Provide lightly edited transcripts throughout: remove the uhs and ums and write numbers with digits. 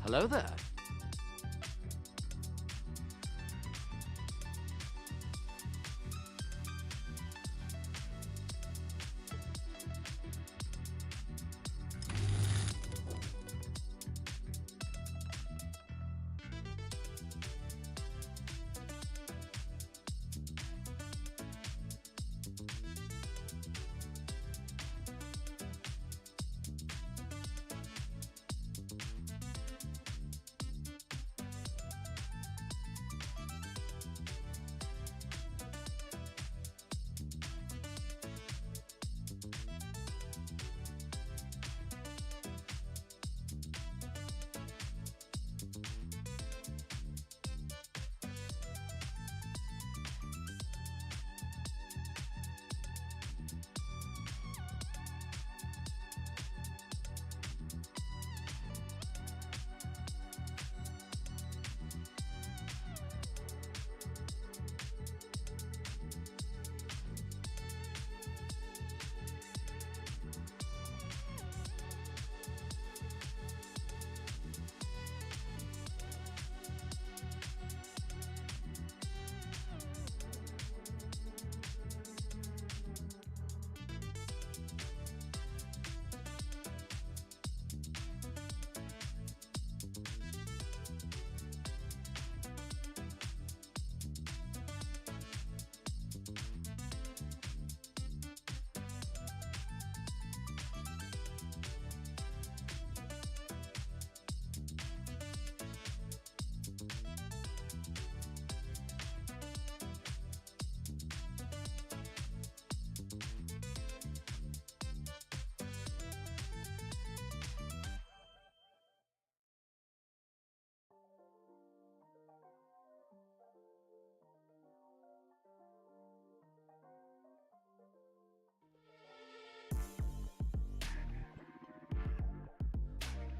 Hello there.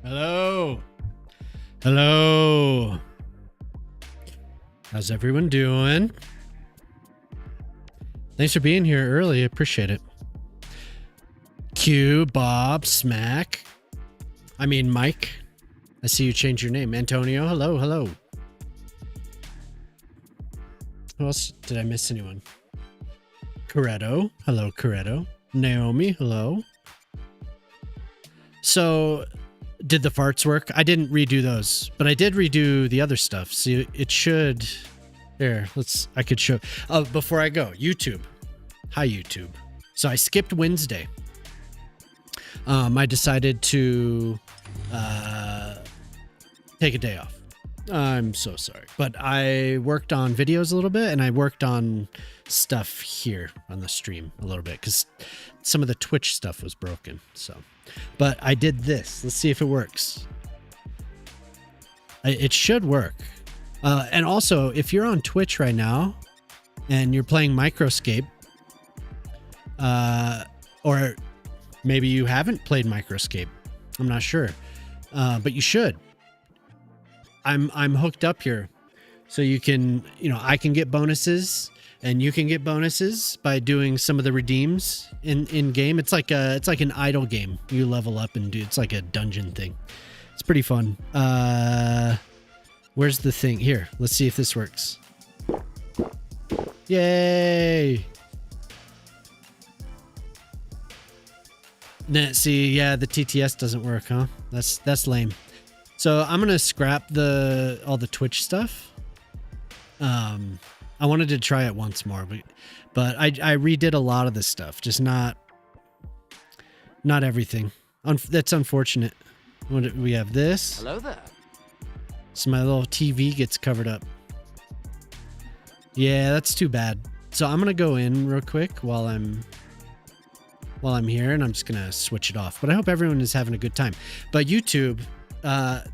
Hello. Hello. How's everyone doing? Thanks for being here early. I appreciate it. Q, Bob, Smack. I mean, Mike. I see you changed your name. Antonio. Hello. Hello. Who else? Did I miss anyone? Coretto. Hello, Coretto. Naomi. Hello. So, did the farts work? I didn't redo those, but I did redo the other stuff. So it should. There, I could show. Oh, before I go, YouTube. Hi, YouTube. So I skipped Wednesday. I decided to take a day off. I'm so sorry. But I worked on videos a little bit, and I worked on stuff here on the stream a little bit because some of the Twitch stuff was broken. So, but I did this. Let's see if it works. It should work. And also, if you're on Twitch right now and you're playing Microscape, or maybe you haven't played Microscape, I'm not sure, but you should. I'm hooked up here, so you can, I can get bonuses and you can get bonuses by doing some of the redeems in game. It's like an idle game. You level up and do. It's like a dungeon thing. It's pretty fun. Where's the thing? Here, let's see if this works. Yay! See, yeah, the TTS doesn't work, huh? That's lame. So I'm gonna scrap all the Twitch stuff. I wanted to try it once more, but I redid a lot of this stuff, just not everything. That's unfortunate. We have this. Hello there. So my little TV gets covered up. Yeah, that's too bad. So I'm gonna go in real quick while I'm here, and I'm just gonna switch it off. But I hope everyone is having a good time. But YouTube,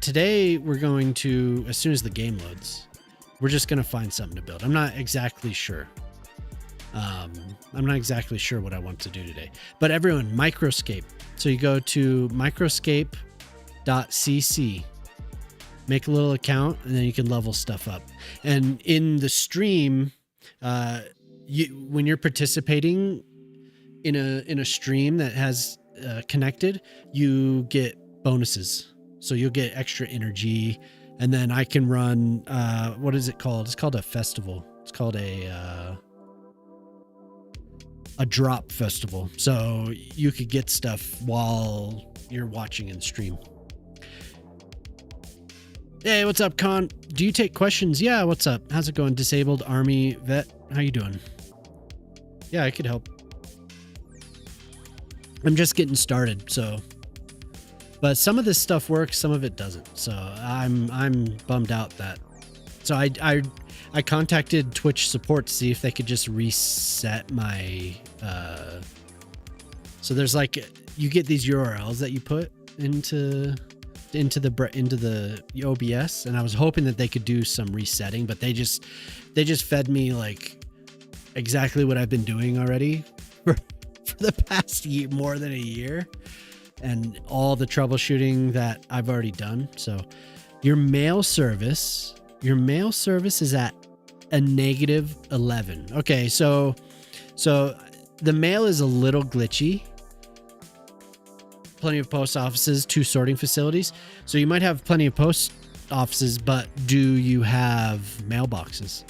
today we're going to, as soon as the game loads, we're just gonna find something to build. I'm not exactly sure. I'm not exactly sure what I want to do today. But everyone, Microscape. So you go to microscape.cc. Make a little account, and then you can level stuff up. And in the stream, when you're participating in a stream that has connected, you get bonuses. So you'll get extra energy, and then I can run, what is it called? It's called a festival. It's called a drop festival. So you could get stuff while you're watching and stream. Hey, what's up, Con? Do you take questions? Yeah, what's up? How's it going? Disabled Army vet. How you doing? Yeah, I could help. I'm just getting started, so. But some of this stuff works, some of it doesn't. So I'm bummed out that. So I contacted Twitch support to see if they could just reset my. So there's like, you get these URLs that you put into the OBS, and I was hoping that they could do some resetting, but they just fed me like exactly what I've been doing already for the past year, more than a year, and all the troubleshooting that I've already done. So your mail service is at a -11. Okay, so the mail is a little glitchy. Plenty of post offices, 2 sorting facilities. So you might have plenty of post offices, but do you have mailboxes?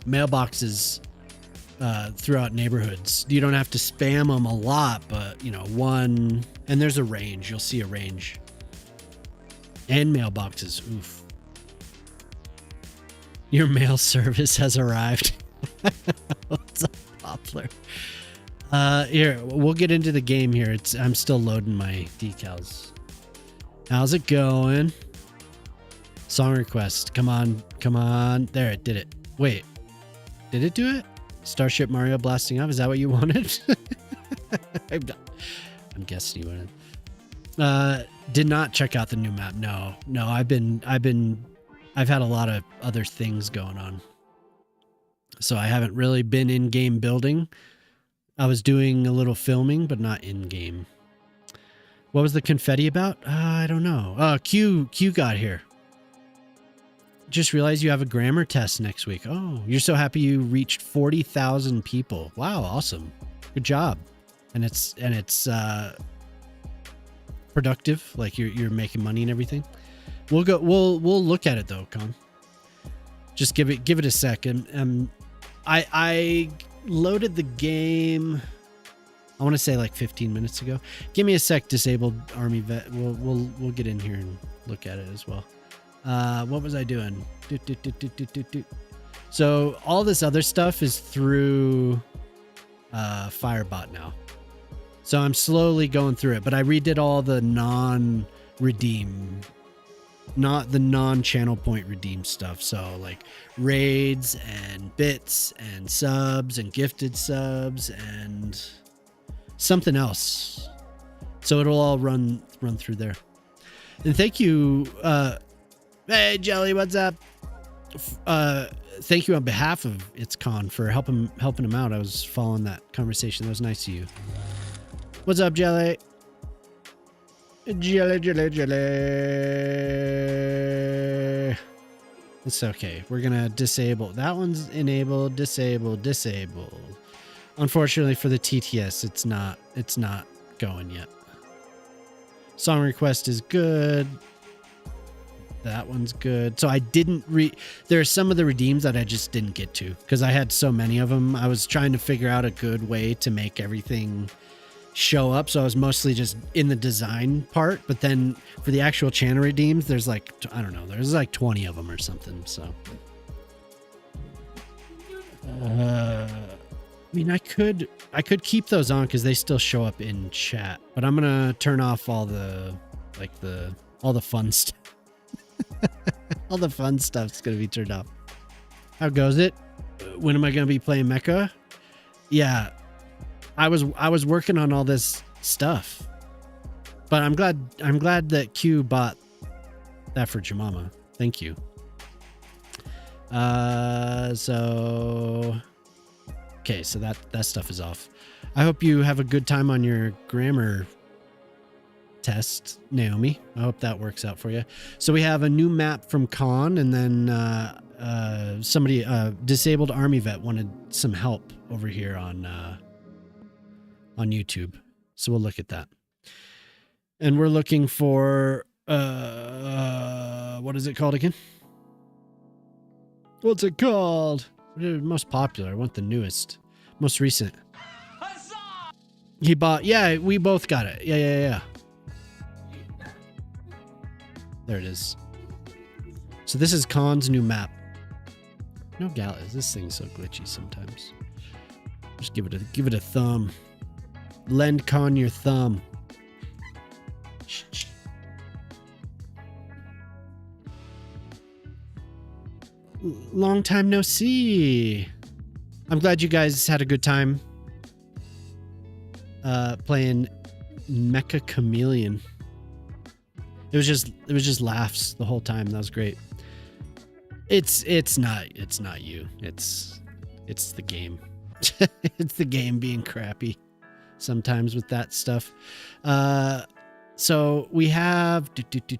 Mailboxes throughout neighborhoods. You don't have to spam them a lot, but you know, one, and there's a range. You'll see a range. And mailboxes. Oof. Your mail service has arrived. What's up, Poplar? Here, we'll get into the game here. I'm still loading my decals. How's it going? Song request. Come on. There, it did it. Wait, did it do it? Starship Mario blasting off. Is that what you wanted? I'm guessing you wanted. Did not check out the new map. No. I've had a lot of other things going on, so I haven't really been in game building. I was doing a little filming, but not in game. What was the confetti about? I don't know. Q got here. Just realized you have a grammar test next week. Oh, you're so happy you reached 40,000 people. Wow, awesome. Good job. And it's productive. Like you're making money and everything. We'll look at it though, Con. Just give it a second. I loaded the game, I want to say like 15 minutes ago. Give me a sec, Disabled Army vet. We'll get in here and look at it as well. What was I doing? So all this other stuff is through Firebot now. So I'm slowly going through it, but I redid all the non-channel point redeem stuff. So like raids and bits and subs and gifted subs and something else. So it'll all run through there. And thank you. Hey Jelly, what's up? Thank you on behalf of It's Con for helping him out. I was following that conversation. That was nice of you. What's up, Jelly? Jelly. It's okay. We're gonna disable. That one's enabled, disabled. Unfortunately for the TTS, it's not going yet. Song request is good. That one's good. So I didn't there are some of the redeems that I just didn't get to because I had so many of them. I was trying to figure out a good way to make everything show up, so I was mostly just in the design part, but then for the actual channel redeems, there's like, I don't know, there's like 20 of them or something. So I mean, I could keep those on because they still show up in chat, but I'm gonna turn off all the all the fun stuff. All the fun stuff's gonna be turned off. How goes it? When am I gonna be playing Mecha? Yeah, I was working on all this stuff, but I'm glad that Q bought that for Jemima. Thank you. So okay, so that stuff is off. I hope you have a good time on your grammar test, Naomi. I hope that works out for you. So we have a new map from Con, and then somebody, Disabled Army vet, wanted some help over here on YouTube. So we'll look at that. And we're looking for What is it called again? What's it called? Most popular. I want the newest, most recent. He bought. Yeah, we both got it. Yeah. There it is. So this is Khan's new map. No gallows. This thing's so glitchy sometimes. Just give it a thumb. Lend Khan your thumb. Long time no see. I'm glad you guys had a good time playing Mecha Chameleon. It was just laughs the whole time. That was great. It's not you. It's the game. It's the game being crappy sometimes with that stuff. So we have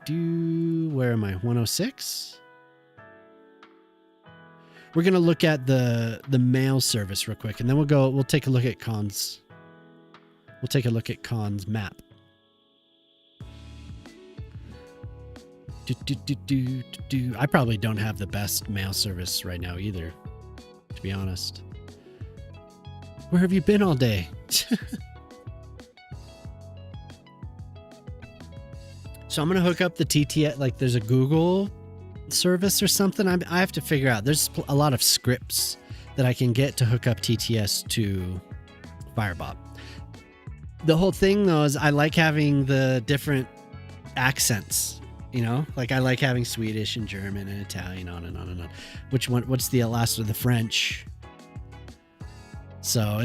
where am I? 106. We're gonna look at the mail service real quick, and then we'll take a look at Khan's. We'll take a look at Khan's map. I probably don't have the best mail service right now either, to be honest. Where have you been all day? So I'm gonna hook up the TTS. Like, there's a Google service or something. I have to figure out. There's a lot of scripts that I can get to hook up TTS to Firebot. The whole thing though is I like having the different accents, you know, like I like having Swedish and German and Italian, on and on and on. Which one? What's the last of the French? So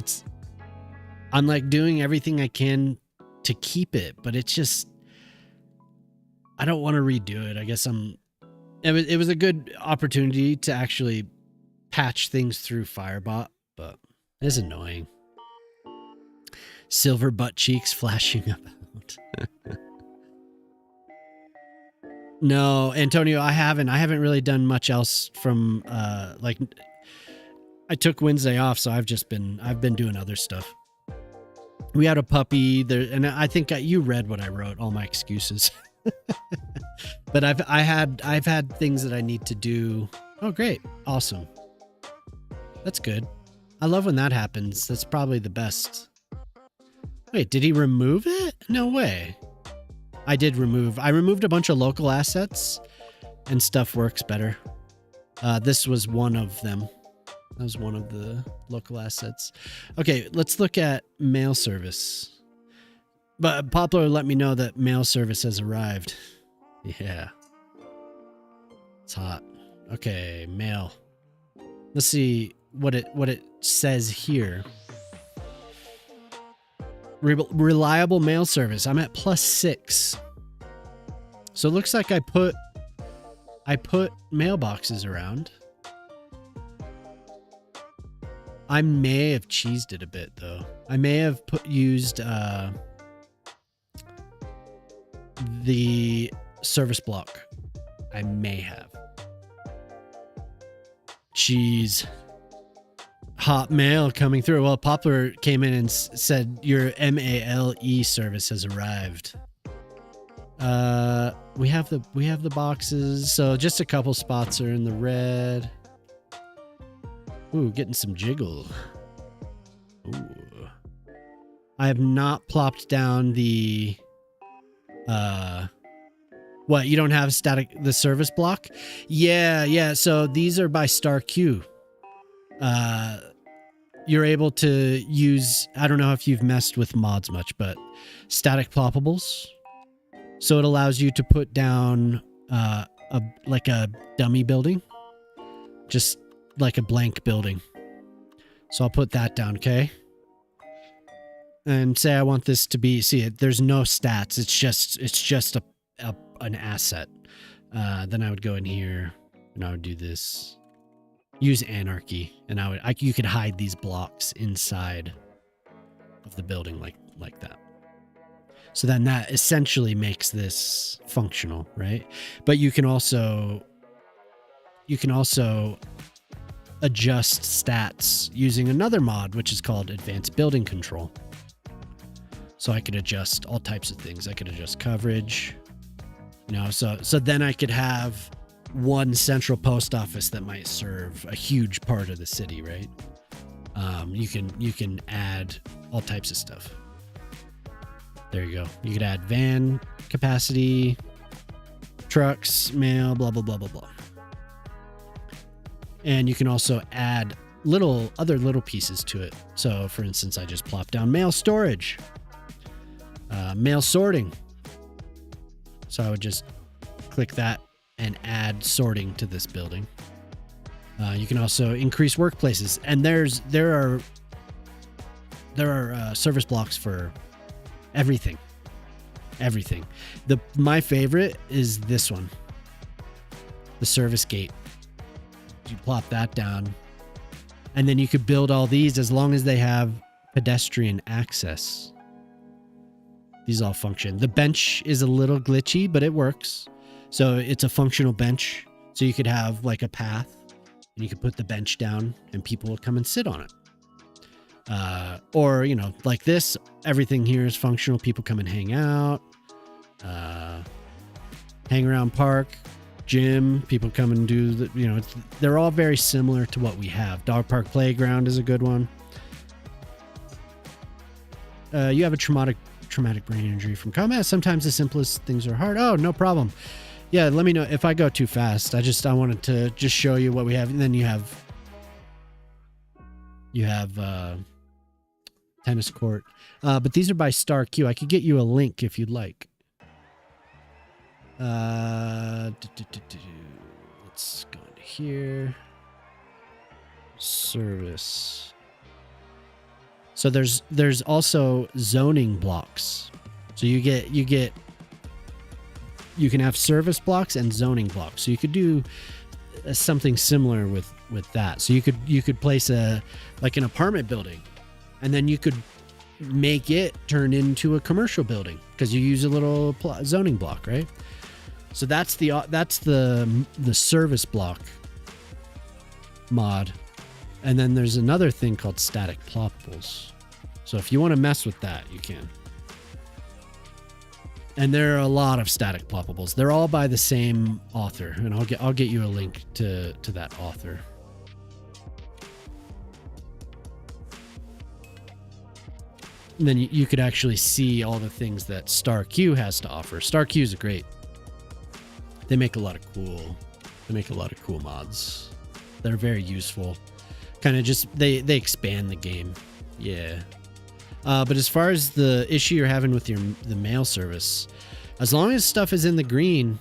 I'm like doing everything I can to keep it, but it's just, I don't want to redo it. I guess it was a good opportunity to actually patch things through Firebot, but it's annoying. Silver butt cheeks flashing about. No, Antonio, I haven't really done much else from like I took Wednesday off, so I've been doing other stuff. We had a puppy there, and I think you read what I wrote, all my excuses. But I've had things that I need to do. Oh, great. Awesome. That's good. I love when that happens. That's probably the best. Wait, did he remove it? No way. I removed a bunch of local assets and stuff works better. This was one of them. That was one of the local assets. Okay, let's look at mail service. But Poplar let me know that mail service has arrived. Yeah. It's hot. Okay, mail. Let's see what it says here. Reliable mail service. I'm at +6. So it looks like I put mailboxes around. I may have cheesed it a bit though. I may have used the service block. I may have. Jeez. Hot mail coming through. Well, Poplar came in and said your MALE service has arrived. We have the boxes. So just a couple spots are in the red. Ooh, getting some jiggle. Ooh. I have not plopped down the what, you don't have the service block? Yeah. So these are by Star Q. You're able to use, I don't know if you've messed with mods much, but static ploppables. So it allows you to put down like a dummy building, just like a blank building. So I'll put that down, okay? And say I want this to be, see it, there's no stats. It's just an asset. Then I would go in here and I would do this. Use anarchy, and you could hide these blocks inside of the building like that. So then that essentially makes this functional, right? But you can also adjust stats using another mod, which is called Advanced Building Control. So I could adjust all types of things. I could adjust coverage. So then I could have one central post office that might serve a huge part of the city, right? You can add all types of stuff. There you go. You could add van capacity, trucks, mail, blah, blah, blah, blah, blah. And you can also add other little pieces to it. So for instance, I just plopped down mail storage, mail sorting. So I would just click that and add sorting to this building. You can also increase workplaces, and there are service blocks for everything. My favorite is this one, the service gate. You plop that down, and then you could build all these as long as they have pedestrian access. These all function. The bench is a little glitchy, but it works. So it's a functional bench. So you could have like a path, and you could put the bench down and people will come and sit on it. Or, like this, everything here is functional. People come and hang out, hang around park, gym, people come and do they're all very similar to what we have. Dog park playground is a good one. You have a traumatic brain injury from combat. Sometimes the simplest things are hard. Oh, no problem. Yeah, let me know if I go too fast. I wanted to just show you what we have. And then you have tennis court. But these are by Star Q. I could get you a link if you'd like. Let's go into here. Service. So there's also zoning blocks. So you can have service blocks and zoning blocks. So you could do something similar with that. So you could place an apartment building, and then you could make it turn into a commercial building because you use a little zoning block, right? So that's the service block mod. And then there's another thing called static ploppables. So if you want to mess with that, you can. And there are a lot of static ploppables. They're all by the same author, and I'll get you a link to that author. And then you could actually see all the things that Star Q has to offer. Star Q is great. They make a lot of cool mods. They're very useful. Kind of just they expand the game. Yeah. But as far as the issue you're having with the mail service, as long as stuff is in the green,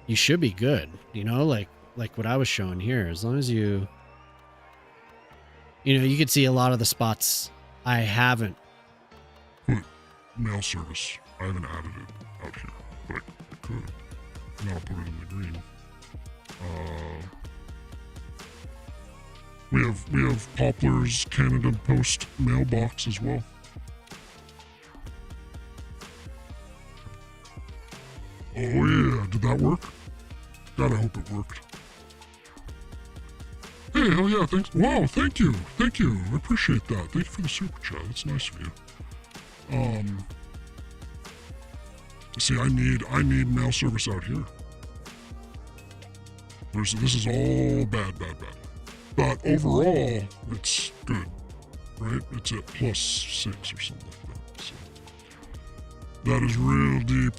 you should be good. Like what I was showing here. As long as you could see a lot of the spots I haven't. Mail service. I haven't added it out here, but I could. Now I'll put it in the green. We have Poplar's Canada Post mailbox as well. Oh yeah, did that work? God, I hope it worked. Hey, hell yeah, thanks. Wow, thank you. I appreciate that. Thank you for the super chat. That's nice of you. See, I need mail service out here. This is all bad. But overall, it's good, right? It's at +6 or something like that. So that is real deep.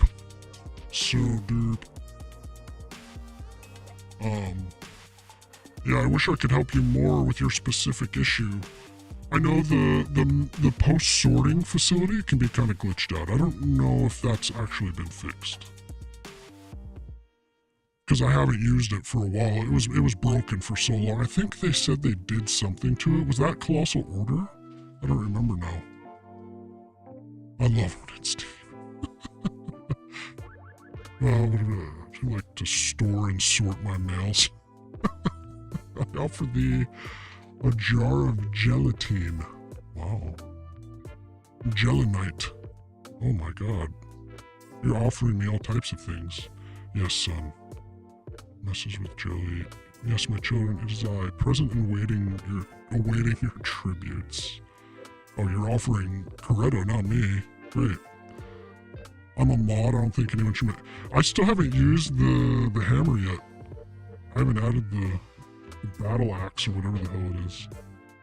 So deep. Yeah, I wish I could help you more with your specific issue. I know the post-sorting facility can be kind of glitched out. I don't know if that's actually been fixed. Because I haven't used it for a while. It was broken for so long. I think they said they did something to it. Was that Colossal Order? I don't remember now. I love when it's Steve. Well, I like to store and sort my mails. I offered a jar of gelatine. Wow. Gelinite. Oh my god. You're offering me all types of things. Yes, son. Messes with jelly. Yes, my children, it is I, present and awaiting your tributes. Oh, you're offering Corretto, not me. Great. I'm a mod. I don't think anyone should. I still haven't used the hammer yet. I haven't added the battle axe or whatever the hell it is.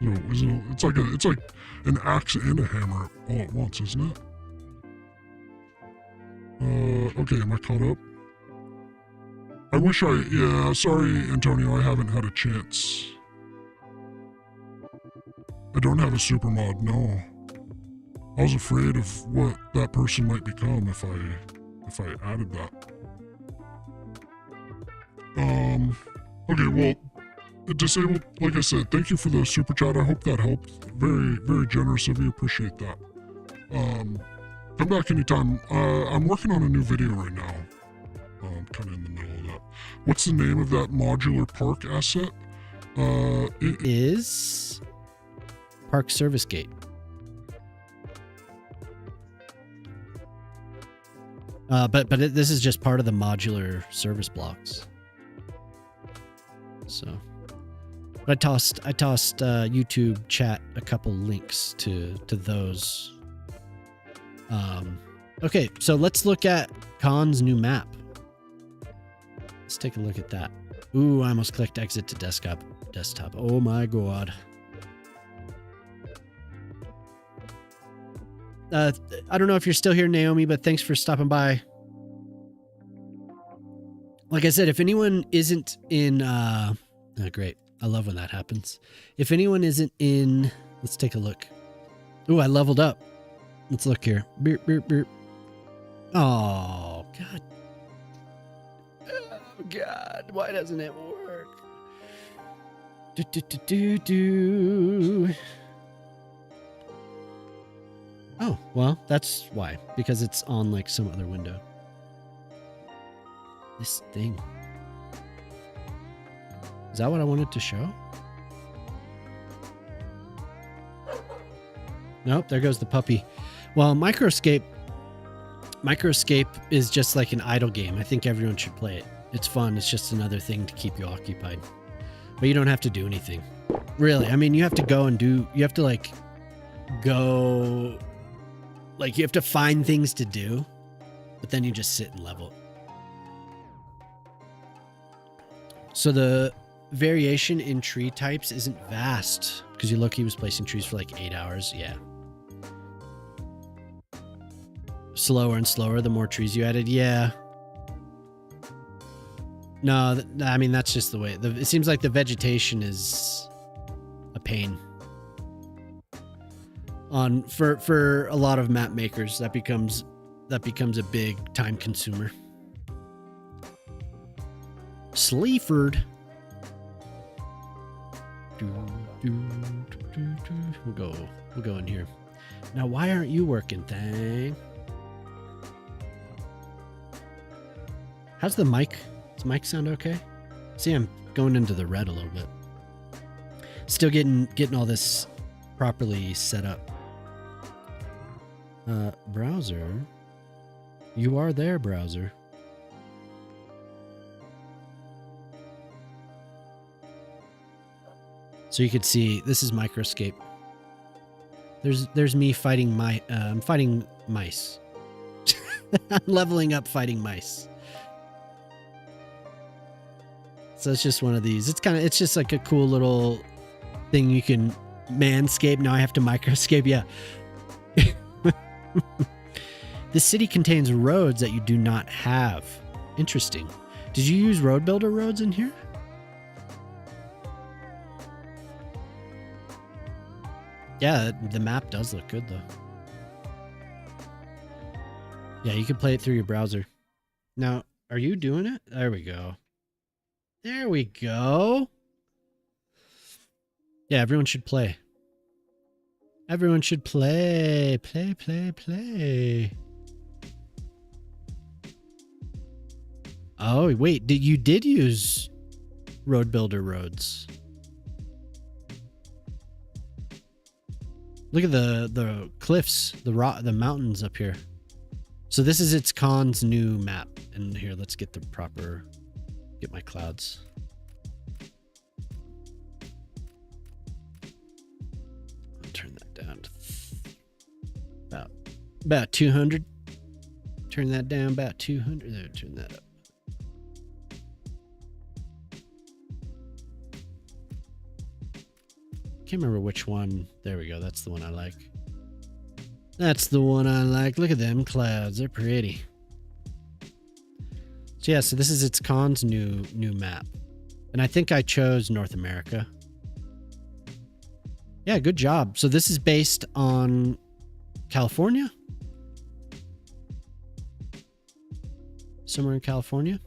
No, isn't it? It's like an axe and a hammer all at once, isn't it? Okay, am I caught up? I wish yeah, sorry, Antonio, I haven't had a chance. I don't have a super mod, no. I was afraid of what that person might become if I added that. Okay, well, disabled, like I said, thank you for the super chat. I hope that helped. Very, very generous of you. Appreciate that. Come back anytime. I'm working on a new video right now. Kind of in the middle of that. What's the name of that modular park asset? It is Park Service Gate. But this is just part of the modular service blocks. So, but I tossed YouTube chat a couple links to those. Okay, so let's look at Khan's new map. Let's take a look at that. Ooh, I almost clicked exit to desktop. Oh my god. I don't know if you're still here, Naomi, but thanks for stopping by. Like I said, if anyone isn't in, great. I love when that happens. If anyone isn't in, let's take a look. Ooh, I leveled up. Let's look here. Beep, beep, beep. Oh, God. Oh, God. Why doesn't it work? Oh, well, that's why. Because it's on like some other window. This thing. Is that what I wanted to show? Nope, there goes the puppy. Well, Microscape is just like an idle game. I think everyone should play it. It's fun. It's just another thing to keep you occupied. But you don't have to do anything. Really. I mean, you have to go and do... You have to, like, go... Like, you have to find things to do. But then you just sit and level. So the variation in tree types isn't vast. Because you look, he was placing trees for, like, 8 hours. Yeah. Slower and slower the more trees you added. Yeah. No, I mean, that's just the way. It seems like the vegetation is a pain. For a lot of map makers, that becomes a big time consumer. Sleaford. We'll go in here. Now, why aren't you working, thing? How's the mic? Does the mic sound okay? See, I'm going into the red a little bit. Still getting all this properly set up. Browser. You are there, browser. So you could see this is Microscape. There's me fighting I'm fighting mice. I'm leveling up fighting mice. So it's just one of these. It's just like a cool little thing you can manscape. Now I have to microscape. Yeah. The city contains roads that you do not have. Interesting. Did you use road builder roads in here? Yeah, the map does look good though. Yeah, you can play it through your browser. Now, are you doing it? There we go. There we go. Yeah, everyone should play. Everyone should play. Play. Oh, wait. You did use road builder roads. Look at the cliffs, the mountains up here. So this is Khan's new map. And here, let's get the proper... Get my clouds. I'll turn that down to about 200. turn that down about 200. There, turn that up. Can't remember which one. There we go. That's the one I like. That's the one I like. Look at them clouds. They're pretty. So yeah, so this is its Khan's new map. And I think I chose North America. Yeah, good job. So this is based on California? Somewhere in California?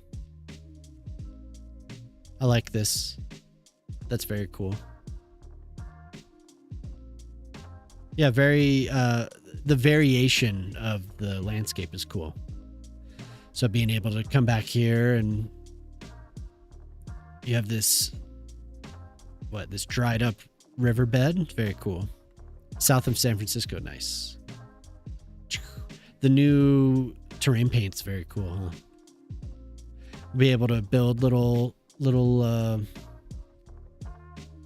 I like this. That's very cool. Yeah, very, the variation of the landscape is cool. So being able to come back here and you have this, this dried up riverbed. Very cool. South of San Francisco. Nice. The new terrain paint's very cool, huh? Be able to build little, oh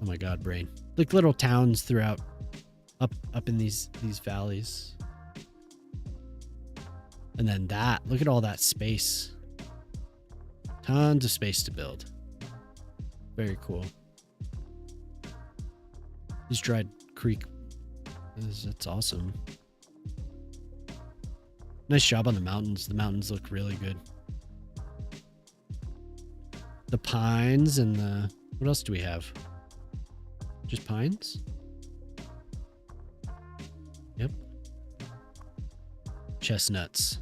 my God, brain. Like little towns throughout up in these valleys. And then look at all that space. Tons of space to build. Very cool. These dried creek. That's awesome. Nice job on the mountains. The mountains look really good. The pines and the... What else do we have? Just pines? Yep. Chestnuts.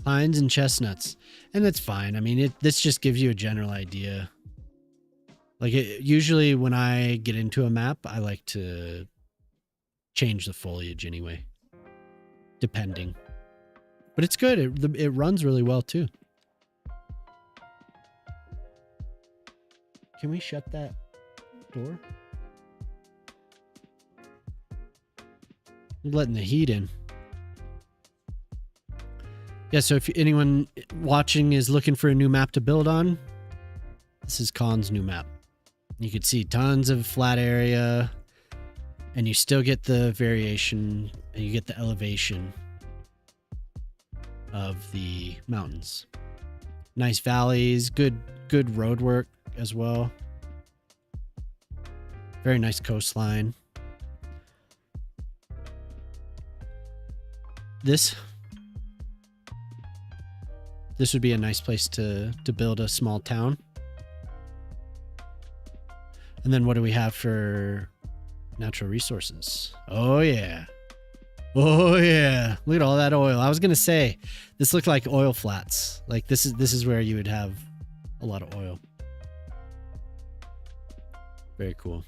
Pines and chestnuts. And that's fine. I mean, this just gives you a general idea. Like, usually when I get into a map, I like to change the foliage anyway. Depending. But it's good. It runs really well, too. Can we shut that door? We're letting the heat in. Yeah, so if anyone watching is looking for a new map to build on, this is Khan's new map. You can see tons of flat area, and you still get the variation, and you get the elevation of the mountains. Nice valleys, good road work as well. Very nice coastline. This would be a nice place to build a small town. And then what do we have for natural resources? Oh yeah. Oh yeah. Look at all that oil. I was going to say this looked like oil flats. Like this is where you would have a lot of oil. Very cool.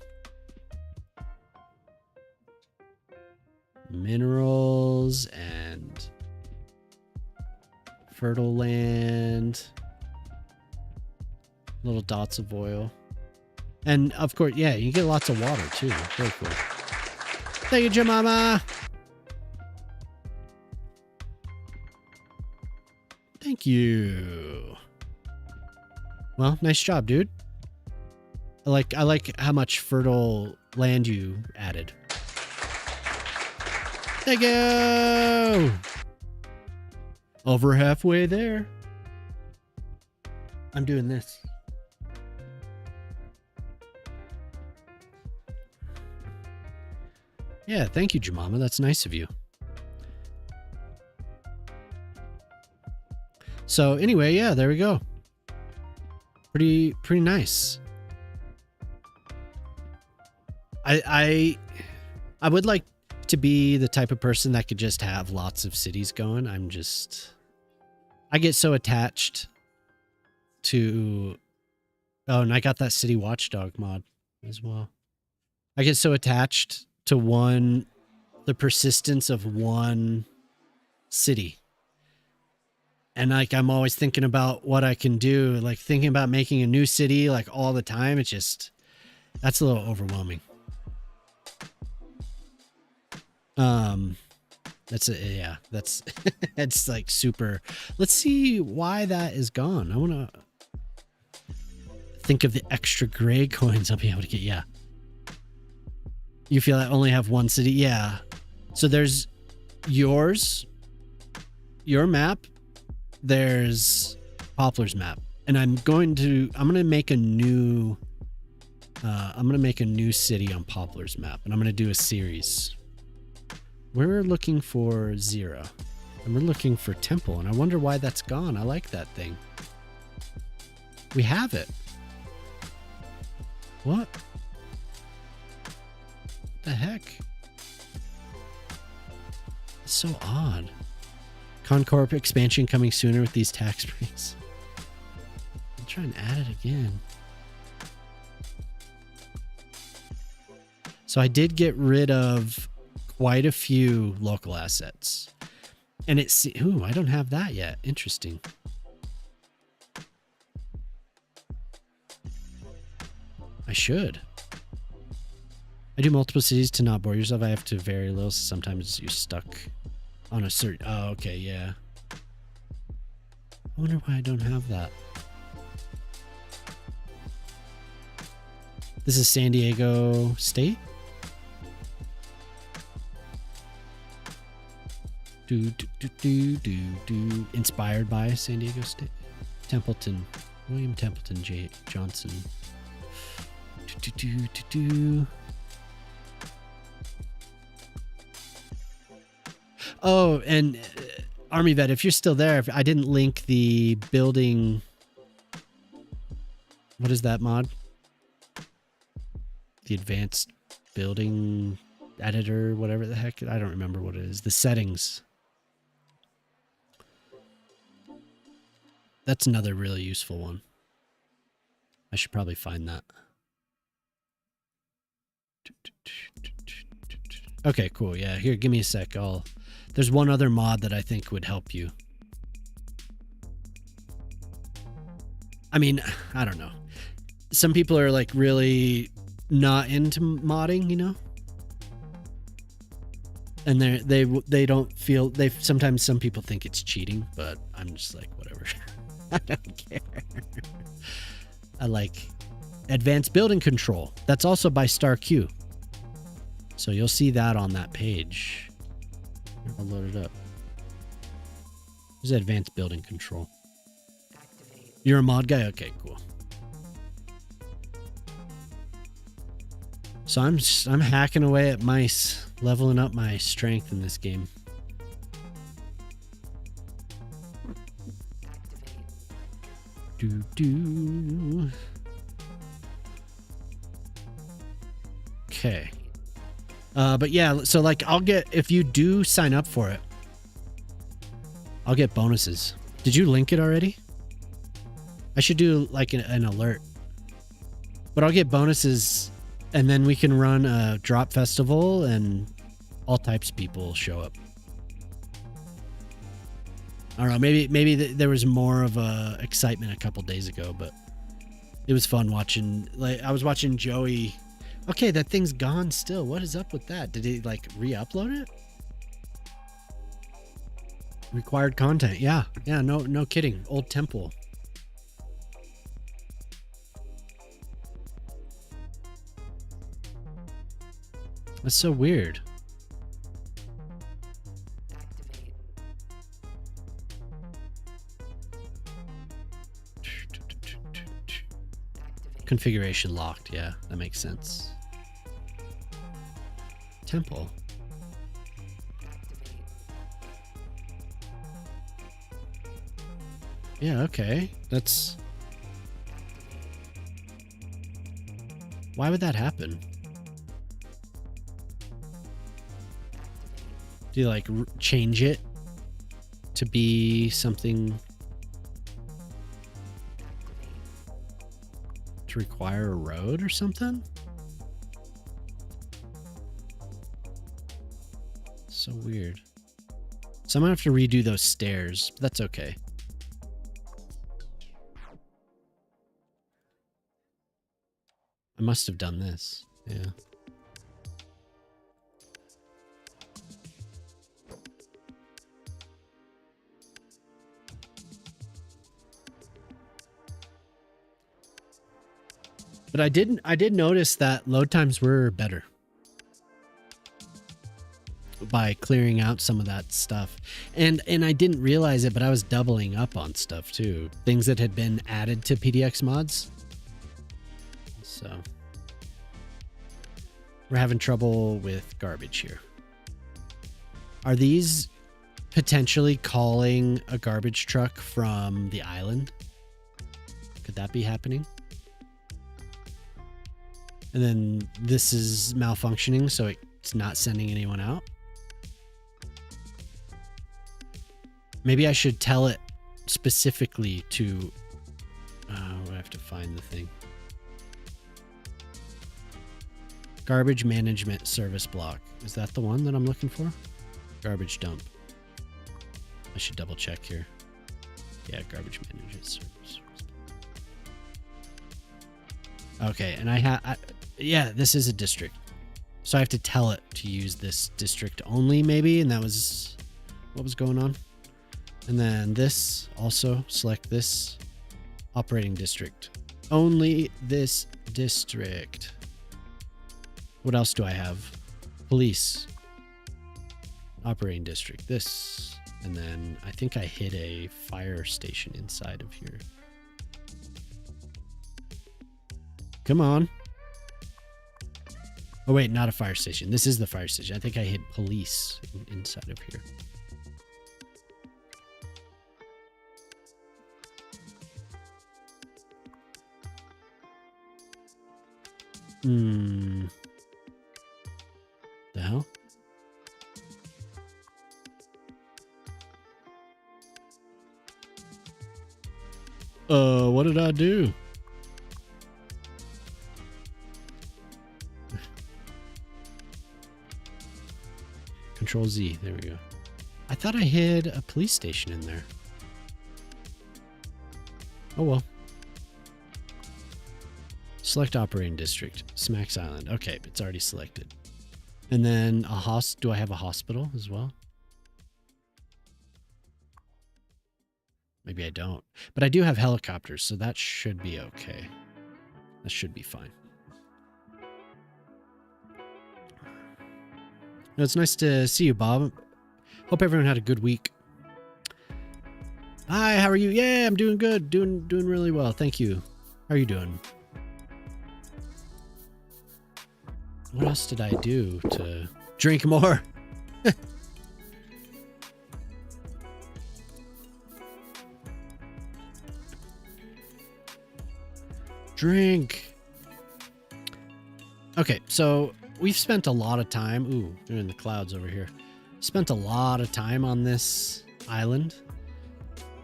Minerals and fertile land. Little dots of oil. And of course, yeah, you get lots of water too. Very cool. Thank you, Jemima. Thank you. Well, nice job, dude. I like how much fertile land you added. Thank you. Over halfway there. I'm doing this. Yeah, thank you, Jemima. That's nice of you. So anyway, yeah, there we go. Pretty nice. I would like to be the type of person that could just have lots of cities going. I get so attached to... Oh, and I got that City Watchdog mod as well. I get so attached to the persistence of one city. And like, I'm always thinking about what I can do, like thinking about making a new city like all the time. It's just, that's a little overwhelming. That's it's like super. Let's see why that is gone. I want to think of the extra gray coins I'll be able to get. Yeah. You feel I only have one city? Yeah. So there's yours. your map, there's Poplar's map, and I'm gonna make a new city on Poplar's map, and I'm gonna do a series. We're looking for 0, and we're looking for Temple, and I wonder why that's gone. I like that thing. We have it. What the heck? It's so odd. Concorp expansion coming sooner with these tax breaks. I'll try and add it again. So I did get rid of quite a few local assets. And it's, ooh, I don't have that yet. Interesting. I should. I do multiple cities to not bore yourself. I have to vary a little. So sometimes you're stuck on a certain... Oh, okay, yeah. I wonder why I don't have that. This is San Diego State? Inspired by San Diego State. Templeton. William Templeton J. Johnson. Oh, and Army Vet, if you're still there, if I didn't link the building. What is that mod? The advanced building editor, whatever the heck. I don't remember what it is. The settings. That's another really useful one. I should probably find that. Okay, cool. Yeah, here, give me a sec. There's one other mod that I think would help you. I mean, I don't know. Some people are like really not into modding, you know? And they don't feel, sometimes some people think it's cheating, but I'm just like, whatever. I don't care. I like advanced building control. That's also by StarQ. So you'll see that on that page. I'll load it up. There's advanced building control. You're a mod guy? Okay, cool. So I'm hacking away at mice, leveling up my strength in this game. Okay. But yeah, so like if you do sign up for it, I'll get bonuses. Did you link it already? I should do like an alert. But I'll get bonuses, and then we can run a drop festival and all types of people show up. I don't know, maybe there was more of a excitement a couple days ago, but it was fun watching. Like I was watching Joey. Okay, that thing's gone still. What is up with that? Did he like re-upload it? Required content. Yeah, no kidding. Old temple. That's so weird. Configuration locked. Yeah, that makes sense. Temple. Yeah, okay. That's... Why would that happen? Do you like change it to be something to require a road or something? So weird. So I'm gonna have to redo those stairs, but that's okay. I must have done this. Yeah. But I did notice that load times were better. by clearing out some of that stuff. And I didn't realize it, but I was doubling up on stuff too. Things that had been added to PDX mods. So we're having trouble with garbage here. Are these potentially calling a garbage truck from the island? Could that be happening? And then this is malfunctioning, so it's not sending anyone out. Maybe I should tell it specifically to... I have to find the thing. Garbage management service block. Is that the one that I'm looking for? Garbage dump. I should double check here. Yeah, garbage management service. Okay, and yeah, this is a district. So I have to tell it to use this district only, maybe, and that was what was going on. And then this, also select this operating district. Only this district. What else do I have? Police. Operating district. This. And then I think I hit a fire station inside of here. Come on. Oh, wait, not a fire station. This is the fire station. I think I hit police inside of here. The hell? What did I do? Control Z. There we go. I thought I hid a police station in there. Oh well. Select operating district. Smacks Island. Okay, it's already selected. And then a do I have a hospital as well? Maybe I don't. But I do have helicopters, so that should be okay. That should be fine. No, it's nice to see you, Bob. Hope everyone had a good week. Hi, how are you? Yeah, I'm doing good. Doing really well. Thank you. How are you doing? What else did I do to drink more? Drink. Okay, so we've spent a lot of time. Ooh, they're in the clouds over here. Spent a lot of time on this island.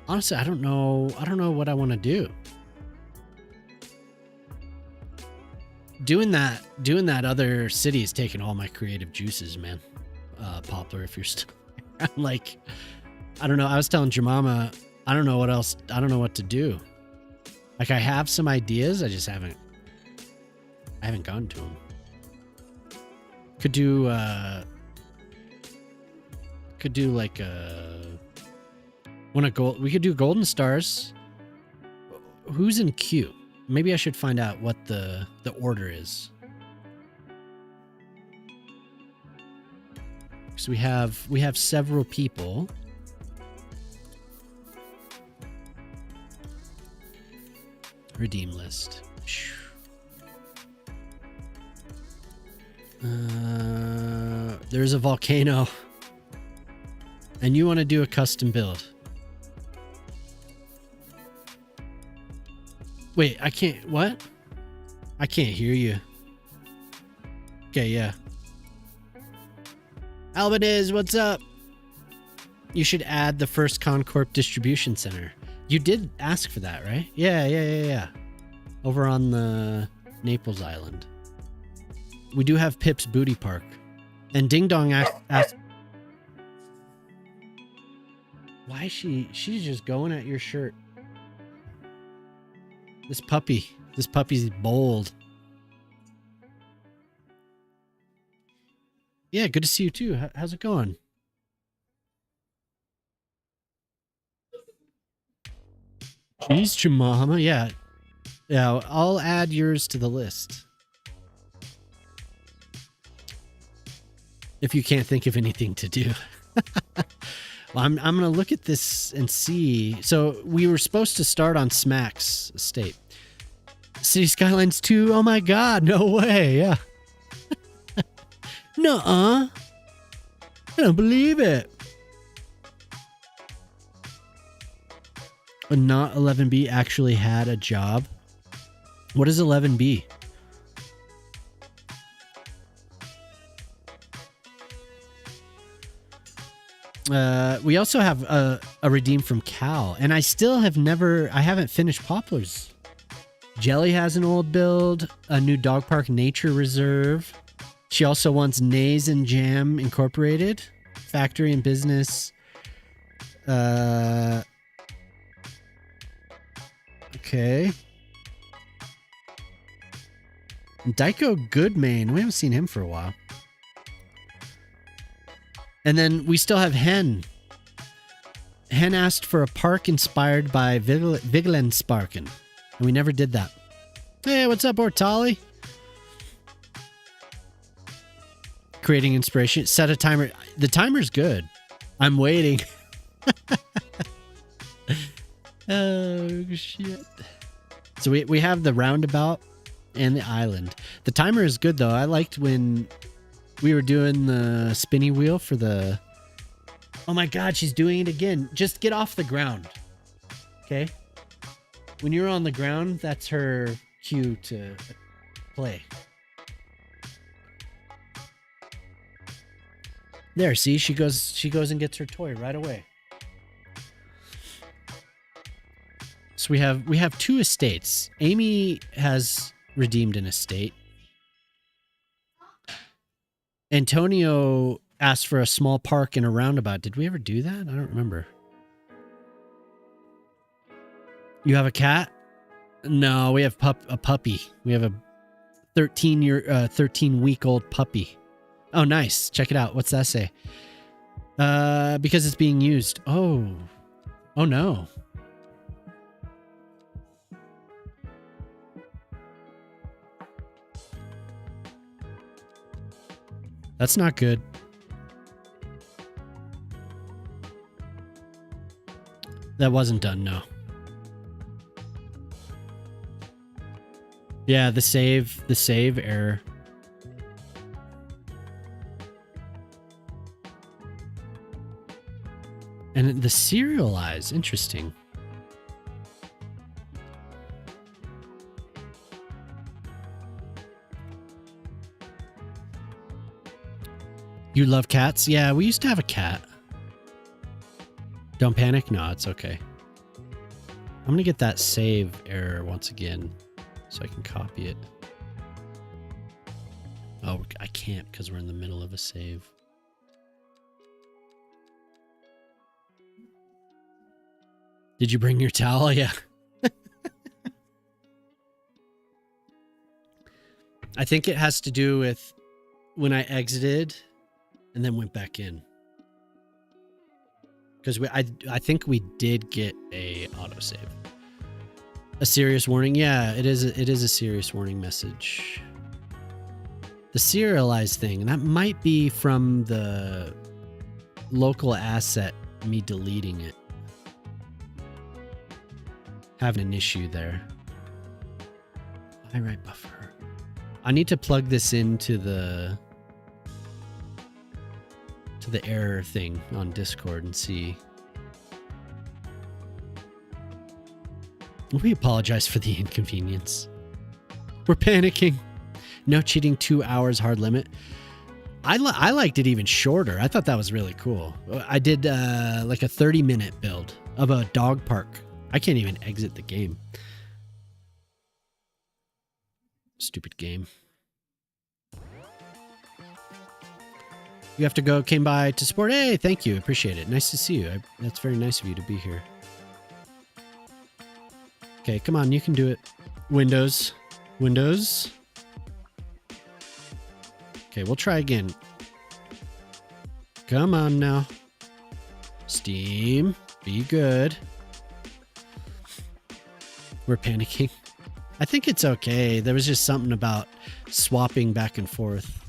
Honestly, I don't know what I want to do. Doing that other city is taking all my creative juices, man. Poplar, if you're still I'm like, I don't know. I was telling Jemima, I don't know what else. I don't know what to do. Like, I have some ideas. I just haven't gotten to them. Could do like we could do Golden Stars. Who's in queue? Maybe I should find out what the order is. So we have several people. Redeem list. There's a volcano. And you want to do a custom build. Wait, I can't... What? I can't hear you. Okay, yeah. Albanese, what's up? You should add the first Concorp distribution center. You did ask for that, right? Yeah. Over on the Naples Island. We do have Pip's Booty Park. And Ding Dong asked... Why is she's just going at your shirt. This puppy's bold. Yeah, good to see you too. How's it going? Jeez, Chimama. Yeah, I'll add yours to the list. if you can't think of anything to do. Well, I'm going to look at this and see. So we were supposed to start on Smack's estate. City Skylines 2. Oh my God. No way. Yeah. Nuh-uh. I don't believe it. But not 11B actually had a job. What is 11B? We also have a redeem from Cal, and I still have I haven't finished Poplars. Jelly has an old build, a new dog park nature reserve. She also wants Nays and Jam Incorporated, factory and business. Okay. Daiko Goodmain. We haven't seen him for a while. And then we still have Hen. Hen asked for a park inspired by Vigilensparken. And we never did that. Hey, what's up, Ortali? Creating inspiration. Set a timer. The timer's good. I'm waiting. Oh, shit. So we have the roundabout and the island. The timer is good, though. I liked when we were doing the spinny wheel for the... Oh my God, she's doing it again. Just get off the ground. Okay? When you're on the ground, that's her cue to play. There, see? She goes and gets her toy right away. So we have 2 estates. Amy has redeemed an estate. Antonio asked for a small park and a roundabout. Did we ever do that? I don't remember. You have a cat? No, we have a puppy. We have a 13-week-old puppy. Oh, nice. Check it out. What's that say? Because it's being used. Oh no. That's not good. That wasn't done, no. Yeah, the save error. And the serialize, interesting. You love cats? Yeah, we used to have a cat. Don't panic? No, it's okay. I'm going to get that save error once again so I can copy it. Oh, I can't because we're in the middle of a save. Did you bring your towel? Yeah. I think it has to do with when I exited and then went back in. Because I think we did get a autosave. A serious warning? Yeah, it is a serious warning message. The serialized thing, that might be from the local asset, me deleting it. Having an issue there. Why right buffer? I need to plug this into the error thing on Discord and see. We apologize for the inconvenience. We're panicking. No cheating, 2 hours hard limit. I liked it even shorter. I thought that was really cool. I did like a 30-minute build of a dog park. I can't even exit the game. Stupid game. You have to go. Came by to support. Hey, thank you. Appreciate it. Nice to see you. That's very nice of you to be here. Okay, come on. You can do it. Windows. Windows. Okay, we'll try again. Come on now. Steam. Be good. We're panicking. I think it's okay. There was just something about swapping back and forth.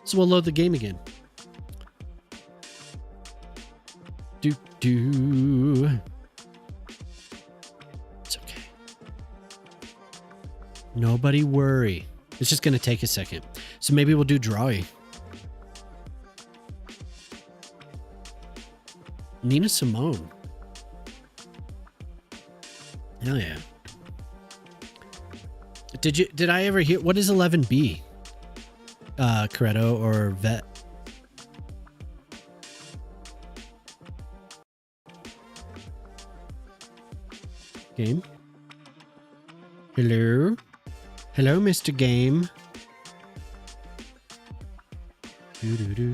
So we'll load the game again. It's okay. Nobody worry. It's just going to take a second. So maybe we'll do Drawy. Nina Simone. Hell yeah. Did I ever hear, what is 11B? Coretto or Vet? Game? Hello? Hello, Mr. Game. Do.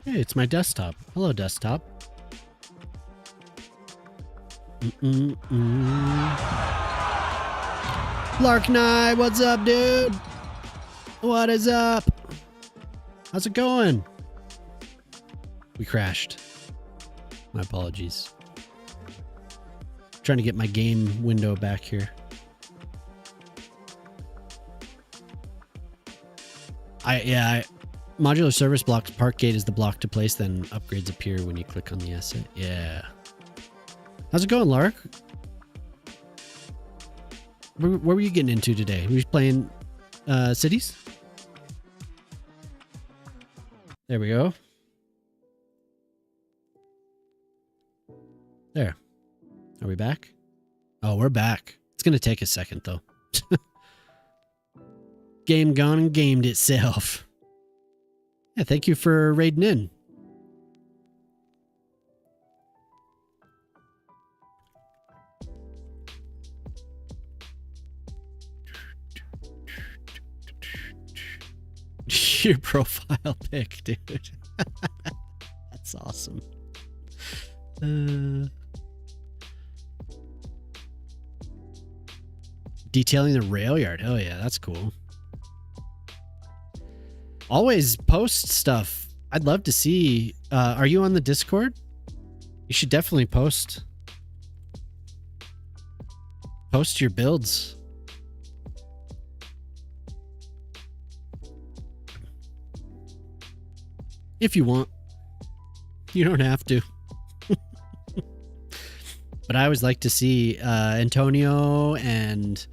Hey, it's my desktop. Hello, desktop. Lark Knight, what's up, dude? What is up? How's it going? We crashed. My apologies. Trying to get my game window back here. Modular service blocks, park gate is the block to place, then upgrades appear when you click on the asset. Yeah. How's it going, Lark? Where were you getting into today? Were you playing cities? There we go. There. Are we back? Oh, we're back. It's going to take a second, though. Game gone and gamed itself. Yeah, thank you for raiding in. Your profile pic, dude. That's awesome. Detailing the rail yard. Hell yeah, that's cool. Always post stuff. I'd love to see. Are you on the Discord? You should definitely post. Post your builds. If you want. You don't have to. But I always like to see Antonio and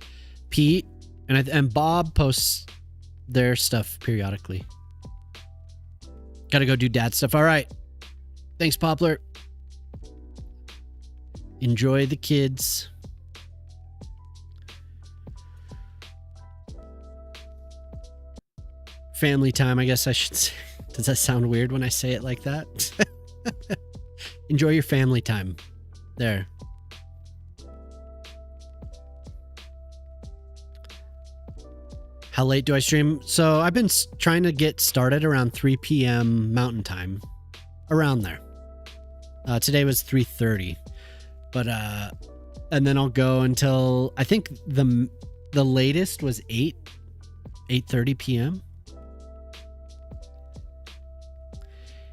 Pete and Bob posts their stuff periodically. Gotta go do dad stuff. All right. Thanks, Poplar. Enjoy the kids. Family time, I guess I should say. Does that sound weird when I say it like that? Enjoy your family time. There. How late do I stream? So I've been trying to get started around 3 p.m. Mountain Time. Around there. Today was 3:30. But, and then I'll go until, I think the latest was 8:30 p.m.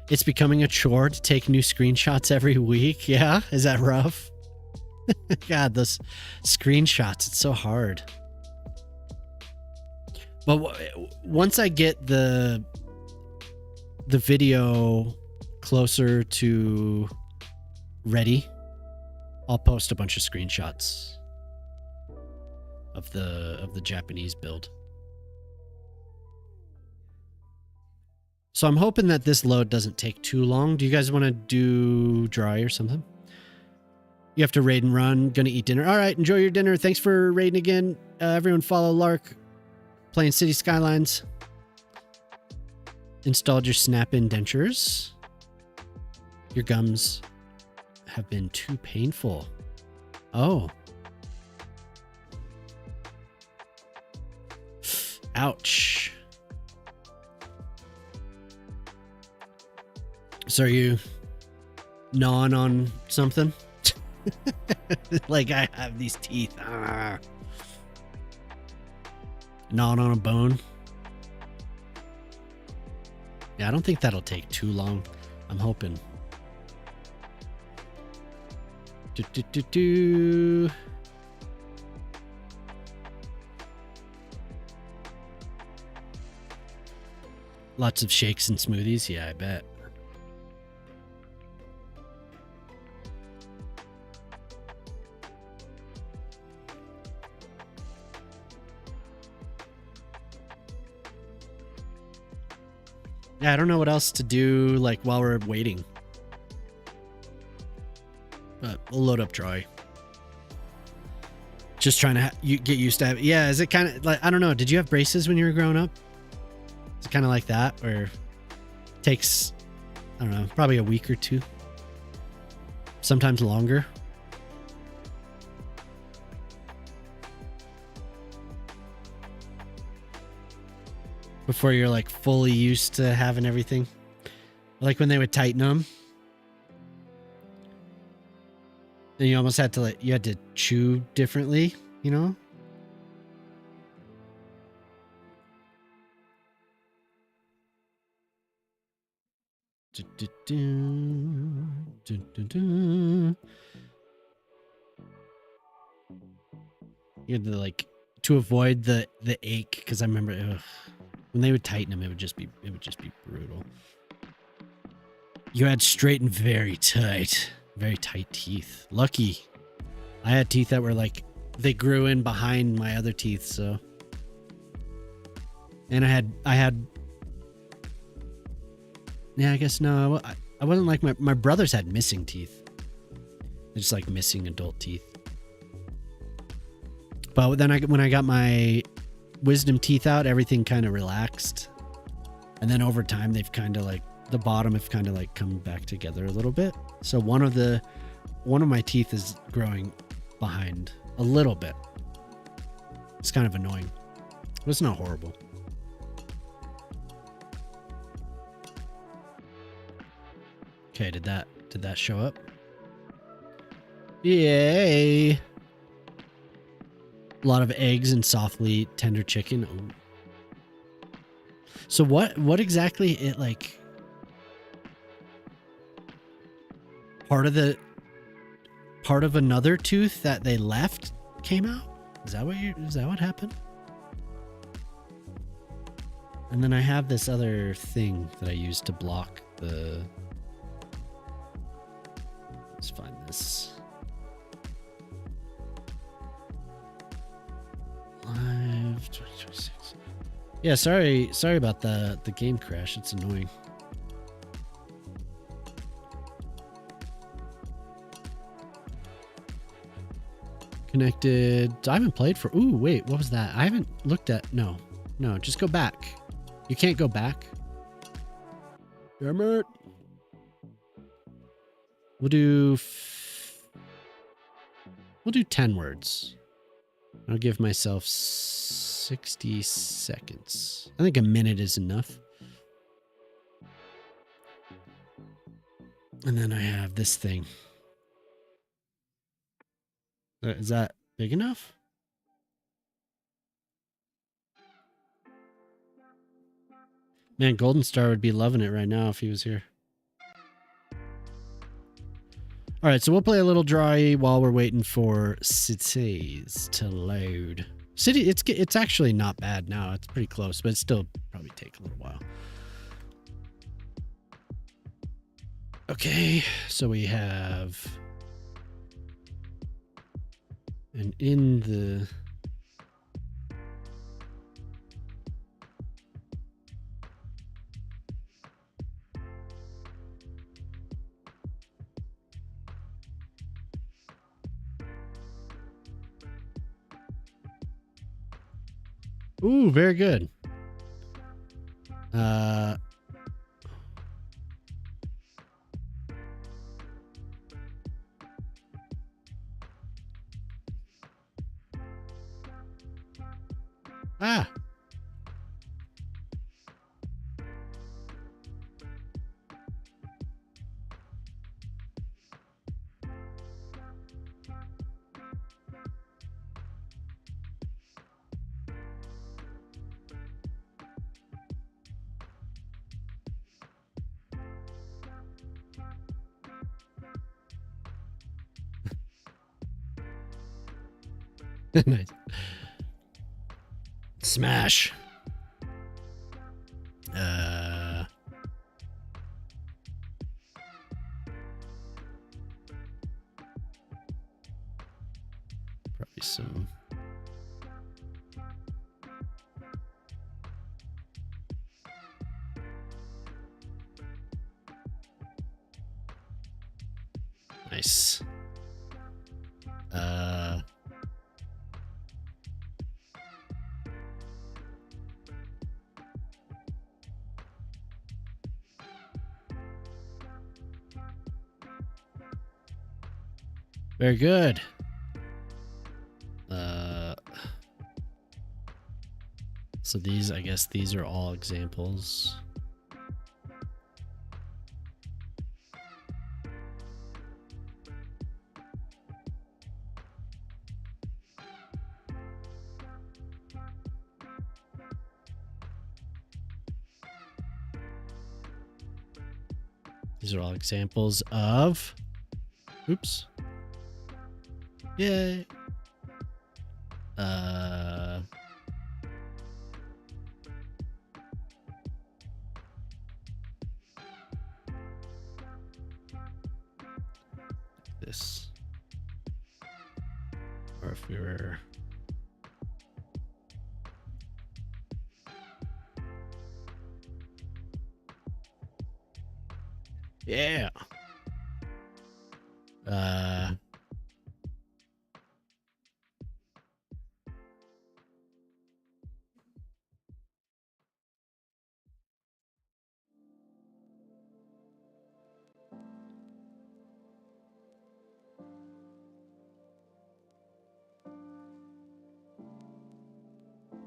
It's becoming a chore to take new screenshots every week. Yeah? Is that rough? God, those screenshots, it's so hard. But once I get the video closer to ready, I'll post a bunch of screenshots of the Japanese build. So I'm hoping that this load doesn't take too long. Do you guys want to do dry or something? You have to raid and run. Gonna eat dinner. All right, enjoy your dinner. Thanks for raiding again. Everyone follow Lark. Playing City Skylines. Installed your snap-in dentures. Your gums have been too painful. Oh. Ouch. So are you gnawing on something? Like I have these teeth. Gnawing on a bone. Yeah, I don't think that'll take too long. I'm hoping. Do. Lots of shakes and smoothies. Yeah, I bet. Yeah, I don't know what else to do like while we're waiting. But we'll load up Troy. Just trying to get used to it. Yeah, is it kind of like, I don't know. Did you have braces when you were growing up? Is it kind of like that where it takes, I don't know, probably a week or two? Sometimes longer? Before you're like fully used to having everything? Like when they would tighten them? And you almost had to like, you had to chew differently, you know? You had to like, to avoid the ache, because I remember when they would tighten them, it would just be brutal. You had straight and very tight teeth. Lucky. I had teeth that were like, they grew in behind my other teeth, so. And I had, yeah, I guess no, I wasn't like my brothers had missing teeth. They're just like missing adult teeth. But then when I got my wisdom teeth out, everything kind of relaxed. And then over time, they've kind of like, the bottom have kind of like come back together a little bit. So one of my teeth is growing behind a little bit. It's kind of annoying, but it's not horrible. Okay, did that show up? Yay! A lot of eggs and softly tender chicken. Ooh. So what exactly it like? Part of another tooth that they left came out? Is that what happened? And then I have this other thing that I use to block the. Let's find this. Live 2026. Yeah, sorry about the game crash. It's annoying. Connected. I haven't played for. Ooh, wait, what was that? I haven't looked at. No, just go back. You can't go back. Damn it. We'll do 10 words. I'll give myself 60 seconds. I think a minute is enough. And then I have this thing. Is that big enough? Man, Golden Star would be loving it right now if he was here. All right, so we'll play a little dry while we're waiting for cities to load. City, it's actually not bad now. It's pretty close, but it still probably take a little while. Okay, so we have and in the ooh, very good. Ah. Nice. Smash. Probably some. Nice. Very good. So these, I guess these are all examples. These are all examples of, oops. Yay. This. Or if we were, yeah.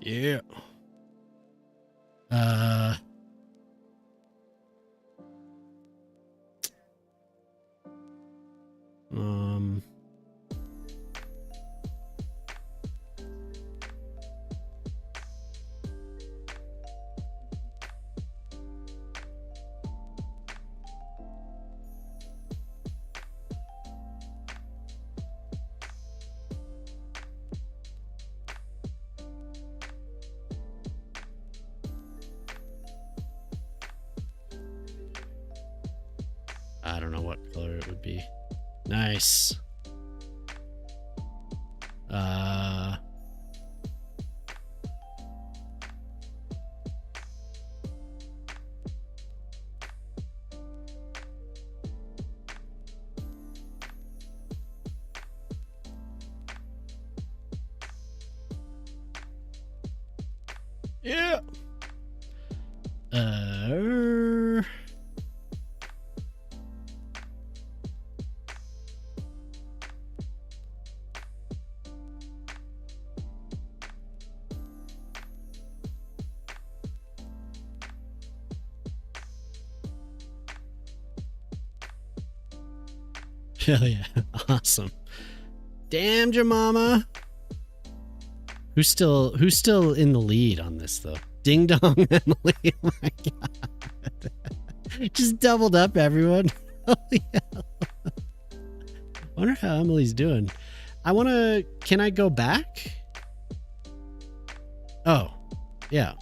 Yeah. Um. I don't know what color it would be. Nice. Yeah. Hell yeah. Awesome. Damn your mama. Who's still in the lead on this though? Ding dong Emily. Oh my god. Just doubled up everyone. Holy hell. Wonder how Emily's doing. Can I go back? Oh, yeah.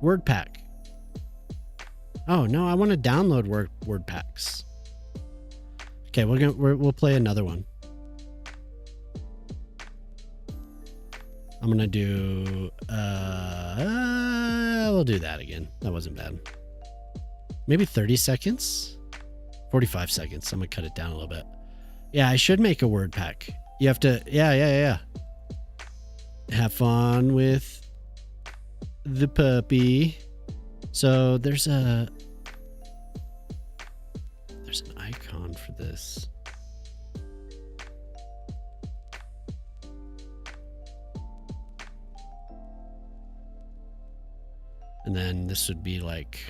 Word pack. Oh no, I want to download word packs. Okay, we'll play another one. I'm gonna do we'll do that again. That wasn't bad. Maybe 30 seconds? 45 seconds. I'm gonna cut it down a little bit. Yeah, I should make a word pack. You have to yeah. Have fun with the puppy. So there's an icon for this. And then this would be like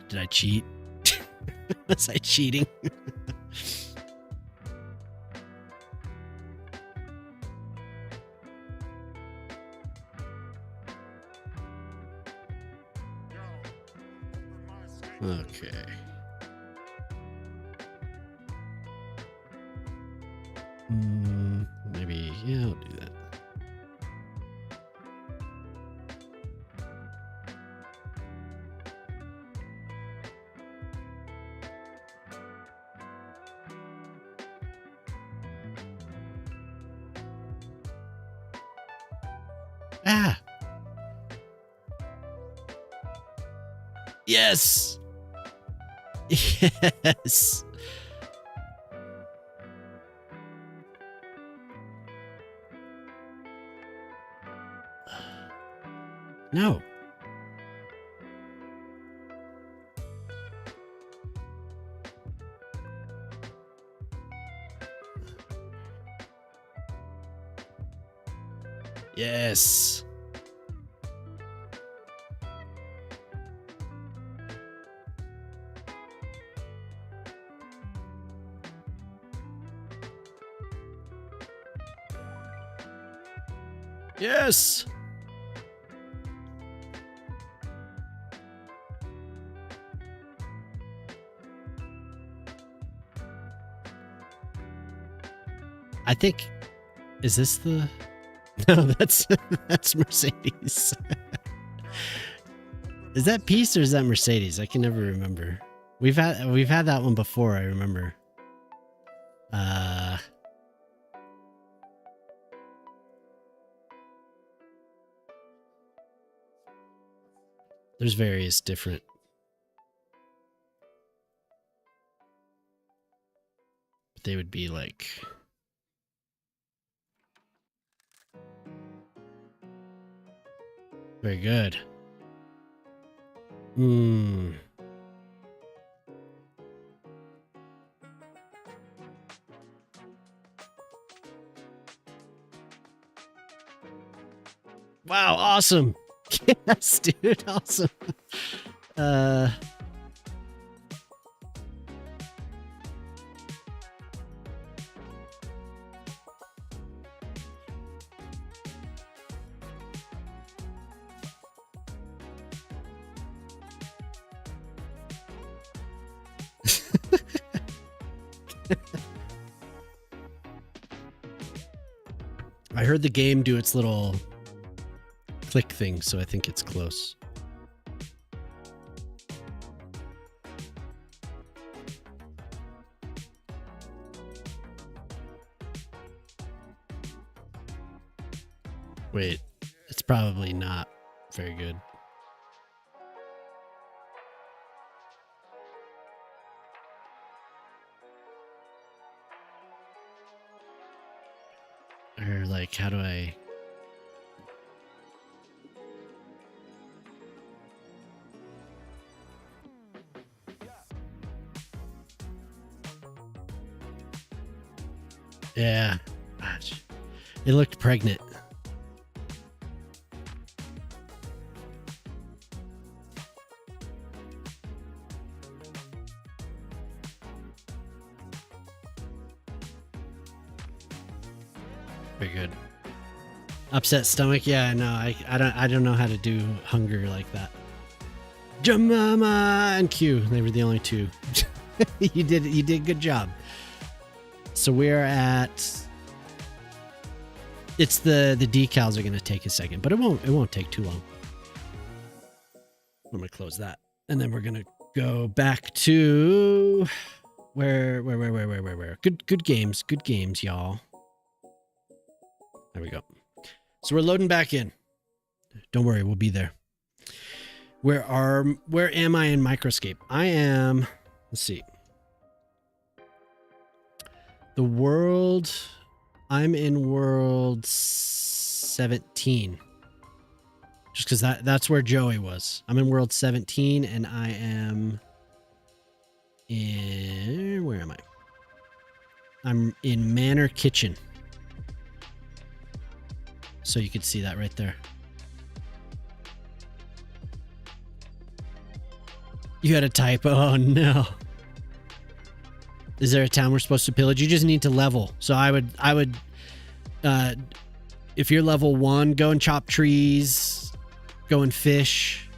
Did I cheat? Was I cheating? Maybe, yeah, I'll do that. Ah! Yes! Yes! No. Yes. Yes. I think, is this the, no, that's Mercedes. Is that Peace or is that Mercedes? I can never remember. We've had that one before, I remember. There's various different. But they would be like. Very good. Wow, awesome. Yes, dude, awesome. I heard the game do its little click thing, so I think it's close. Wait, it's probably not very good. Or like, how do I... Yeah. Gosh. It looked pregnant. Very good. Upset stomach? Yeah, no, I don't know how to do hunger like that. Jemima and Q. They were the only two. You did a good job. So we're at... It's the decals are going to take a second, but it won't take too long. I'm going to close that. And then we're going to go back to where? Good games, y'all. There we go. So we're loading back in. Don't worry, we'll be there. Where am I in Microscape? I am, let's see. The world, I'm in world 17. Just because that's where Joey was. I'm in world 17 and I am in, where am I? I'm in Manor Kitchen. So you can see that right there. You had a typo. Oh no. Is there a town we're supposed to pillage? You just need to level. So I would if you're level 1, go and chop trees, go and fish.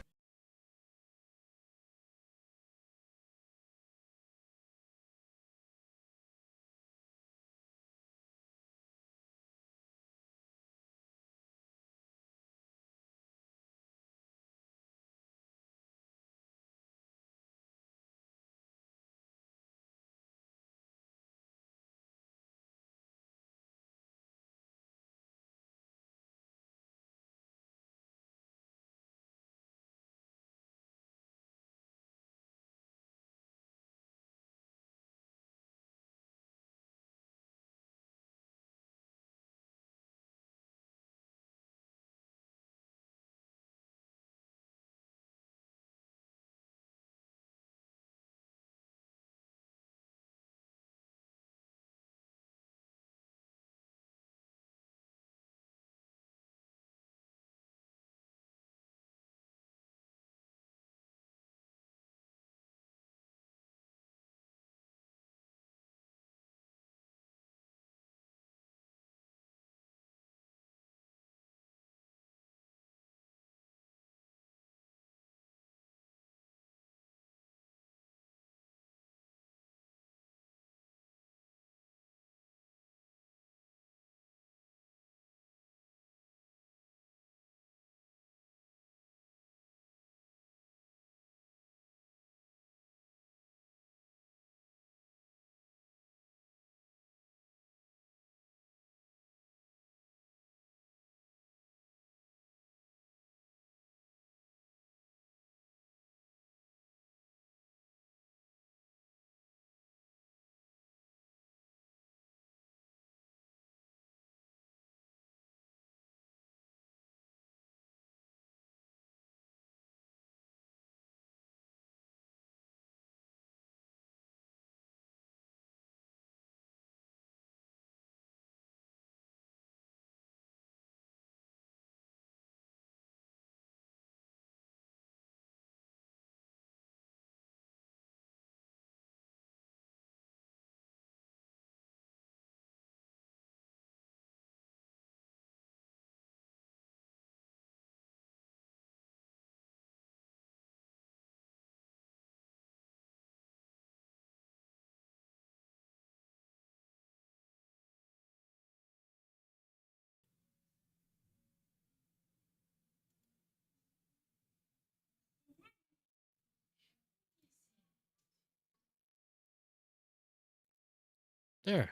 There.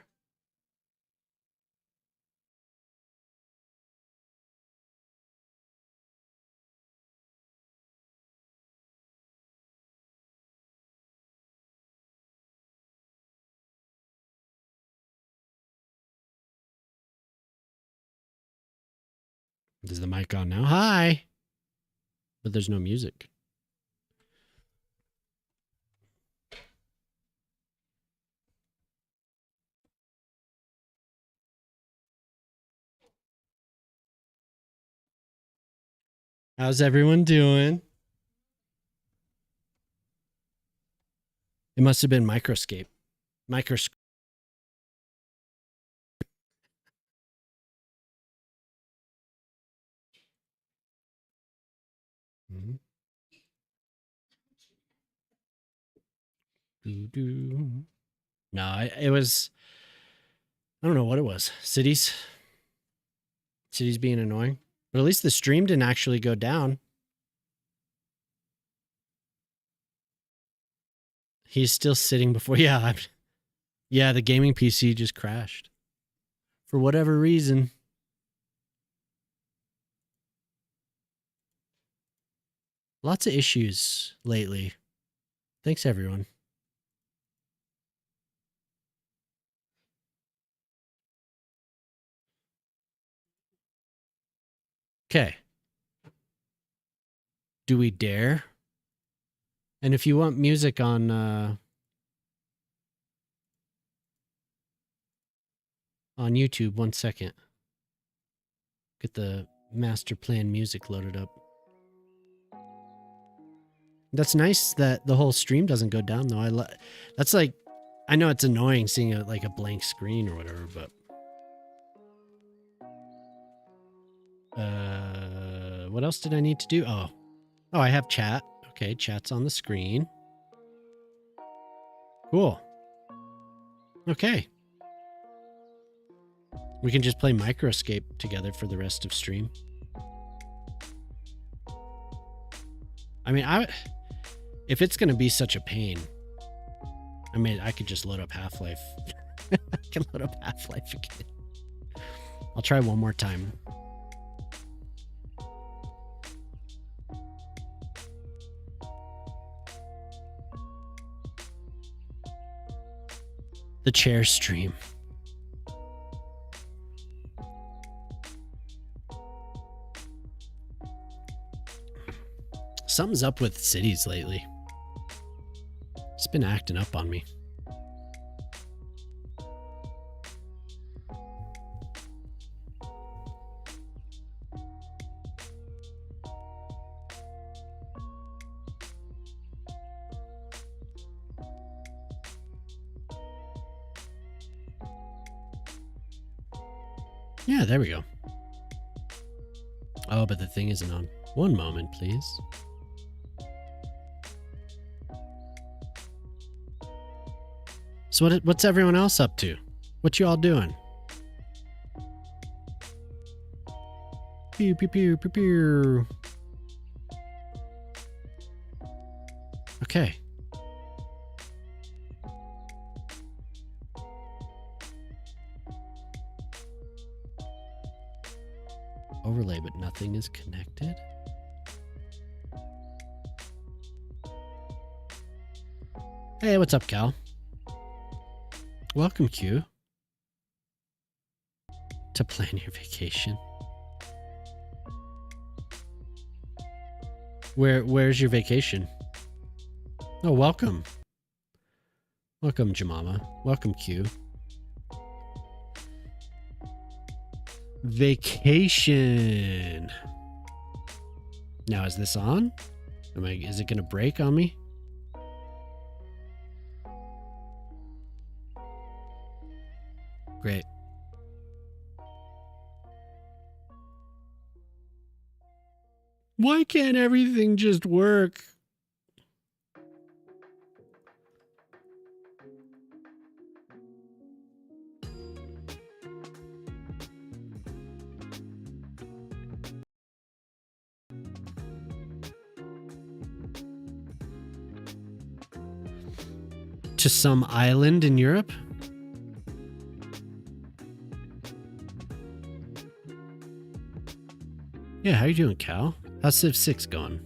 Is the mic on now? Hi. But there's no music. How's everyone doing? It must have been Microscape. Microscope. Mm-hmm. No, it was. I don't know what it was. Cities being annoying. But at least the stream didn't actually go down. He's still sitting before. Yeah, yeah. The gaming PC just crashed for whatever reason. Lots of issues lately. Thanks, everyone. Okay. Do we dare? And if you want music on YouTube, 1 second. Get the master plan music loaded up. That's nice that the whole stream doesn't go down though. That's like, I know it's annoying seeing a blank screen or whatever, but what else did I need to do? Oh, I have chat. Okay, chat's on the screen. Cool. Okay. We can just play Microscape together for the rest of stream. I mean, if it's going to be such a pain, I mean, I could just load up Half-Life. I can load up Half-Life again. I'll try one more time. The chair stream. Something's up with cities lately. It's been acting up on me. Yeah, there we go. Oh, but the thing isn't on. One moment, please. So what's everyone else up to? What you all doing? Pew, pew, pew, pew, pew. Okay. Overlay, but nothing is connected. Hey, what's up, Cal? Welcome, Q. To plan your vacation. Where's your vacation? Oh, welcome. Welcome, Jamama. Welcome, Q. Vacation. Now, is this on? Is it going to break on me? Great. Why can't everything just work? To some island in Europe? Yeah, how you doing, Cal? How's Civ 6 going?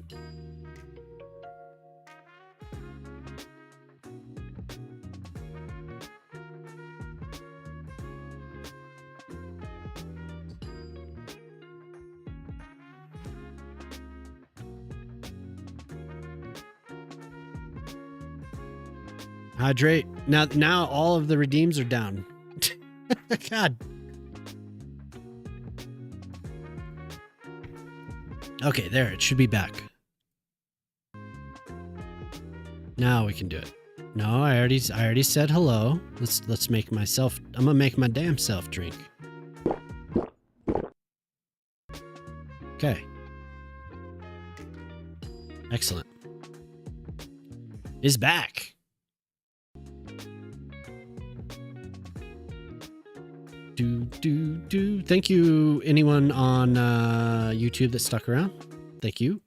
Hydrate. Now all of the redeems are down. God. Okay, there. It should be back. Now we can do it. No, I already said hello. Let's make myself. I'm gonna make my damn self drink. Okay. Excellent. Is back. Thank you, anyone on YouTube that stuck around. Thank you.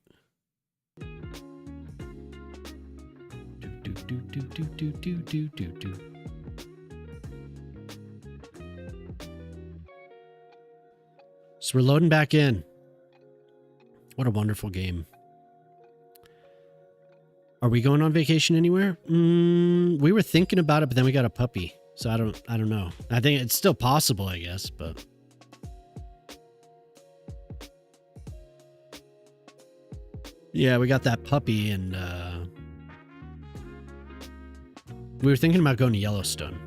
So we're loading back in. What a wonderful game. Are we going on vacation anywhere? We were thinking about it, but then we got a puppy. So I don't know. I think it's still possible, I guess, but yeah, we got that puppy, and we were thinking about going to Yellowstone.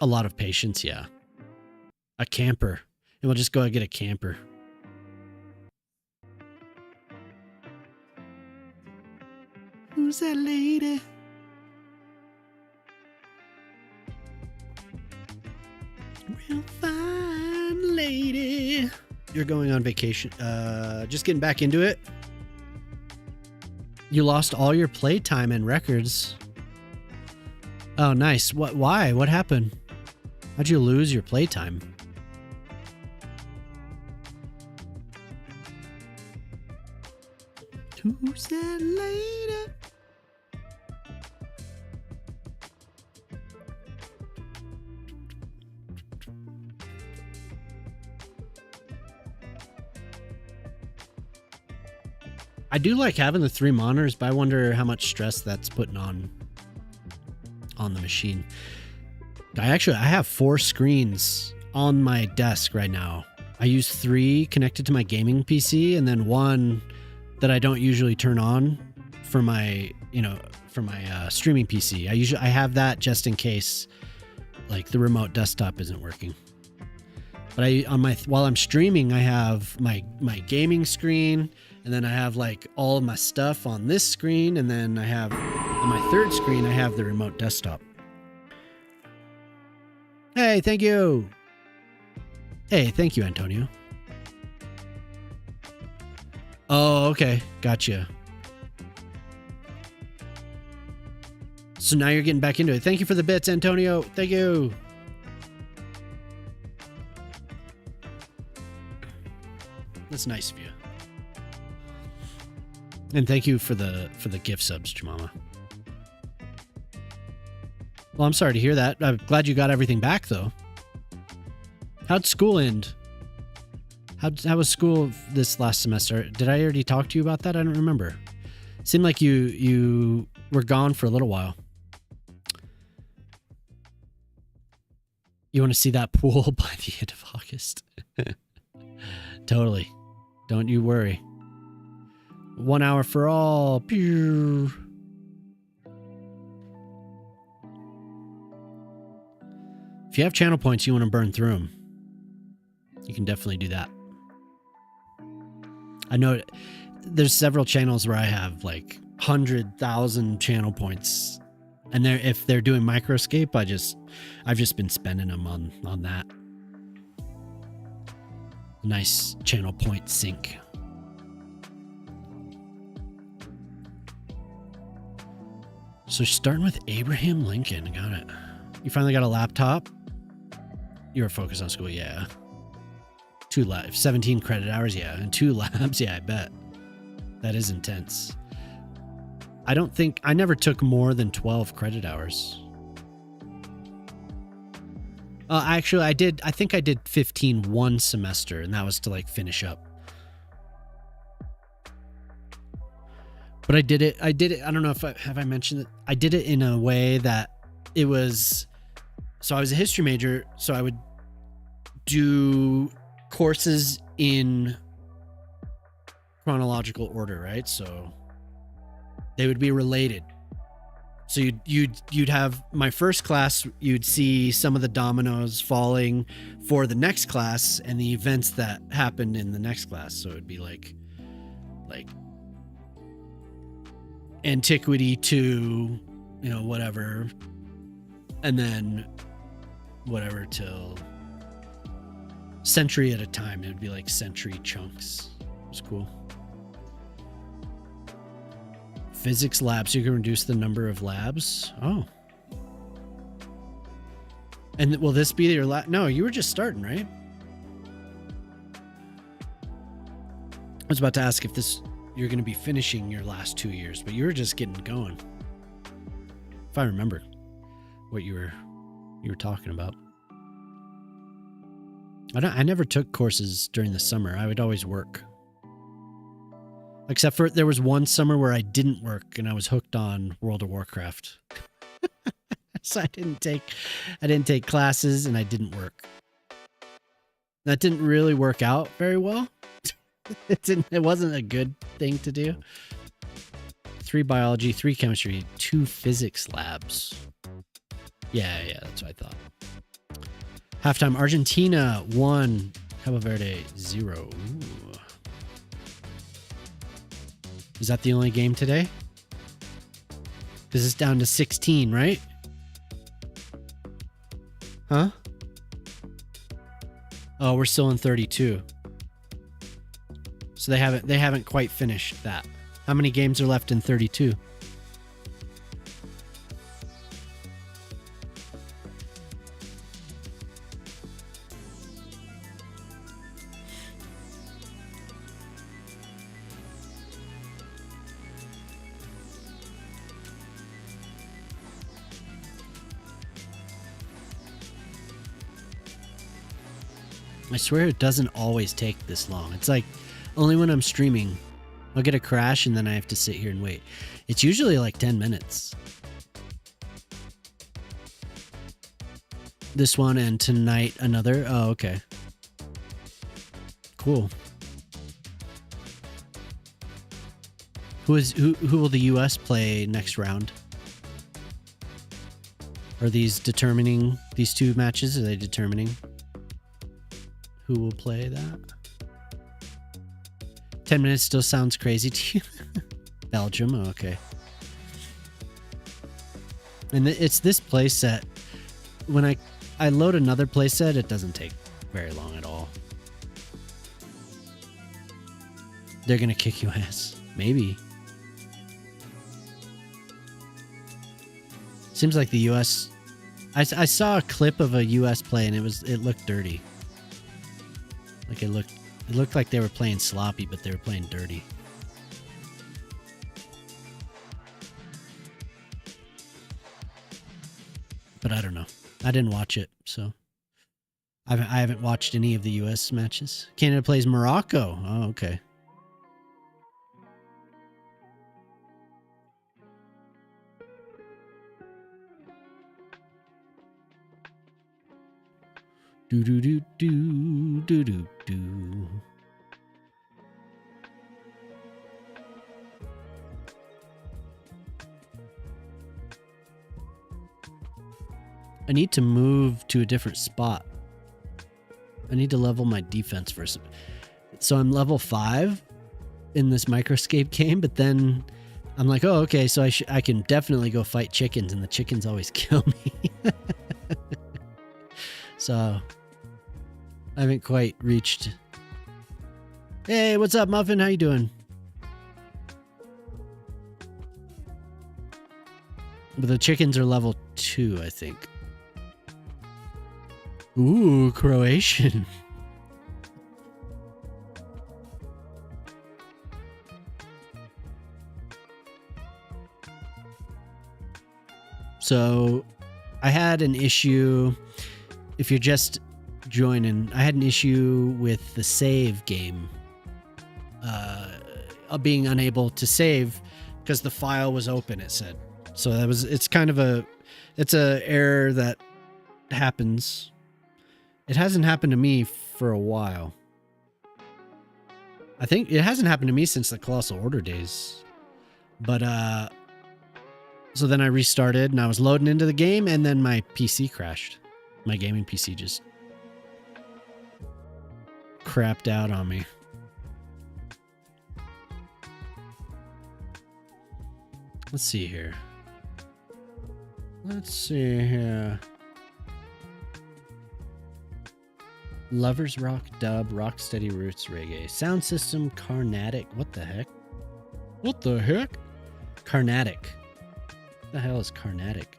A lot of patience, yeah. A camper. And we'll just go and get a camper. Who's that lady? Real fine lady. You're going on vacation. Just getting back into it. You lost all your playtime and records. Oh, nice. Why? What happened? How'd you lose your playtime? Who's that lady? I do like having the 3 monitors, but I wonder how much stress that's putting on the machine. I have 4 screens on my desk right now. I use 3 connected to my gaming PC, and then 1 that I don't usually turn on for my, streaming PC. I have that just in case, like, the remote desktop isn't working. But while I'm streaming, I have my gaming screen, and then I have like all of my stuff on this screen, and then I have on my 3rd screen I have the remote desktop. Hey, thank you. Hey, thank you, Antonio. Oh, okay. Gotcha. So now you're getting back into it. Thank you for the bits, Antonio. Thank you. That's nice of you. And thank you for the gift subs, Jemama. Well, I'm sorry to hear that. I'm glad you got everything back, though. How'd school end? How was school this last semester? Did I already talk to you about that? I don't remember. It seemed like you were gone for a little while. You want to see that pool by the end of August? Totally. Don't you worry. 1 hour for all. Pew. If you have channel points, you want to burn through them. You can definitely do that. I know there's several channels where I have like 100,000 channel points, and if they're doing microscape, I've just been spending them on that. Nice channel point sync. So starting with Abraham Lincoln, got it. You finally got a laptop? You were focused on school, yeah. 2 labs, 17 credit hours, yeah. And 2 labs, yeah, I bet. That is intense. I don't think I never took more than 12 credit hours. Actually, I did. I think I did 15 one semester, and that was to like finish up. But I did it. I don't know if have I mentioned it. I did it in a way that it was. So I was a history major, so I would do courses in chronological order, right? So they would be related. So you'd have my first class, you'd see some of the dominoes falling for the next class and the events that happened in the next class. So it'd be like antiquity to, whatever, and then whatever till century at a time. It would be like century chunks. It was cool. Physics labs, you can reduce the number of labs. Oh. And will this be your lab? No, you were just starting, right? I was about to ask if you're going to be finishing your last 2 years, but you were just getting going. If I remember what you were talking about. I never took courses during the summer. I would always work. Except for there was one summer where I didn't work and I was hooked on World of Warcraft. So I didn't take classes and I didn't work. That didn't really work out very well. It wasn't a good thing to do. 3 biology, 3 chemistry, 2 physics labs. Yeah, that's what I thought. Halftime, Argentina 1, Cabo Verde 0. Ooh. Is that the only game today? Because it's down to 16, right? Huh? Oh, we're still in 32. So they haven't quite finished that. How many games are left in 32? I swear it doesn't always take this long. It's like only when I'm streaming, I'll get a crash and then I have to sit here and wait. It's usually like 10 minutes. This one and tonight another. Oh, okay. Cool. Who will the US play next round? Are these determining these 2 matches? Are they determining who will play that? 10 minutes still sounds crazy to you. Belgium, oh, okay. And it's this playset. When I load another playset, it doesn't take very long at all. They're gonna kick you ass. Maybe. Seems like the US. I saw a clip of a US play and it looked dirty. Like it looked like they were playing sloppy, but they were playing dirty. But I don't know. I didn't watch it, so I haven't watched any of the US matches. Canada plays Morocco. Oh, okay. Do do do do do do do. I need to move to a different spot. I need to level my defense first. So I'm level 5 in this microscape game, but then I'm like, oh, okay, so I can definitely go fight chickens, and the chickens always kill me. So I haven't quite reached. Hey, what's up, Muffin? How you doing? But the chickens are level 2, I think. Ooh, Croatian. So I had an issue. If you're just joining, I had an issue with the save game. Being unable to save because the file was open, it said. So it's a error that happens. It hasn't happened to me for a while. I think it hasn't happened to me since the Colossal Order days. But, so then I restarted and I was loading into the game and then my PC crashed. My gaming PC just crapped out on me. Let's see here. Lovers Rock Dub, Rocksteady Roots Reggae. Sound system Carnatic. What the heck? What the heck? Carnatic. What the hell is Carnatic?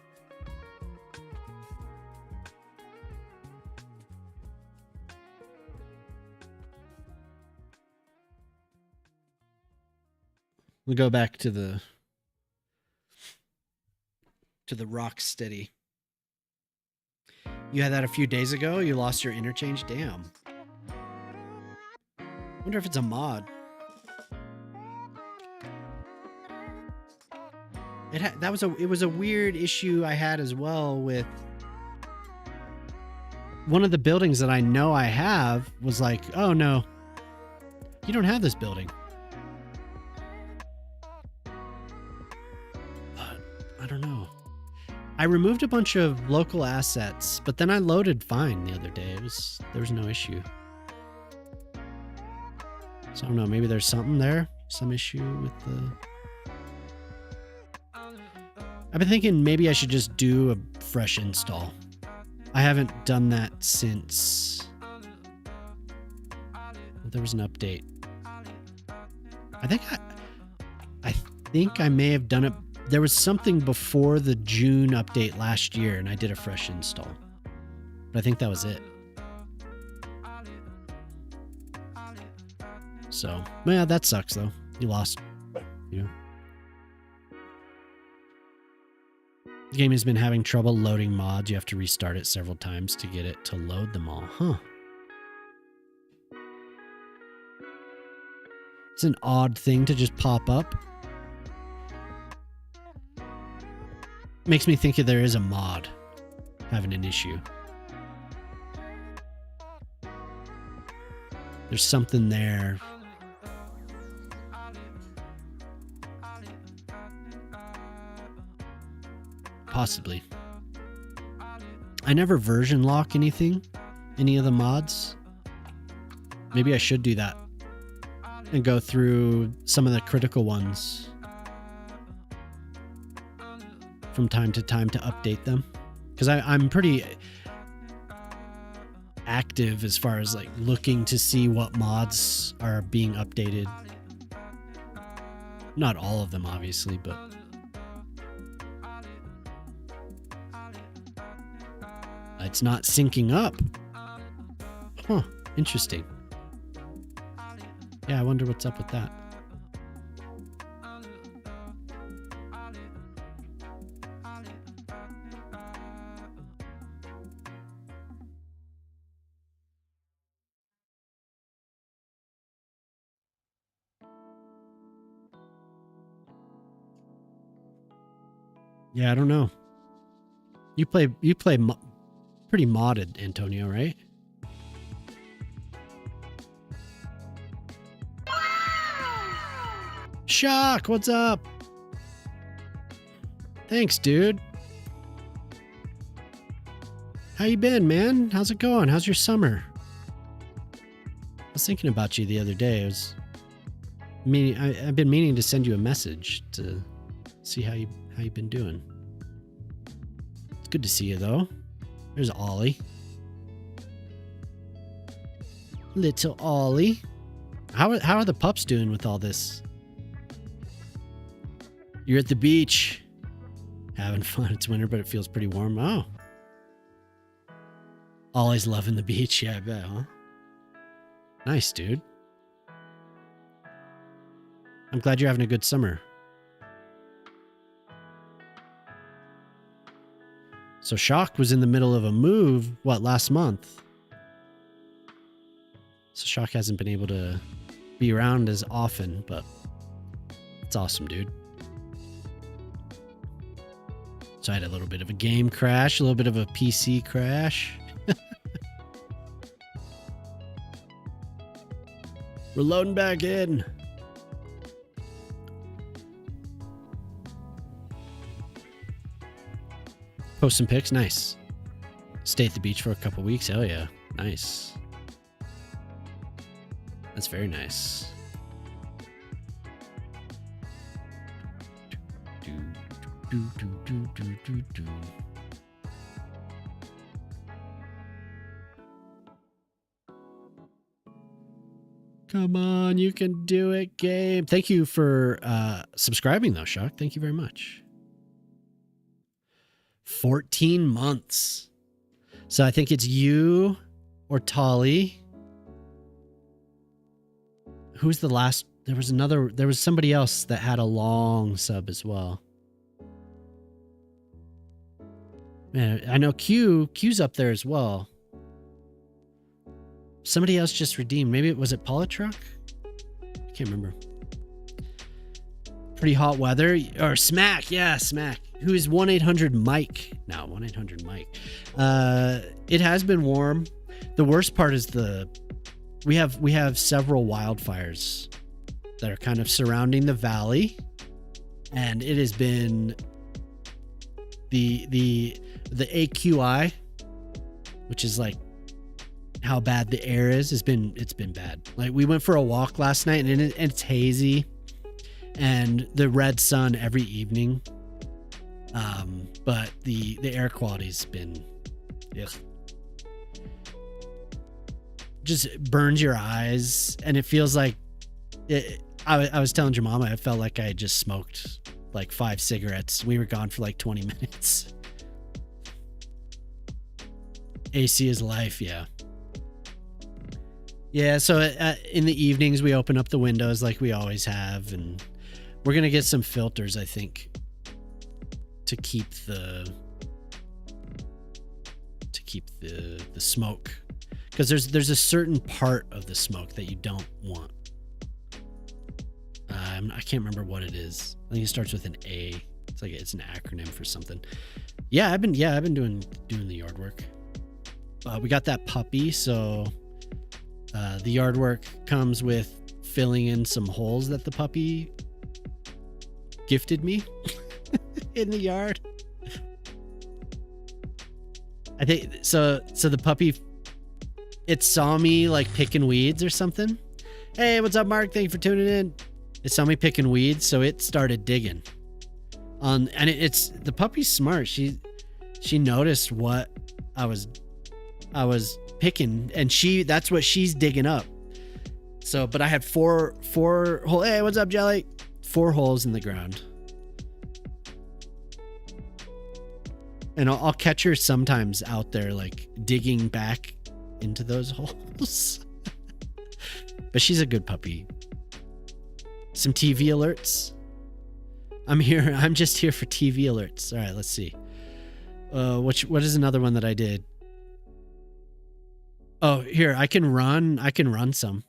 We'll go back to the Rocksteady. You had that a few days ago? You lost your interchange? Damn. Wonder if it's a mod. It was a weird issue I had as well with one of the buildings that I know I have was like, oh no, you don't have this building. But I don't know. I removed a bunch of local assets, but then I loaded fine the other day. There was no issue. So I don't know, maybe there's something there, some issue with the... I've been thinking maybe I should just do a fresh install. I haven't done that since there was an update. I think I may have done it. There was something before the June update last year, and I did a fresh install. But I think that was it. So, yeah, that sucks though. You lost, you know. The game has been having trouble loading mods. You have to restart it several times to get it to load them all. Huh. It's an odd thing to just pop up. Makes me think that there is a mod having an issue. There's something there. Possibly. I never version lock anything, any of the mods. Maybe I should do that and go through some of the critical ones from time to time to update them, because I'm pretty active as far as like looking to see what mods are being updated. Not all of them, obviously, but it's not syncing up. Huh, interesting. Yeah, I wonder what's up with that. Yeah, I don't know. You play pretty modded, Antonio, right? Shock, what's up? Thanks, dude. How you been, man? How's it going? How's your summer? I was thinking about you the other day. I've been meaning to send you a message to see how you've been doing. It's good to see you, though. There's Ollie. Little Ollie. How are the pups doing with all this? You're at the beach. Having fun. It's winter, but it feels pretty warm. Oh. Ollie's loving the beach. Yeah, I bet, huh? Nice, dude. I'm glad you're having a good summer. So Shock was in the middle of a move, last month? So Shock hasn't been able to be around as often, but it's awesome, dude. So I had a little bit of a game crash, a little bit of a PC crash. We're loading back in. Post some pics. Nice. Stay at the beach for a couple weeks. Hell yeah. Nice. That's very nice. Come on, you can do it, game. Thank you for subscribing, though, Shock. Thank you very much. 14 months. So I think it's you or Tolly. Who's the last? There was somebody else that had a long sub as well. Man, I know Q's up there as well. Somebody else just redeemed. Maybe was it Polytruck? I can't remember. Pretty hot weather. Or Smack. Yeah, Smack. Who is 1-800-MIKE. No, 1-800-MIKE. It has been warm. The worst part is we have several wildfires that are kind of surrounding the valley. And it has been the AQI, which is like how bad the air is, it's been bad. Like we went for a walk last night and it's hazy and the red sun every evening. But the air quality's been just burns your eyes and it feels like I was telling your mama, I felt like I just smoked like 5 cigarettes. We were gone for like 20 minutes. AC is life. Yeah. Yeah, so in the evenings we open up the windows like we always have, and we're gonna get some filters, I think, to keep the smoke, because there's a certain part of the smoke that you don't want. I can't remember what it is. I think it starts with an A. It's an acronym for something. Yeah, I've been doing the yard work. We got that puppy, so. The yard work comes with filling in some holes that the puppy gifted me in the yard. I think so the puppy, it saw me like picking weeds or something. Hey, what's up, Mark? Thank you for tuning in. It saw me picking weeds, so it started digging. And it's the puppy's smart. She noticed what I was picking, and that's what she's digging up. So, but I had four hole. Hey, what's up, Jelly? 4 holes in the ground, and I'll catch her sometimes out there, like digging back into those holes. But she's a good puppy. Some TV alerts. I'm just here for TV alerts. All right, let's see. What is another one that I did? Oh, here, I can run some.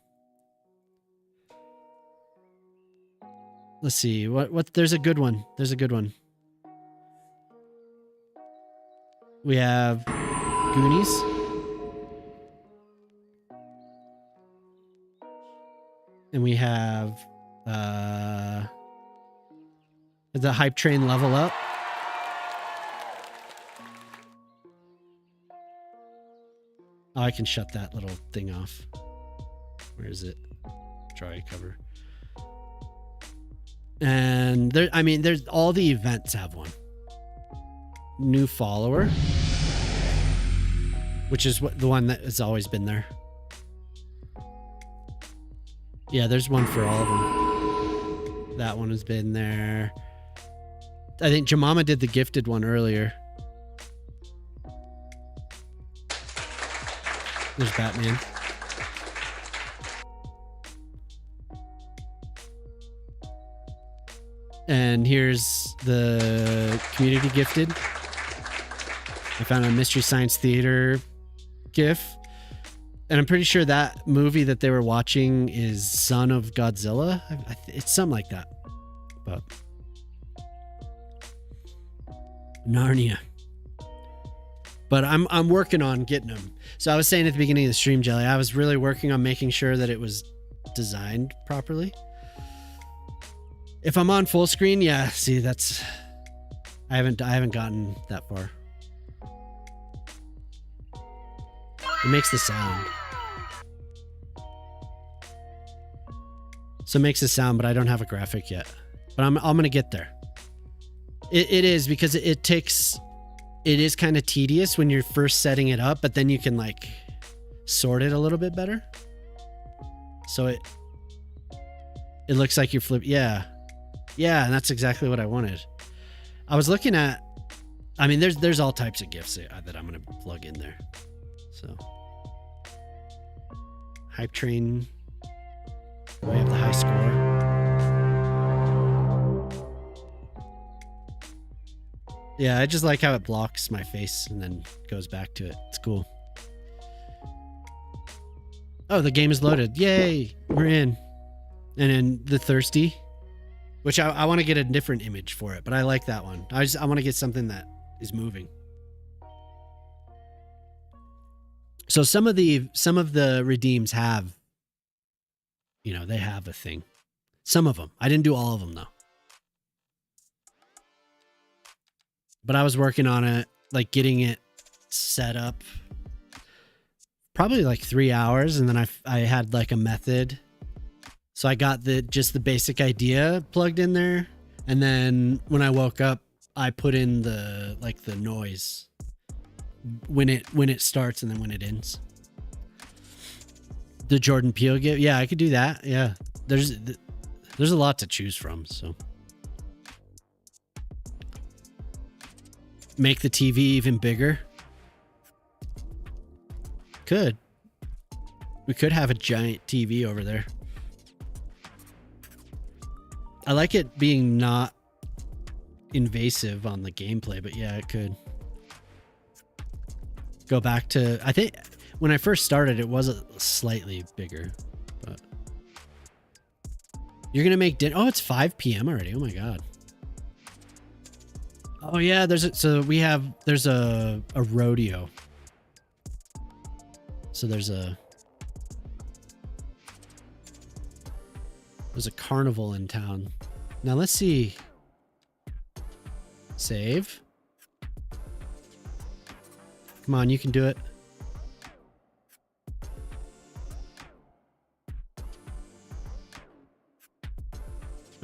Let's see. What there's a good one. We have Goonies. And we have the Hype Train Level Up. Oh, I can shut that little thing off. Where is it? Dry cover. And there's all the events have one. New follower, which is the one that has always been there. Yeah, there's one for all of them. That one has been there. I think Jamama did the gifted one earlier. There's Batman. And here's the community gifted. I found a Mystery Science Theater GIF, and I'm pretty sure that movie that they were watching is Son of Godzilla. It's something like that. But Narnia. But I'm working on getting them. So I was saying at the beginning of the stream, Jelly, I was really working on making sure that it was designed properly. If I'm on full screen, yeah, see, that's I haven't gotten that far. It makes the sound. So it makes the sound, but I don't have a graphic yet. But I'm gonna get there. It is because it is kind of tedious when you're first setting it up, but then you can like sort it a little bit better. So it looks like you're flipping. Yeah, and that's exactly what I wanted. I was looking at. I mean, there's all types of GIFs that I'm gonna plug in there. So hype train. We have the high score. Yeah, I just like how it blocks my face and then goes back to it. It's cool. Oh, the game is loaded. Yay! We're in. And then the Thirsty, which I want to get a different image for it, but I like that one. I want to get something that is moving. So some of the redeems have, they have a thing. Some of them. I didn't do all of them though. But I was working on it, like getting it set up probably like 3 hours. And then I had like a method. So I got just the basic idea plugged in there. And then when I woke up, I put in the noise when it starts and then when it ends. The Jordan Peele gift. Yeah, I could do that. Yeah. There's a lot to choose from. So make the TV even bigger. We could have a giant TV over there. I like it being not invasive on the gameplay, but yeah, it could go back to, I think when I first started, it was slightly bigger, but you're going to make dinner. Oh, it's 5 p.m. already. Oh my God. Oh yeah, there's a rodeo. So there's a carnival in town. Now let's see. Save. Come on, you can do it.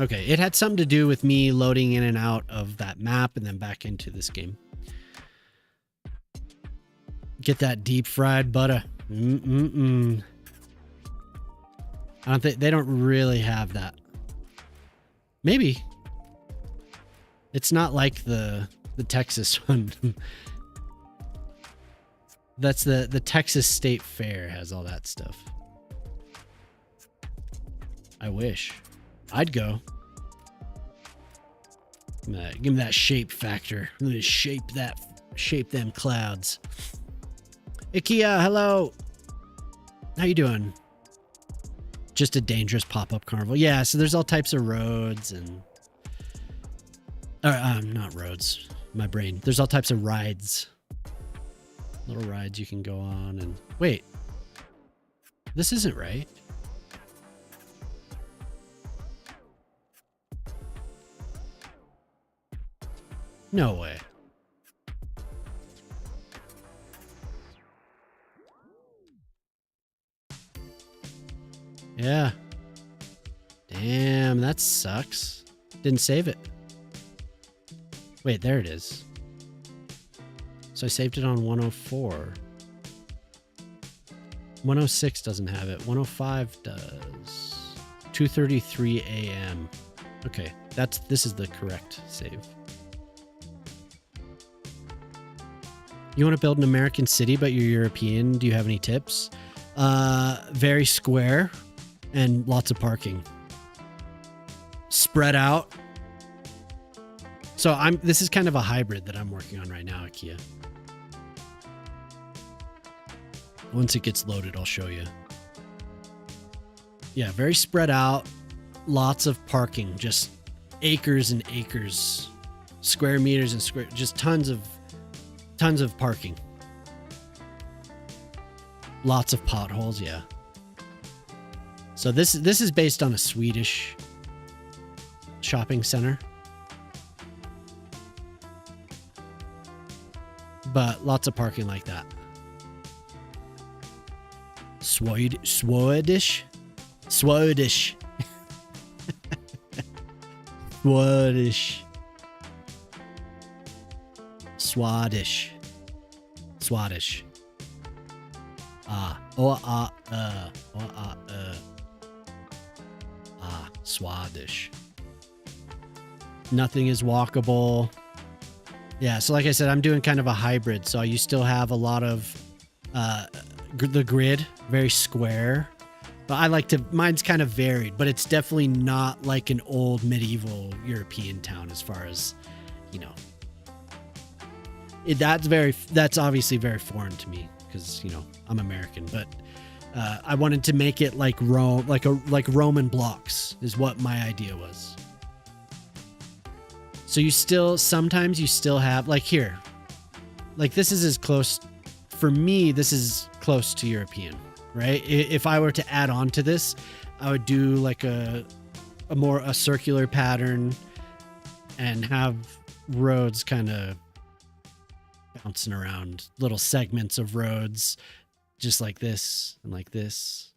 Okay, it had something to do with me loading in and out of that map and then back into this game. Get that deep fried butter. I don't think they don't really have that. Maybe. It's not like the Texas one. That's the Texas State Fair has all that stuff. I wish. I'd go. Give me that shape factor. I'm gonna shape them clouds. Ikea, hello. How you doing? Just a dangerous pop-up carnival. Yeah, so there's all types of roads and not roads. My brain. There's all types of rides. Little rides you can go on and wait. This isn't right. No way. Yeah. Damn, that sucks. Didn't save it. Wait, there it is. So I saved it on 104. 106 doesn't have it. 105 does. 2:33 a.m. Okay, this is the correct save. You want to build an American city, but you're European. Do you have any tips? Very square and lots of parking. Spread out. So this is kind of a hybrid that I'm working on right now, IKEA. Once it gets loaded, I'll show you. Yeah, very spread out. Lots of parking, just acres and acres, square meters and square, just tons of parking. Lots of potholes, yeah. So this is based on a Swedish shopping center. But lots of parking like that. Swedish. Swedish. Swedish. Nothing is walkable. Yeah, so like I said, I'm doing kind of a hybrid. So you still have a lot of the grid, very square. But I like to, mine's kind of varied, but it's definitely not like an old medieval European town as far as, you know. That's obviously very foreign to me because, you know, I'm American, but I wanted to make it like Rome, like Roman blocks is what my idea was. So sometimes you still have, like here, like this is as close, for me, this is close to European, right? If I were to add on to this, I would do like a circular pattern and have roads kind of bouncing around, little segments of roads, just like this and like this.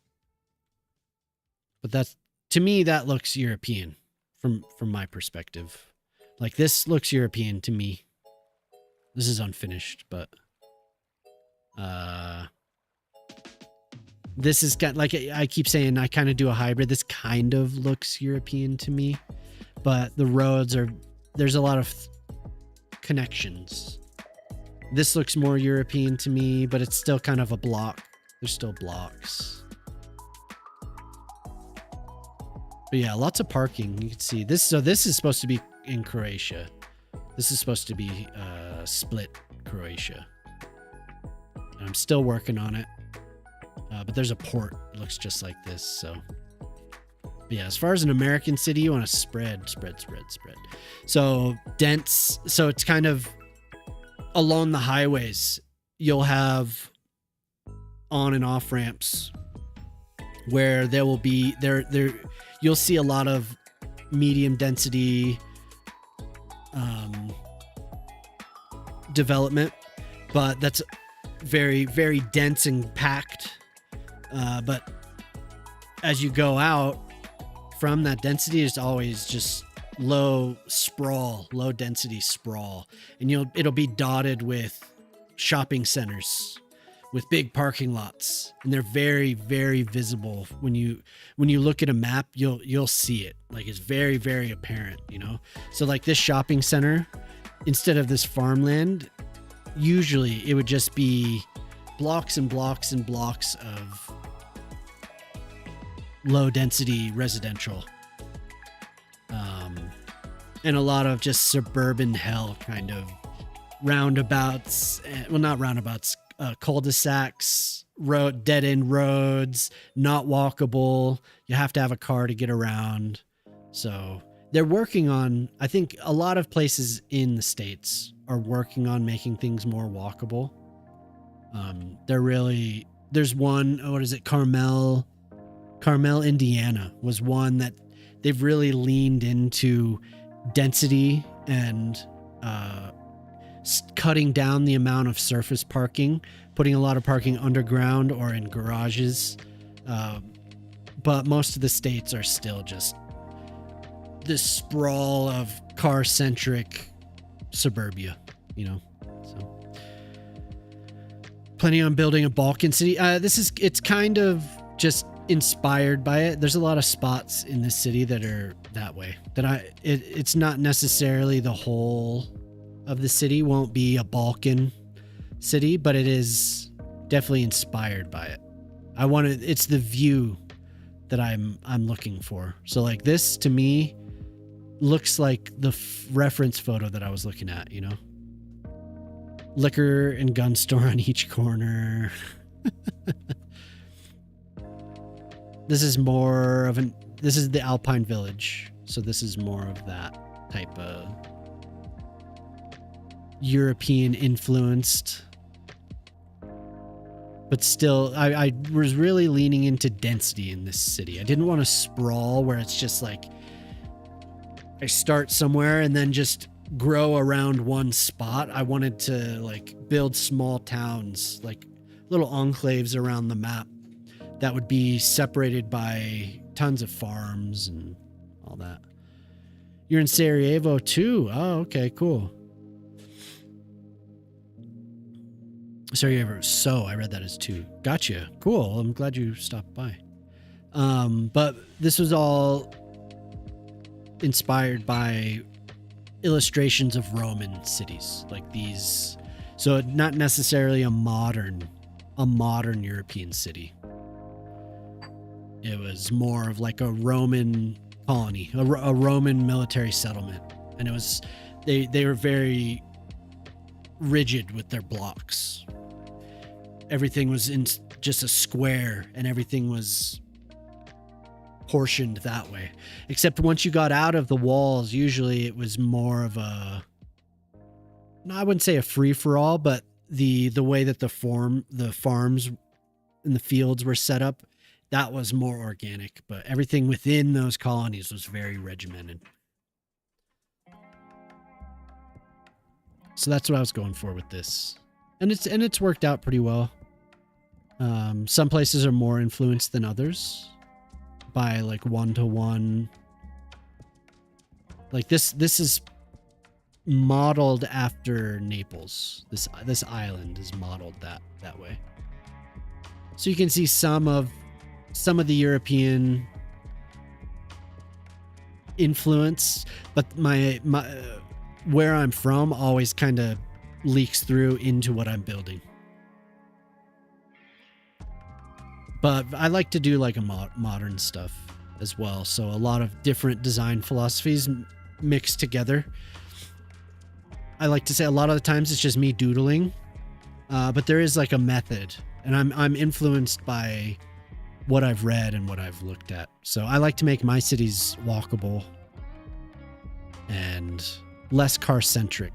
But that's, to me, that looks European from my perspective. Like this looks European to me. This is unfinished, but this is kind, like I keep saying, I kind of do a hybrid. This kind of looks European to me, but the roads there's a lot of connections. This looks more European to me, but it's still kind of a block. There's still blocks. But yeah, lots of parking. You can see this. So this is supposed to be in Croatia. This is supposed to be Split, Croatia. And I'm still working on it. But there's a port that looks just like this. So but yeah, as far as an American city, you want to spread. So dense. So it's kind of along the highways. You'll have on and off ramps where there will be you'll see a lot of medium density development, but that's very, very dense and packed. But as you go out from that density, it's always just low density sprawl, and it'll be dotted with shopping centers with big parking lots, and they're very, very visible. When you look at a map, you'll see it. Like it's very, very apparent, you know? So like this shopping center, instead of this farmland, usually it would just be blocks and blocks and blocks of low density residential. And a lot of just suburban hell kind of roundabouts, well, not roundabouts, cul-de-sacs, dead end roads, not walkable. You have to have a car to get around. So they're working on, I think a lot of places in the States are working on making things more walkable. There's one, what is it? Carmel, Indiana was one that they've really leaned into density and, cutting down the amount of surface parking, putting a lot of parking underground or in garages. But most of the states are still just this sprawl of car-centric suburbia, you know. So planning on building a Balkan city. It's kind of just inspired by it. There's a lot of spots in this city that are that way. It's not necessarily the whole of the city won't be a Balkan city, but it is definitely inspired by it. It's the view that I'm looking for. So like this to me looks like the reference photo that I was looking at, you know, liquor and gun store on each corner. This is the Alpine Village. So this is more of that type of European influenced. But still, I was really leaning into density in this city. I didn't want to sprawl where it's just like I start somewhere and then just grow around one spot. I wanted to like build small towns, like little enclaves around the map that would be separated by tons of farms and all that. You're in Sarajevo too? Oh, okay, cool. Sarajevo. So I read that as 2. Gotcha. Cool. I'm glad you stopped by. But this was all inspired by illustrations of Roman cities like these. So not necessarily a modern European city. It was more of like a Roman colony, a Roman military settlement. And it was, they were very rigid with their blocks. Everything was in just a square and everything was portioned that way. Except once you got out of the walls, usually it was more of a, I wouldn't say a free for all, but the way that the farms and the fields were set up, that was more organic, but everything within those colonies was very regimented. So that's what I was going for with this. And it's worked out pretty well. Some places are more influenced than others by like 1-to-1. Like this is modeled after Naples. This island is modeled that way. So you can see some of the European influence, but my where I'm from always kind of leaks through into what I'm building. But I like to do like a modern stuff as well. So a lot of different design philosophies mixed together. I like to say a lot of the times it's just me doodling, but there is like a method, and I'm influenced by what I've read and what I've looked at. So I like to make my cities walkable and less car centric.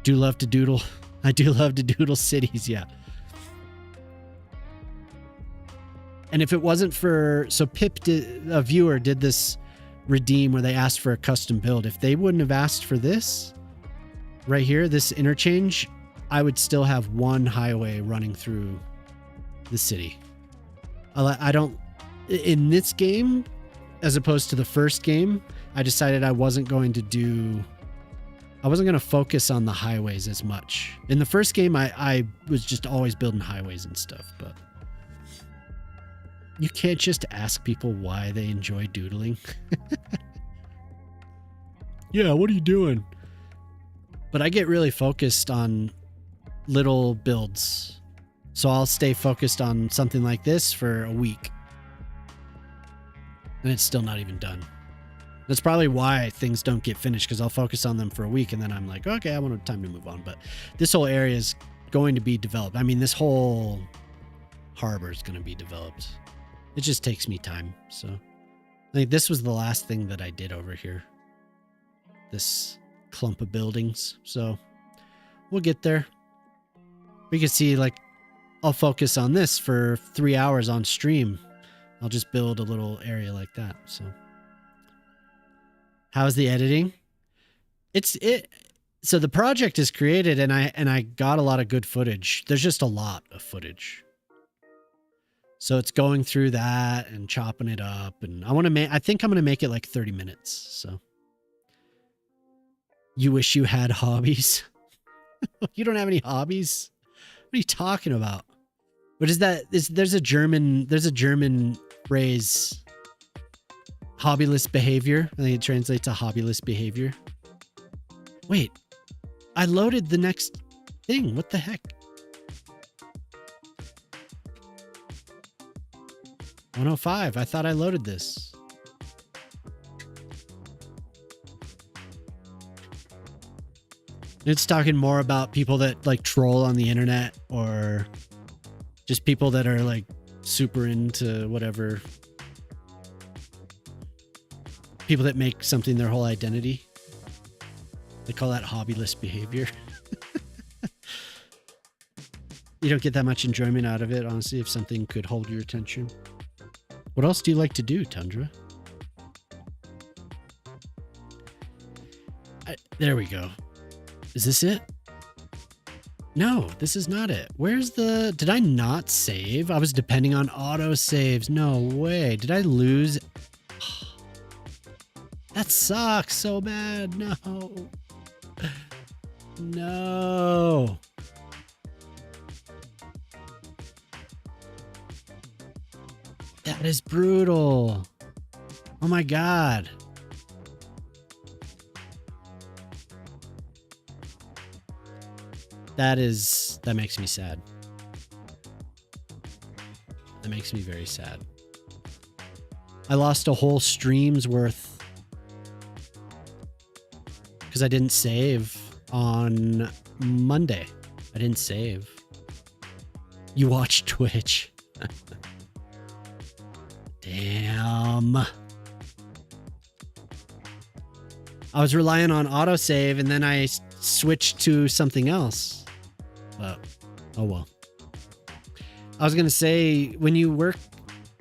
Do love to doodle. I do love to doodle cities, yeah. And if it wasn't for, so a viewer did this redeem where they asked for a custom build. If they wouldn't have asked for this right here, this interchange, I would still have one highway running through the city. I don't, in this game, as opposed to the first game, I decided I wasn't going to focus on the highways as much. In the first game, I was just always building highways and stuff, but you can't just ask people why they enjoy doodling. Yeah, what are you doing? But I get really focused on little builds. So I'll stay focused on something like this for a week. And it's still not even done. That's probably why things don't get finished, because I'll focus on them for a week and then I'm like, okay, I want time to move on. But this whole area is going to be developed. I mean, this whole harbor is going to be developed. It just takes me time. So I think this was the last thing that I did over here. This clump of buildings. So we'll get there. We can see, like, I'll focus on this for 3 hours on stream. I'll just build a little area like that. So how's the editing? So the project is created and I got a lot of good footage. There's just a lot of footage. So it's going through that and chopping it up, and I think I'm going to make it like 30 minutes. So you wish you had hobbies? You don't have any hobbies? What are you talking about? What is that? There's a German phrase, hobbyless behavior. I think it translates to hobbyless behavior. Wait, I loaded the next thing. What the heck? 105. I thought I loaded this. It's talking more about people that like troll on the internet or Just people that are like super into whatever. People that make something their whole identity. They call that hobbyless behavior. You don't get that much enjoyment out of it, honestly, if something could hold your attention. What else do you like to do, Tundra? There we go. Is this it? No, this is not it. Where's the... Did I not save? I was depending on auto saves. No way. Did I lose? That sucks so bad. No. No. That is brutal. Oh my God. That makes me sad. That makes me very sad. I lost a whole stream's worth because I didn't save on Monday. I didn't save. You watch Twitch. Damn. I was relying on autosave and then I switched to something else. But, oh well. I was going to say, when you work,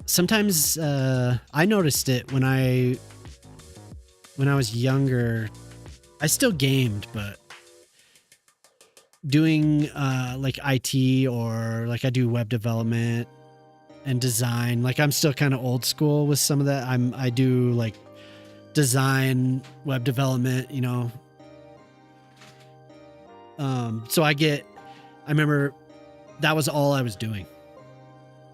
sometimes I noticed it when I was younger. I still gamed, but doing like IT or like I do web development and design, like I'm still kind of old school with some of that. I do like design, web development, you know. So I remember that was all I was doing.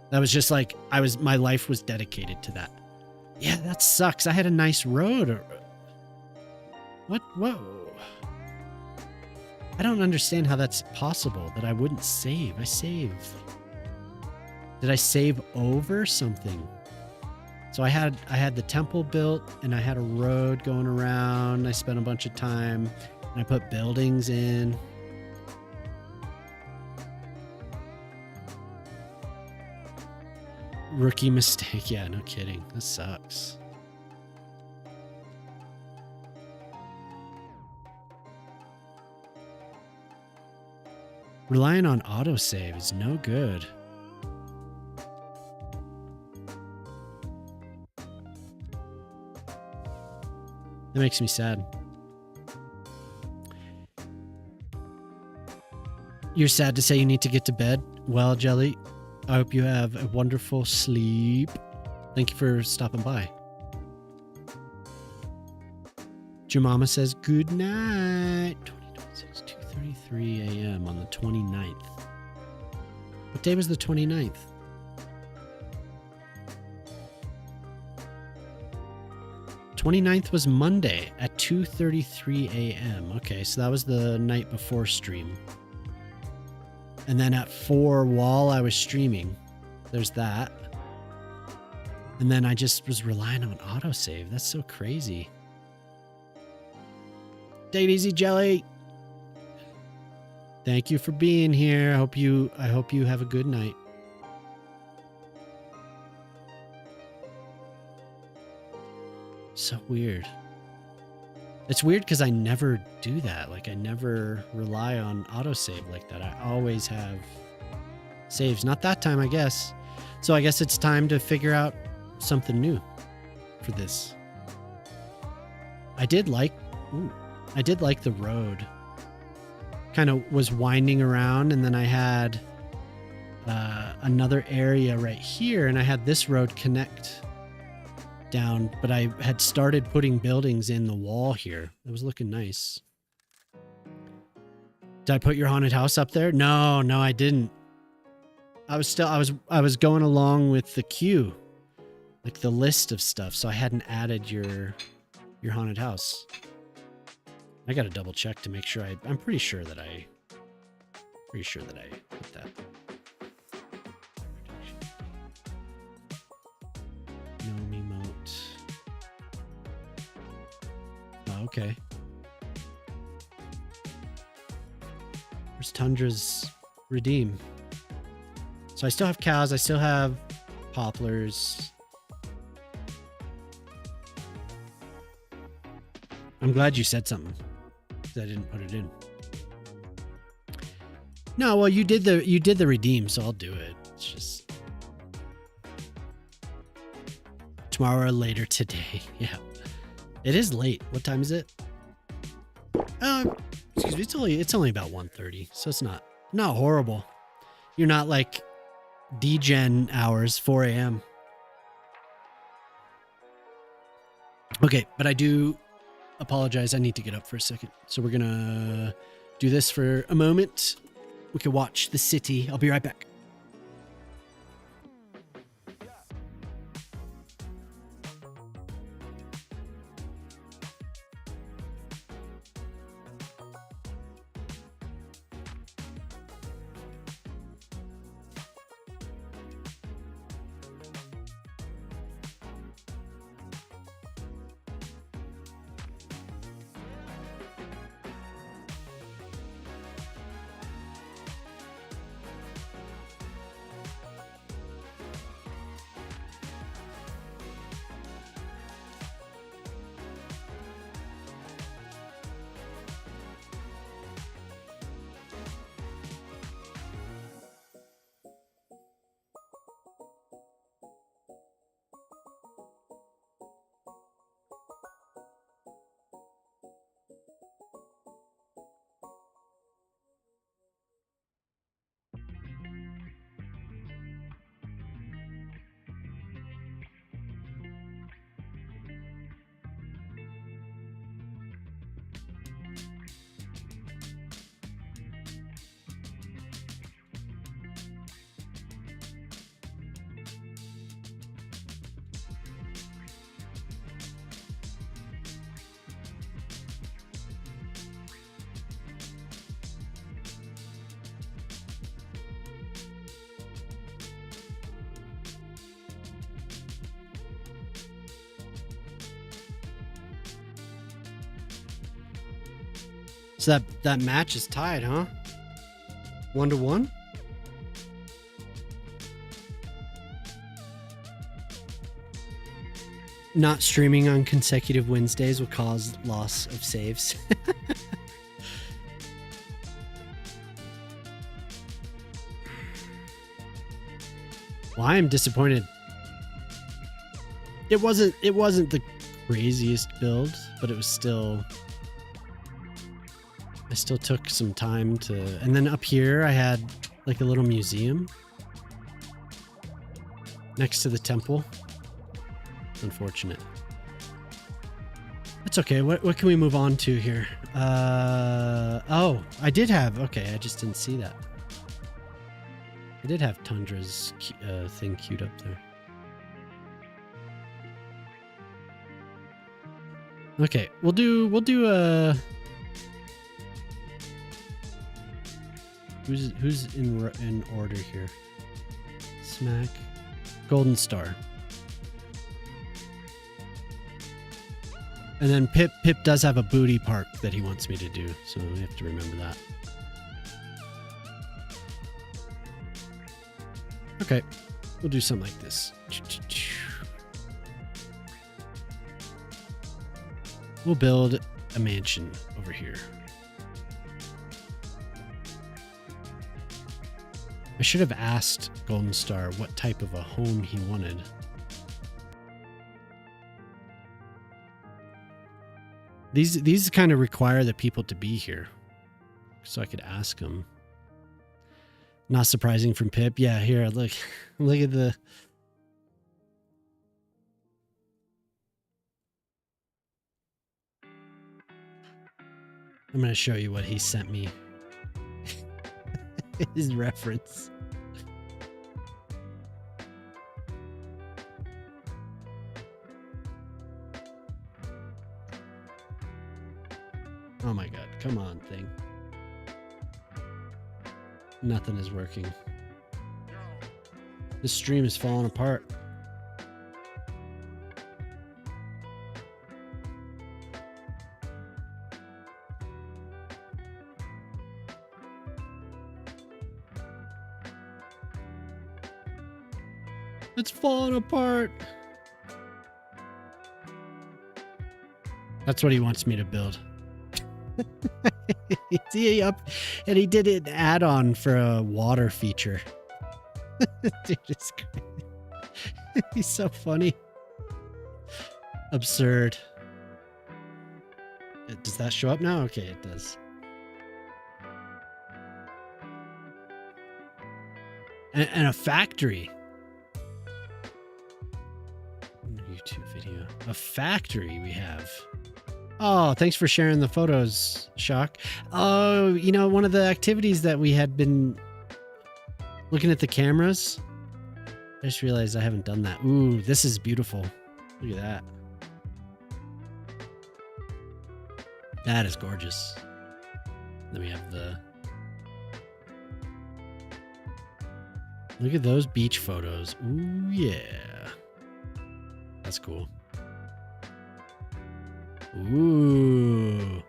That was just like, my life was dedicated to that. Yeah, that sucks. I had a nice road. What? Whoa. I don't understand how that's possible that I wouldn't save. I saved. Did I save over something? So I had the temple built and I had a road going around. I spent a bunch of time and I put buildings in. Rookie mistake. Yeah, no kidding. That sucks. Relying on autosave is no good. That makes me sad. You're sad to say you need to get to bed? Well, Jelly, I hope you have a wonderful sleep. Thank you for stopping by. Jemama says good night. 2026, 2:33 a.m. on the 29th. What day was the 29th? '29th was Monday at 2:33 a.m. Okay, so that was the night before stream. And then at 4 while I was streaming, there's that. And then I just was relying on autosave. That's so crazy. Take it easy, Jelly. Thank you for being here. I hope you have a good night. So weird. It's weird because I never do that. Like I never rely on autosave like that. I always have saves. Not that time, I guess. So I guess it's time to figure out something new for this. I did like the road. Kind of was winding around, and then I had another area right here, and I had this road connect down, but I had started putting buildings in the wall here. It was looking nice. Did I put your haunted house up there? No, I didn't. I was going along with the queue, like the list of stuff, so I hadn't added your haunted house. I got to double check to make sure I'm pretty sure that I put that. No emote. Oh, okay. Where's Tundra's redeem? So I still have cows. I still have poplars. I'm glad you said something, 'cause I didn't put it in. No, well, you did the redeem, so I'll do it. It's just tomorrow or later today. Yeah, it is late. What time is it? Excuse me. It's only about 1:30, so it's not horrible. You're not like degen hours, 4 a.m. Okay, but I do apologize. I need to get up for a second. So we're gonna do this for a moment. We can watch the city. I'll be right back. So that match is tied, huh? 1-1? Not streaming on consecutive Wednesdays will cause loss of saves. Well, I am disappointed. It wasn't the craziest build, but it was still... I still took some time to... And then up here, I had like a little museum next to the temple. Unfortunate. That's okay. What can we move on to here? Oh, I did have... Okay, I just didn't see that. I did have Tundra's thing queued up there. Okay, we'll do a... Who's in order here? Smack. Golden Star. And then Pip does have a booty park that he wants me to do, so we have to remember that. Okay, we'll do something like this. We'll build a mansion over here. I should have asked Golden Star what type of a home he wanted. These kind of require the people to be here, so I could ask them. Not surprising from Pip. Yeah, here, look at the... I'm going to show you what he sent me. His reference. Oh my god, come on, thing. Nothing is working. This stream is falling apart. It's falling apart. That's what he wants me to build. See, up, and he did an add-on for a water feature. Dude, it's great. He's so funny. Absurd. Does that show up now? Okay, it does. And a factory. YouTube video. A factory we have. Oh, thanks for sharing the photos, Shock. Oh, you know, one of the activities that we had been looking at the cameras. I just realized I haven't done that. Ooh, this is beautiful. Look at that. That is gorgeous. Then we have the... Look at those beach photos. Ooh, yeah. That's cool. Ooh.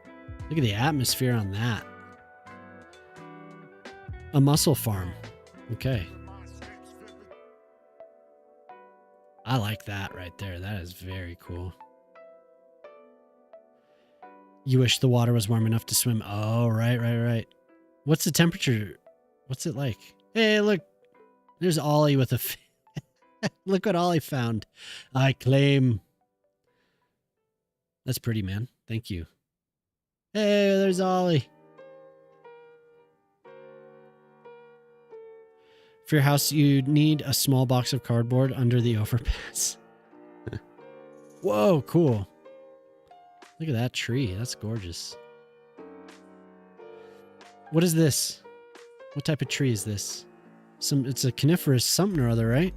Look at the atmosphere on that. A mussel farm. Okay. I like that right there. That is very cool. You wish the water was warm enough to swim. Oh, right. What's the temperature? What's it like? Hey, look. There's Ollie with a... Look what Ollie found. I claim. That's pretty, man. Thank you. Hey, there's Ollie. For your house, you need a small box of cardboard under the overpass. Whoa, cool. Look at that tree. That's gorgeous. What is this? What type of tree is this? It's a coniferous something or other, right?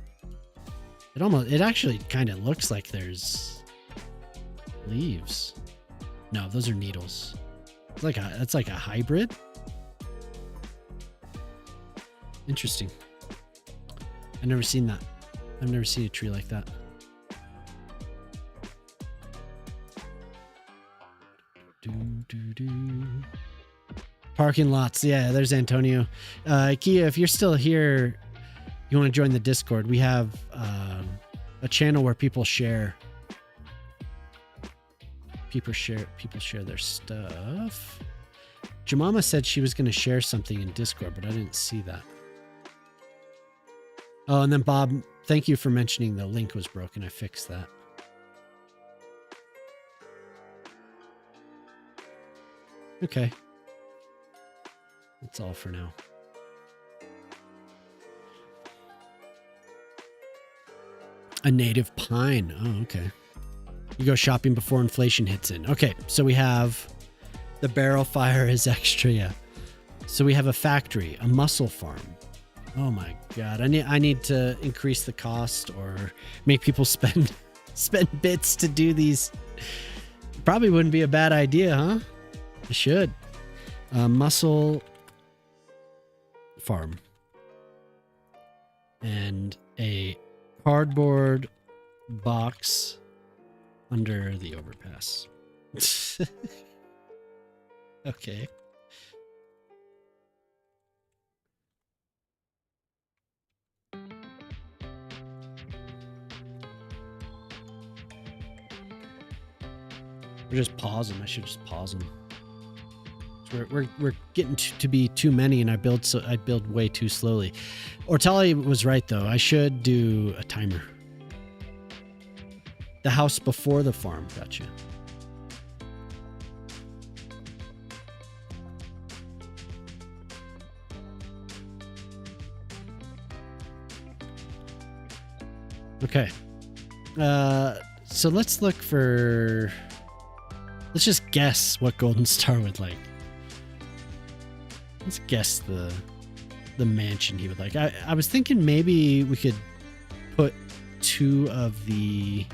It actually kind of looks like there's leaves. No, those are needles. That's like a hybrid. Interesting. I've never seen that. I've never seen a tree like that. Parking lots. Yeah, there's Antonio. Kia, if you're still here, you want to join the Discord, we have a channel where people share their stuff. Jemima said she was going to share something in Discord, but I didn't see that. Oh, and then Bob, thank you for mentioning the link was broken. I fixed that. Okay. That's all for now. A native pine. Oh, okay. You go shopping before inflation hits in. Okay, so we have the barrel fire is extra, yeah. So we have a factory, a mussel farm. Oh my god, I need to increase the cost or make people spend bits to do these. Probably wouldn't be a bad idea, huh? I should. Mussel farm. And a cardboard box under the overpass. Okay. We're just pause them. I should just pause them. We're getting to be too many, and I build way too slowly. Ortali was right though. I should do a timer. The house before the farm. Gotcha. Okay. So let's look for... Let's just guess what Golden Star would like. Let's guess the mansion he would like. I was thinking maybe we could put two of the...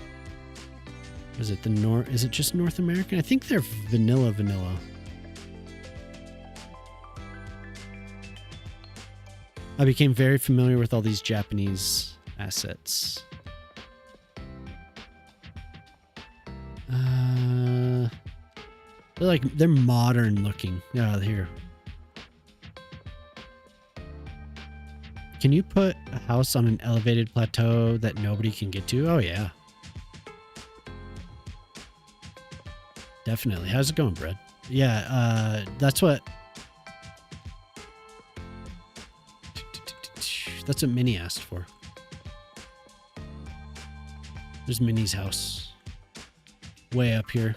Is it the North? Is it just North American? I think they're vanilla. I became very familiar with all these Japanese assets. They're modern looking. Yeah, here. Can you put a house on an elevated plateau that nobody can get to? Oh, yeah. Definitely. How's it going, Brad? Yeah, that's what Minnie asked for. There's Minnie's house. Way up here.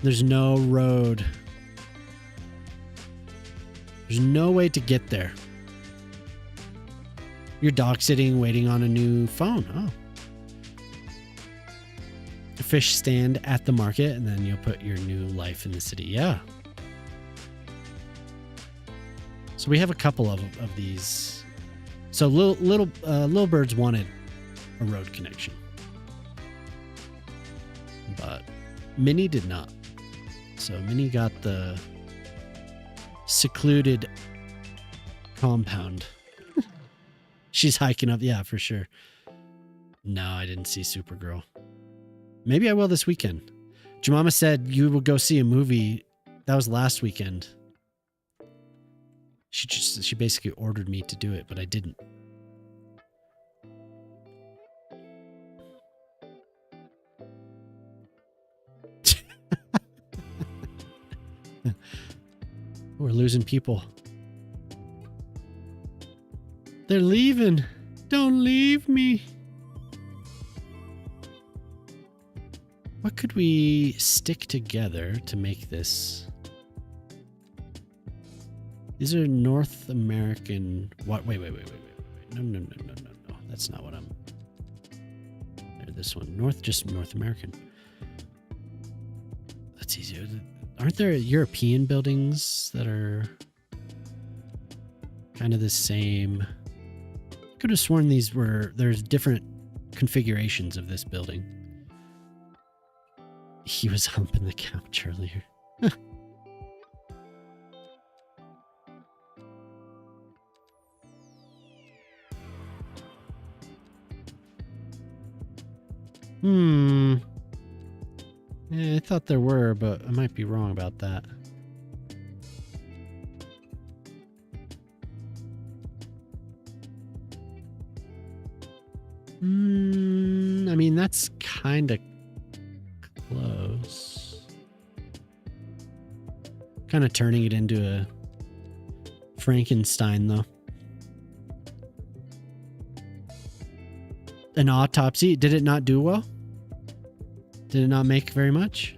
There's no road. There's no way to get there. You're dog sitting, waiting on a new phone. Oh. A fish stand at the market, and then you'll put your new life in the city. Yeah. So we have a couple of these. So little birds wanted a road connection, but Minnie did not. So Minnie got the secluded compound. She's hiking up. Yeah, for sure. No, I didn't see Supergirl. Maybe I will this weekend. Jemima said you will go see a movie. That was last weekend. She basically ordered me to do it, but I didn't. We're losing people. They're leaving. Don't leave me. What could we stick together to make this? These are North American. What? Wait. No. That's not what I'm. This one. Just North American. That's easier. Aren't there European buildings that are kind of the same? I could have sworn there's different configurations of this building. He was humping the couch earlier. Yeah, I thought there were, but I might be wrong about that. I mean, that's kind of close. Kind of turning it into a Frankenstein, though. An autopsy. Did it not do well? Did it not make very much?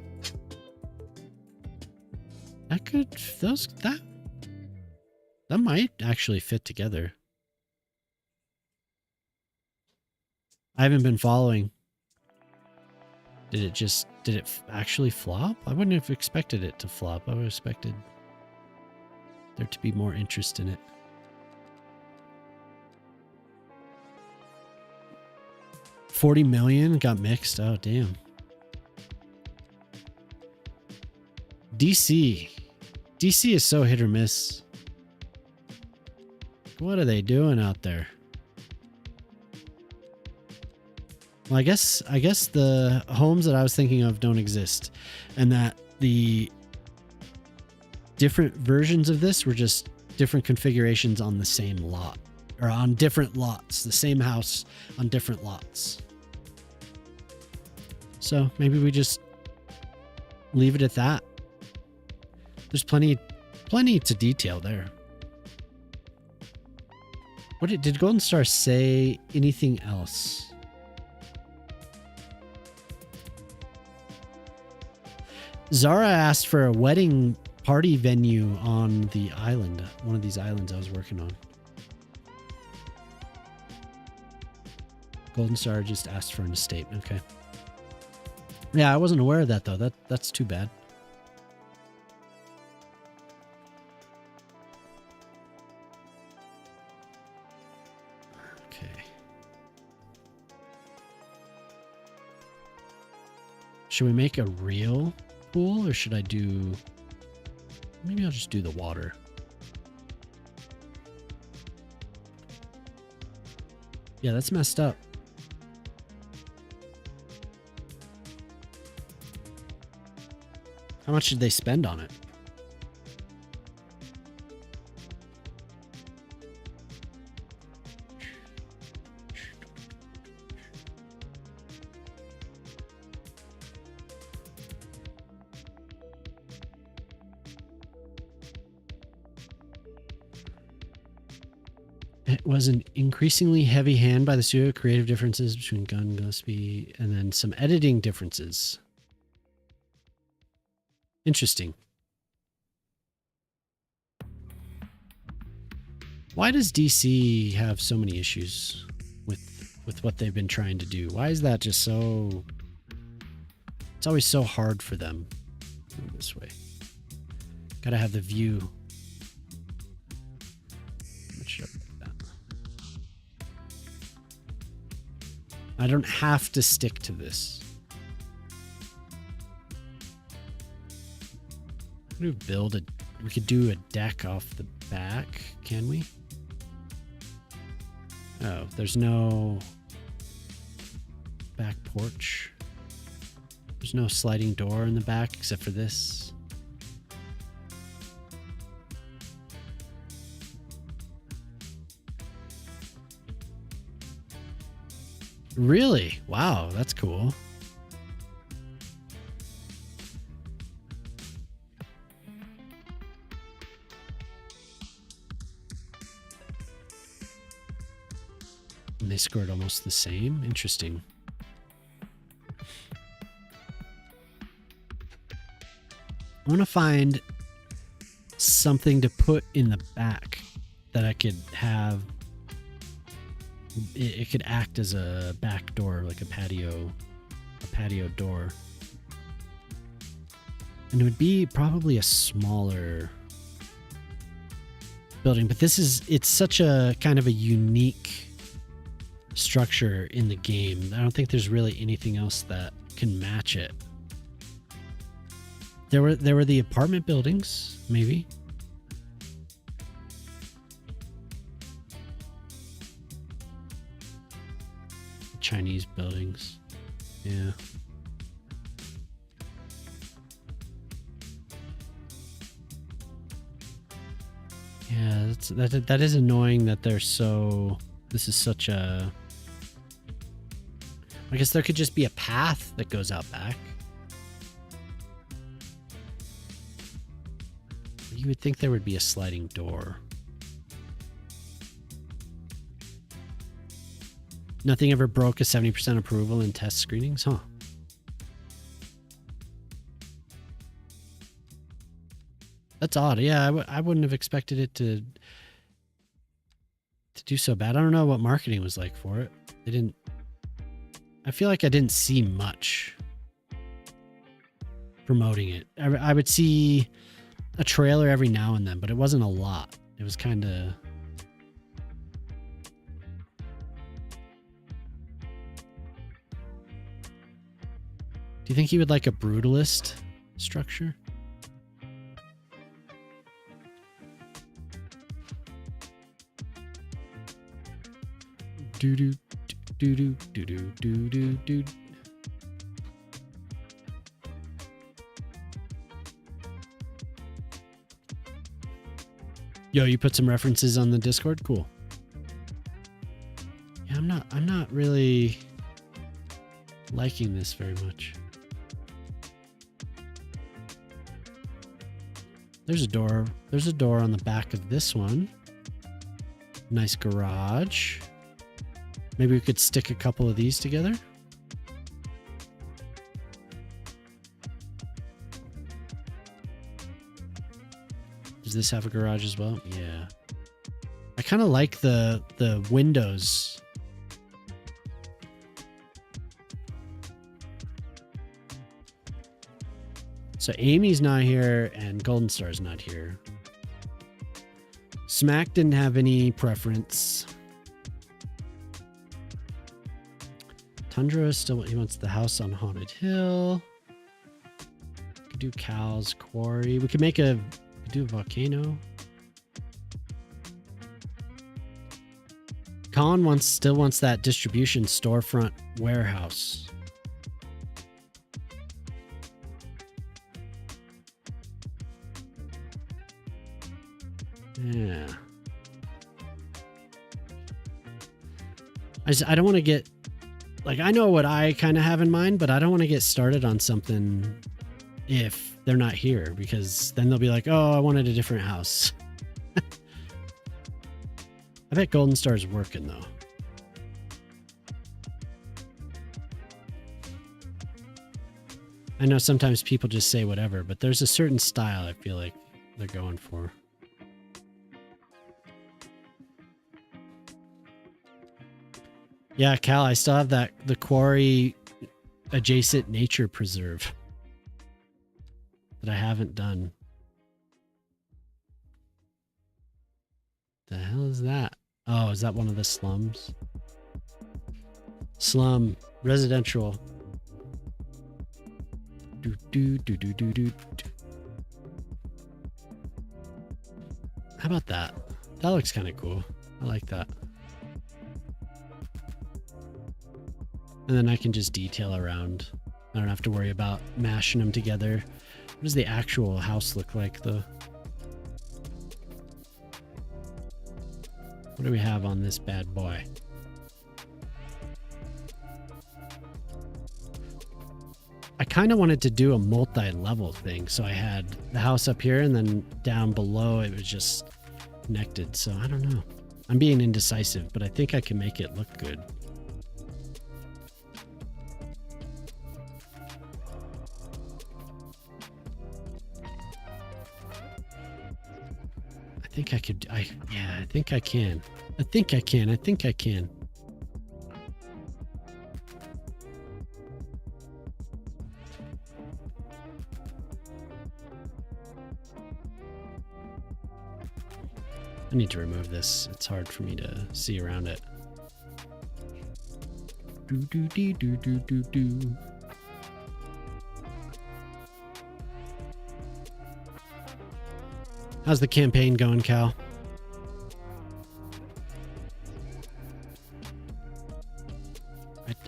That might actually fit together. I haven't been following. Did it actually flop? I wouldn't have expected it to flop. I would have expected there to be more interest in it. $40 million got mixed. Oh, damn. DC is so hit or miss. What are they doing out there? Well, I guess the homes that I was thinking of don't exist, and that the different versions of this were just different configurations on the same lot, or on different lots, the same house on different lots. So maybe we just leave it at that. There's plenty to detail there. Did Golden Star say anything else? Zara asked for a wedding party venue on the island, one of these islands I was working on. Golden Star just asked for an estate. Okay. Yeah, I wasn't aware of that though. That's too bad. Should we make a real pool, or should I do... Maybe I'll just do the water. Yeah, that's messed up. How much did they spend on it? It was an increasingly heavy hand by the studio. Creative differences between Gunn, Gillespie, and then some editing differences. Interesting. Why does DC have so many issues with what they've been trying to do? Why is that just so... It's always so hard for them. Go this way. Gotta have the view. I don't have to stick to this. We could do a deck off the back, can we? Oh, there's no back porch. There's no sliding door in the back except for this. Really? Wow, that's cool. And they scored almost the same? Interesting. I want to find something to put in the back that I could have. It could act as a back door, like a patio door. And it would be probably a smaller building, but it's such a kind of a unique structure in the game. I don't think there's really anything else that can match it. There were the apartment buildings, maybe. Chinese buildings. Yeah. Yeah, that is annoying that they're so... This is such a... I guess there could just be a path that goes out back. You would think there would be a sliding door. Nothing ever broke a 70% approval in test screenings, huh? That's odd. Yeah, I wouldn't have expected it to do so bad. I don't know what marketing was like for it. They didn't... I feel like I didn't see much promoting it. I would see a trailer every now and then, but it wasn't a lot. It was kind of... Do you think he would like a brutalist structure? Do do do do do do do do do. Yo, you put some references on the Discord? Cool. Yeah, I'm not really liking this very much. There's a door. There's a door on the back of this one. Nice garage. Maybe we could stick a couple of these together. Does this have a garage as well? Yeah. I kind of like the windows. So Amy's not here and Golden Star's not here. Smack didn't have any preference. Tundra still, he wants the house on Haunted Hill. We could do Cal's Quarry. We could make a, we could do a volcano. Colin still wants that distribution storefront warehouse. Yeah. I don't want to get, like, I know what I kind of have in mind, but I don't want to get started on something if they're not here, because then they'll be like, oh, I wanted a different house. I bet Golden Star's working though. I know sometimes people just say whatever, but there's a certain style I feel like they're going for. Yeah, Cal, I still have the quarry adjacent nature preserve that I haven't done. The hell is that? Oh, is that one of the slums? Slum residential. Do do do do do do. How about that? That looks kind of cool. I like that. And then I can just detail around. I don't have to worry about mashing them together. What does the actual house look like though? What do we have on this bad boy? I kind of wanted to do a multi-level thing. So I had the house up here and then down below it was just connected. So I don't know. I'm being indecisive, but I think I can make it look good. I think I could, yeah, I think I can. I think I can. I think I can. I need to remove this. It's hard for me to see around it. Do do do do do do do. How's the campaign going, Cal?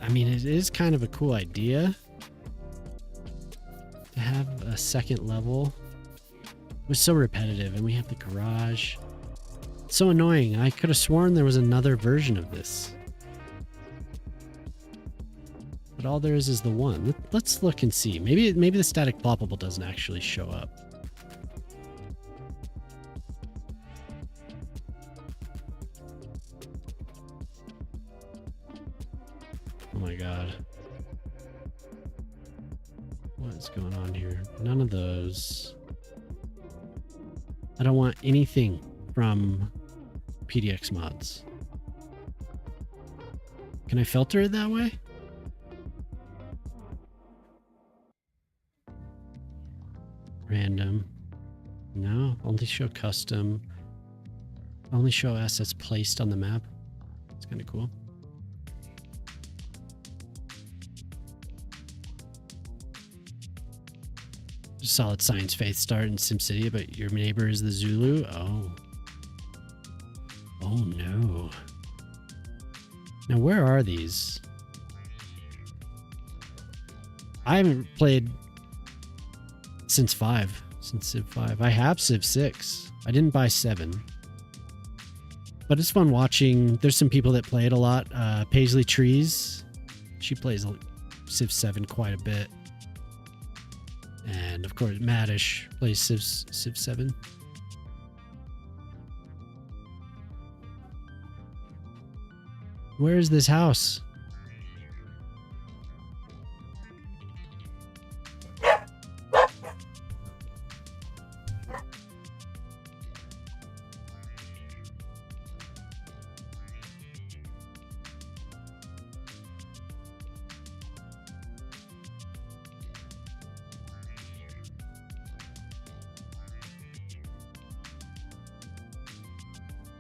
I mean, it is kind of a cool idea to have a second level. It was so repetitive, and we have the garage. It's so annoying. I could have sworn there was another version of this. But all there is the one. Let's look and see. Maybe the static ploppable doesn't actually show up. Oh my god. What is going on here? None of those. I don't want anything from PDX mods. Can I filter it that way? Random. No, only show custom. Only show assets placed on the map. It's kind of cool. Solid science faith start in SimCity, but your neighbor is the Zulu? Oh. Oh no. Now where are these? I haven't played since 5. Since Civ 5. I have Civ 6. I didn't buy 7. But it's fun watching. There's some people that play it a lot. Paisley Trees. She plays Civ 7 quite a bit. And of course, Maddish plays Civ 7. Where is this house?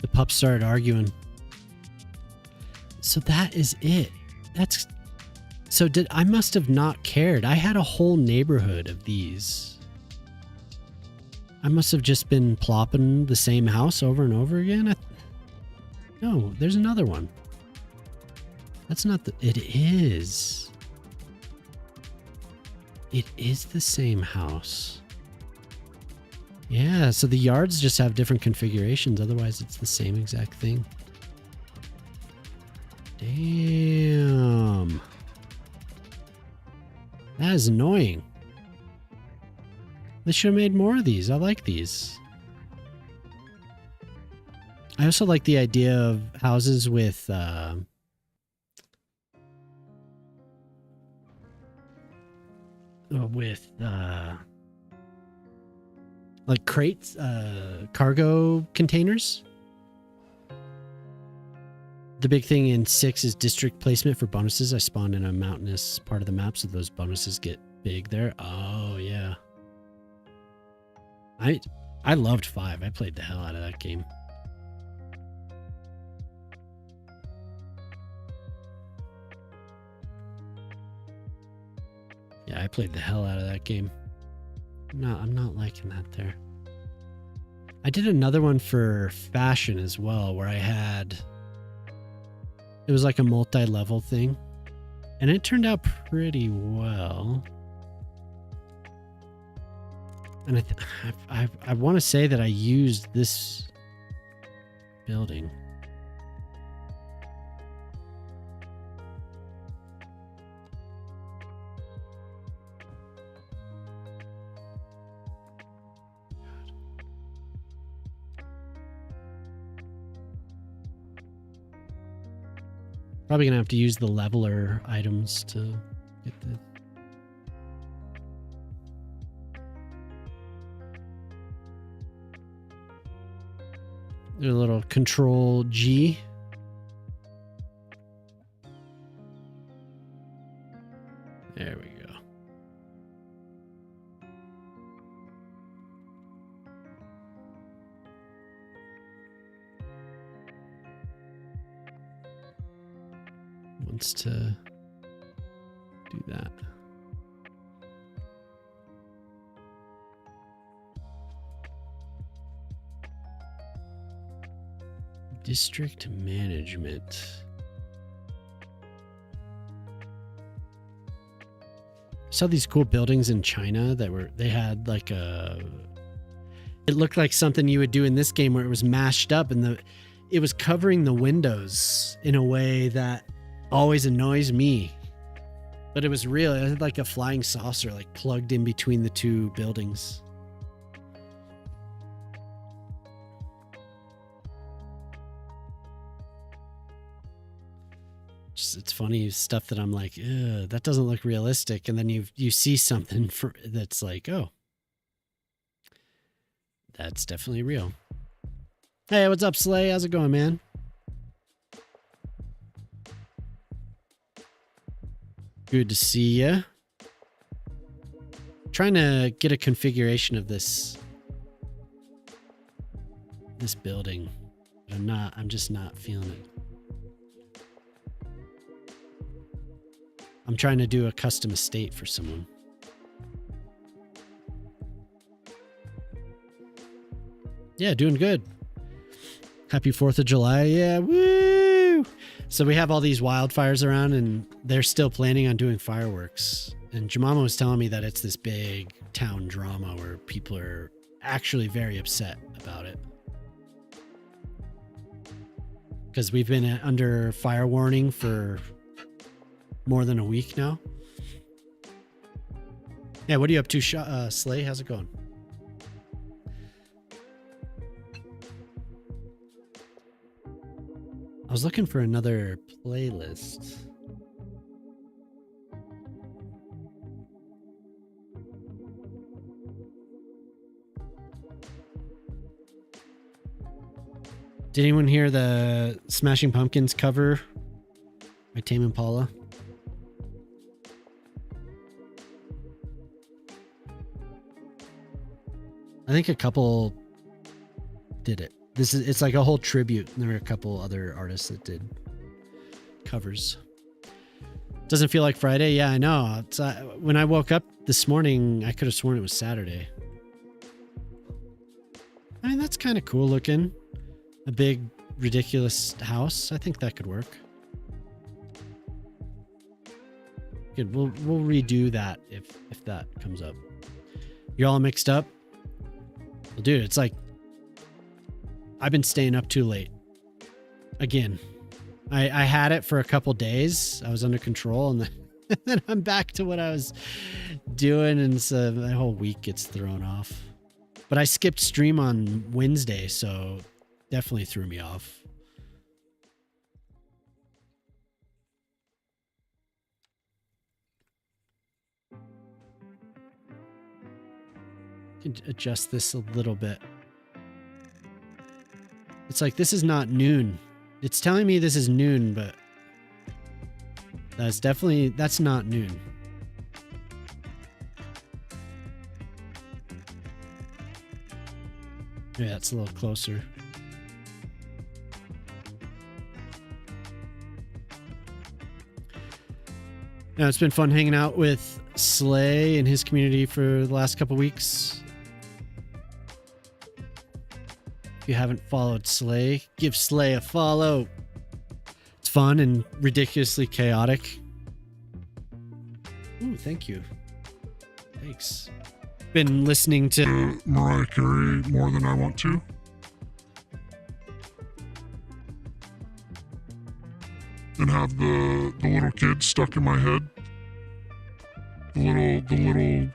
The pups started arguing. So that is it. That's so I must have not cared. I had a whole neighborhood of these. I must have just been plopping the same house over and over again. No, there's another one. That's not the, it is. It is the same house. Yeah, so the yards just have different configurations. Otherwise, it's the same exact thing. Damn. That is annoying. They should have made more of these. I like these. I also like the idea of houses with like crates, cargo containers. The big thing in 6 is district placement for bonuses. I spawned in a mountainous part of the map, so those bonuses get big there. Oh yeah. I loved 5. I played the hell out of that game. Yeah, I played the hell out of that game. No, I'm not liking that there. I did another one for fashion as well, where I had... It was like a multi-level thing. And it turned out pretty well. And I want to say that I used this building. Probably gonna have to use the leveler items to get the... A little control G. There we go. Wants to do that. District management. I saw these cool buildings in China that they had like it looked like something you would do in this game where it was mashed up and it was covering the windows in a way that always annoys me. But it was real. It had like a flying saucer like plugged in between the two buildings. It's funny stuff that I'm like, that doesn't look realistic, and then you see something that's like, oh, that's definitely real. Hey, what's up, Slay? How's it going, man? Good to see ya. Trying to get a configuration of this building. I'm just not feeling it. I'm trying to do a custom estate for someone. Yeah, doing good. Happy 4th of July. Yeah, woo! So we have all these wildfires around and they're still planning on doing fireworks. And Jemima was telling me that it's this big town drama where people are actually very upset about it. Because we've been under fire warning for more than a week now. Yeah, what are you up to, Slay? How's it going? I was looking for another playlist. Did anyone hear the Smashing Pumpkins cover by Tame Impala? I think a couple did it. It's like a whole tribute. There were a couple other artists that did covers. Doesn't feel like Friday. Yeah, I know. It's, when I woke up this morning, I could have sworn it was Saturday. I mean, that's kind of cool looking. A big, ridiculous house. I think that could work. Good. We'll redo that if that comes up. You're all mixed up? Well, dude, it's like I've been staying up too late. Again. I had it for a couple days. I was under control, and then I'm back to what I was doing, and so the whole week gets thrown off. But I skipped stream on Wednesday, so definitely threw me off. Can adjust this a little bit. It's like, this is not noon. It's telling me this is noon, but that's not noon. Yeah, it's a little closer. Now, it's been fun hanging out with Slay and his community for the last couple weeks. If you haven't followed Slay, give Slay a follow. It's fun and ridiculously chaotic. Ooh, thank you. Thanks. Been listening to Mariah Carey more than I want to. And have the little kid stuck in my head. The little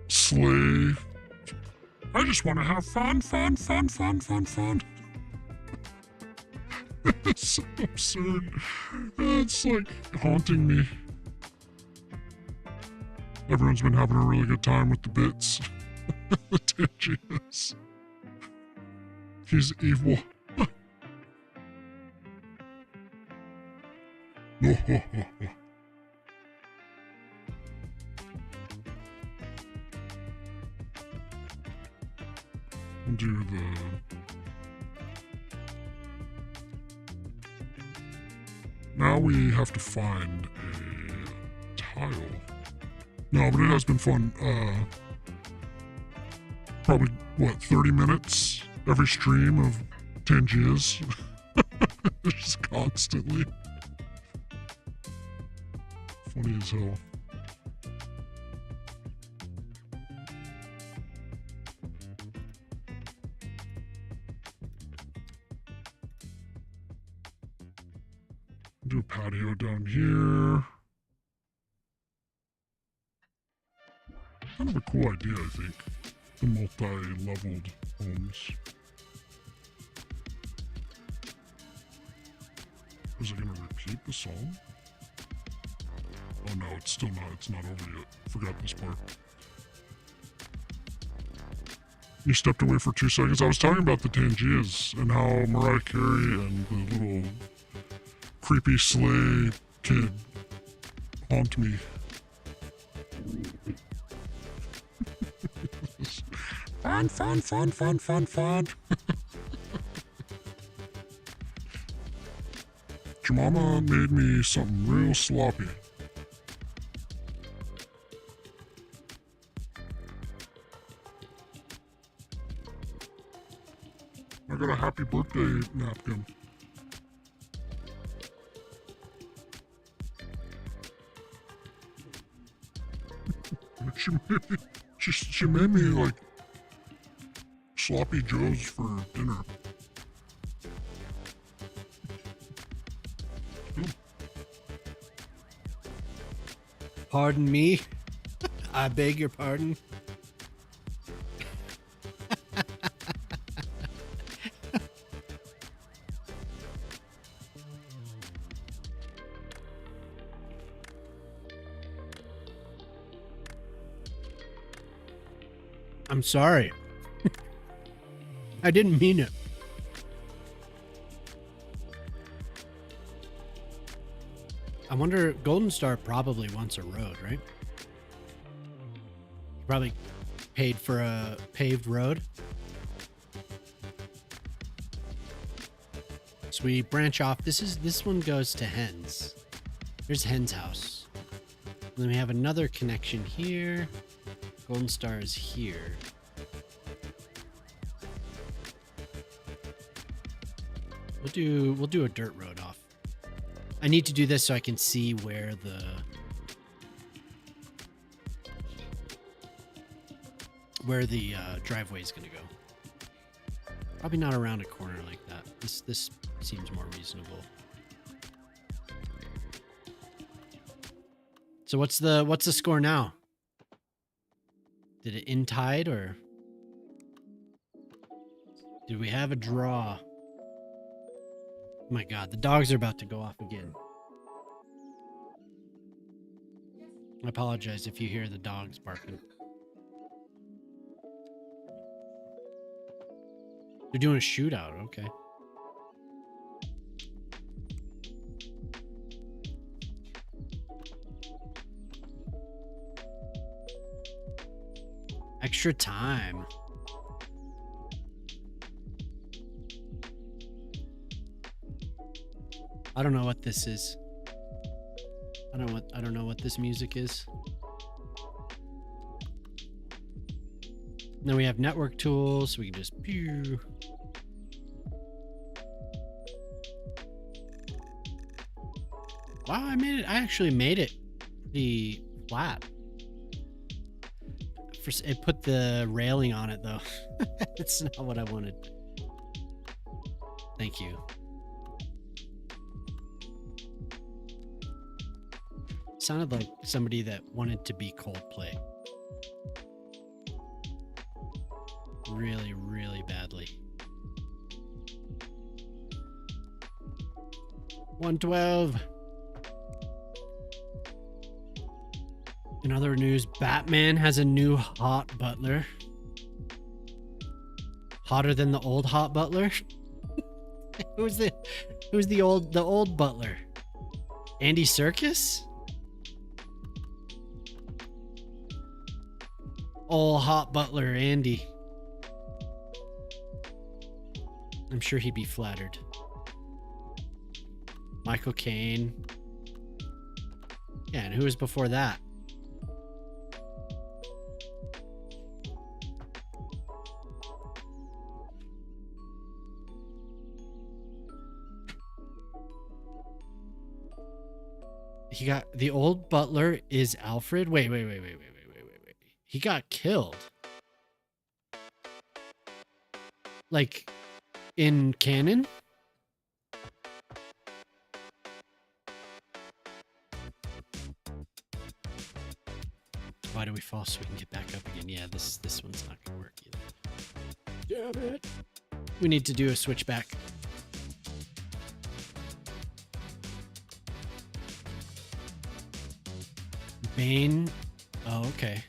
sleigh. I just want to have fun. It's so absurd. It's like haunting me. Everyone's been having a really good time with the bits. The Tangiers. He's evil. Do the... Now we have to find a tile. No, but it has been fun. Probably, what, 30 minutes every stream of Tangiers? Just constantly. Funny as hell. Do a patio down here. Kind of a cool idea, I think. The multi-leveled homes. Is it gonna repeat the song? Oh no, it's still not. It's not over yet. Forgot this part. You stepped away for 2 seconds. I was talking about the Tangiers and how Mariah Carey and the little creepy sleigh kid haunt me. Fun. Your mama made me something real sloppy. I got a happy birthday napkin. She made me like sloppy joes for dinner. Pardon me. I beg your pardon. I'm sorry. I didn't mean it. I wonder, Golden Star probably wants a road, right? Probably paid for a paved road. So we branch off. This one goes to Hen's. Here's Hen's house. And then we have another connection here. Golden Star is here. We'll do a dirt road off. I need to do this so I can see where the driveway is going to go. Probably not around a corner like that. This seems more reasonable. So what's the score now? Did it end tied or did we have a draw? Oh my God, the dogs are about to go off again. I apologize if you hear the dogs barking. They're doing a shootout, okay. Extra time. I don't know what this is. I don't know what this music is. Then we have network tools. We can just pew. Wow, I made it. I actually made it pretty flat. It put the railing on it though. That's not what I wanted. Thank you. Sounded like somebody that wanted to be Coldplay. Really, really badly. 112. In other news, Batman has a new hot butler. Hotter than the old hot butler? Who's the old butler? Andy Serkis? Old hot butler Andy. I'm sure he'd be flattered. Michael Caine. Yeah, and who was before that? He got the old butler is Alfred. Wait. He got killed. Like in canon? Why do we fall so we can get back up again? Yeah, this one's not gonna work either. Damn it. We need to do a switchback. Bane. Oh, okay.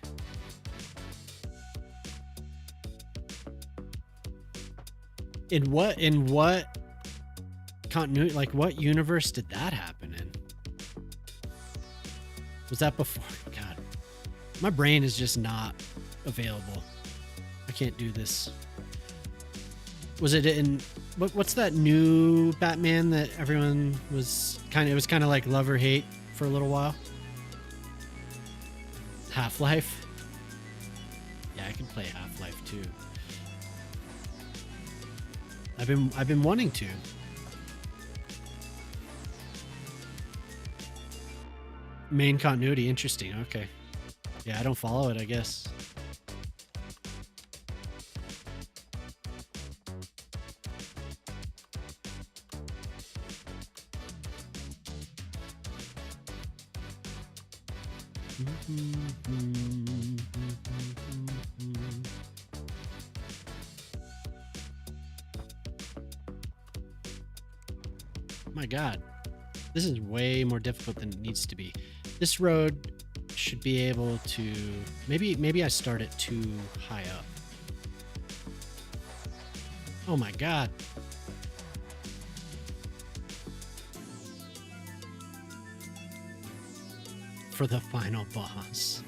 In what continuity, like what universe did that happen in? Was that before? God, my brain is just not available. I can't do this. Was it in what's that new Batman that everyone was it was kind of like love or hate for a little while? Half-Life? Yeah, I can play Half-Life too. I've been wanting to. Main continuity, interesting. Okay. Yeah, I don't follow it, I guess. My God, this is way more difficult than it needs to be. This road should be able to, maybe I start it too high up. Oh my God. For the final boss.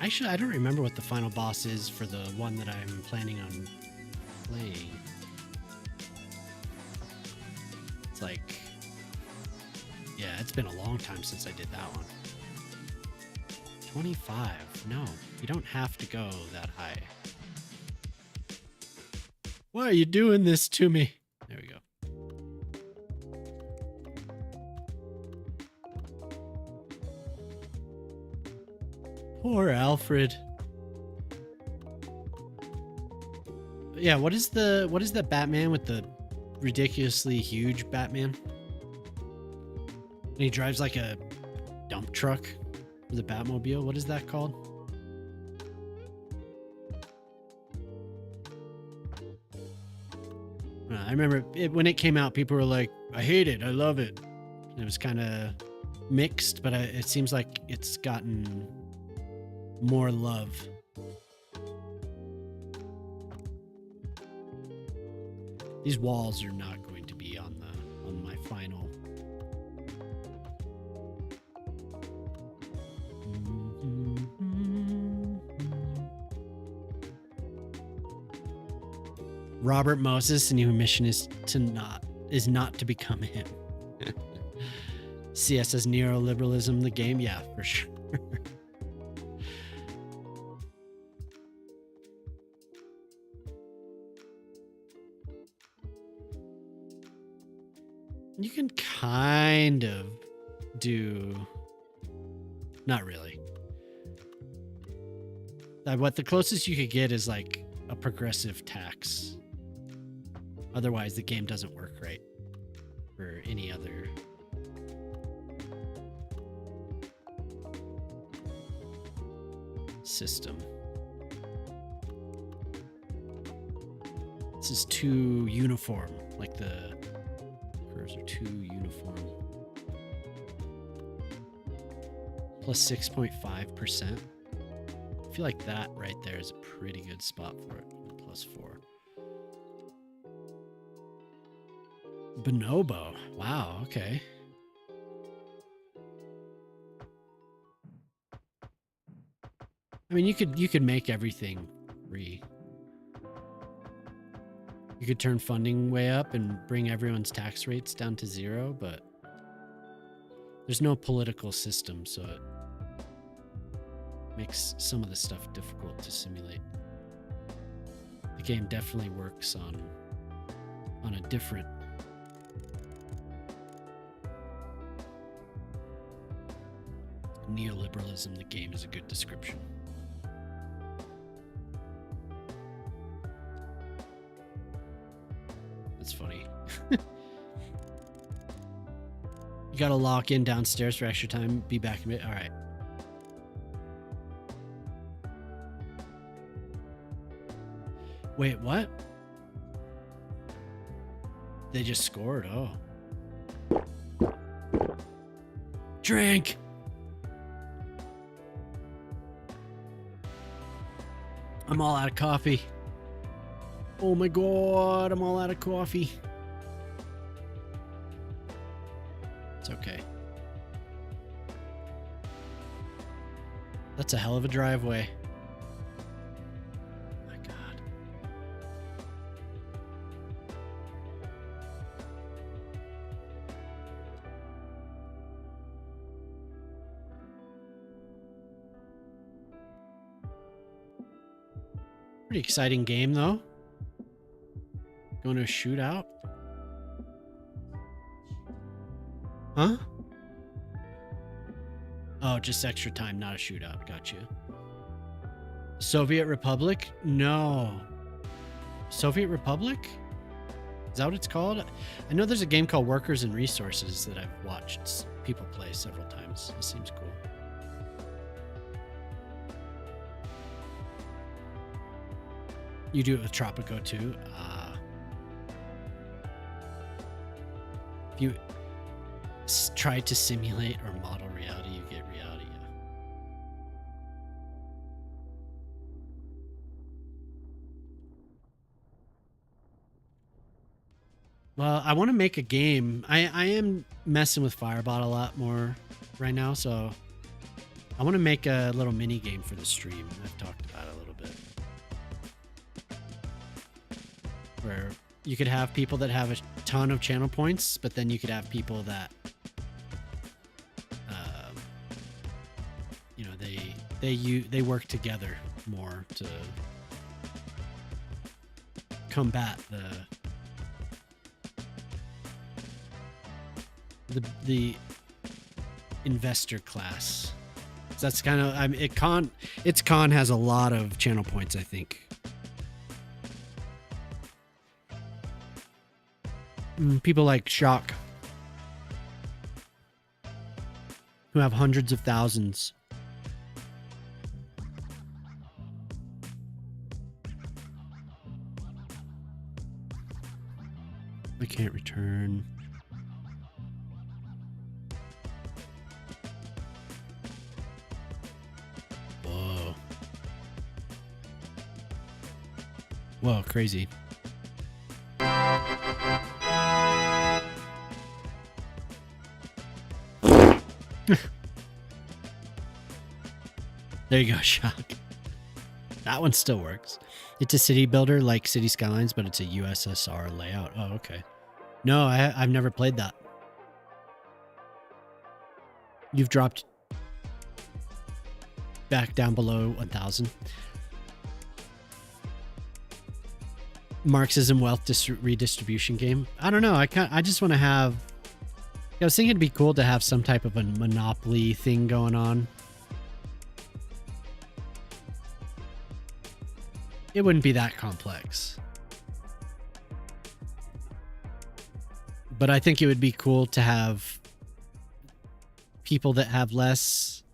Actually, I don't remember what the final boss is for the one that I'm planning on playing. It's like, yeah, it's been a long time since I did that one. 25. No, you don't have to go that high. Why are you doing this to me? There we go. Poor Alfred. Yeah, what is the Batman with the ridiculously huge Batman? And he drives like a dump truck for the Batmobile. What is that called? I remember when it came out, people were like, I hate it. I love it. It was kind of mixed, but it seems like it's gotten more love. These walls are not going to be on my final. Robert Moses, the new mission is not to become him. CS as neoliberalism, the game, yeah, for sure. You can kind of do, not really. What the closest you could get is like a progressive tax. Otherwise, the game doesn't work right for any other. System. This is too uniform, like the curves are too uniform. Plus 6.5%. I feel like that right there is a pretty good spot for it. Plus 4. Bonobo. Wow, okay. I mean, you could make everything free. You could turn funding way up and bring everyone's tax rates down to 0, but there's no political system, so it makes some of the stuff difficult to simulate. The game definitely works on a different neoliberalism. The game is a good description. That's funny. You gotta lock in downstairs for extra time. Be back in a bit. All right. Wait, what? They just scored. Oh. Drink. I'm all out of coffee. Oh my god, I'm all out of coffee. It's okay. That's a hell of a driveway. Oh my god. Pretty exciting game though. Going to a shootout? Huh? Oh, just extra time, not a shootout. Gotcha. Soviet Republic? No. Soviet Republic? Is that what it's called? I know there's a game called Workers and Resources that I've watched people play several times. It seems cool. You do it with Tropico too? If you try to simulate or model reality, you get reality. Yeah. Well, I want to make a game. I am messing with Firebot a lot more right now, so I want to make a little mini game for the stream. I've talked about it a little bit. Where you could have people that have a ton of channel points, but then you could have people that, you know, they work together more to combat the investor class. So that's kind of, I mean, Con has a lot of channel points, I think. People like Shock, who have hundreds of thousands. I can't return. Whoa, crazy. There you go, Shock. That one still works. It's a city builder like City Skylines, but it's a USSR layout. Oh, okay. No, I've never played that. You've dropped back down below 1,000. Marxism wealth redistribution game. I don't know. I just want to have. I was thinking it'd be cool to have some type of a monopoly thing going on. It wouldn't be that complex. But I think it would be cool to have people that have less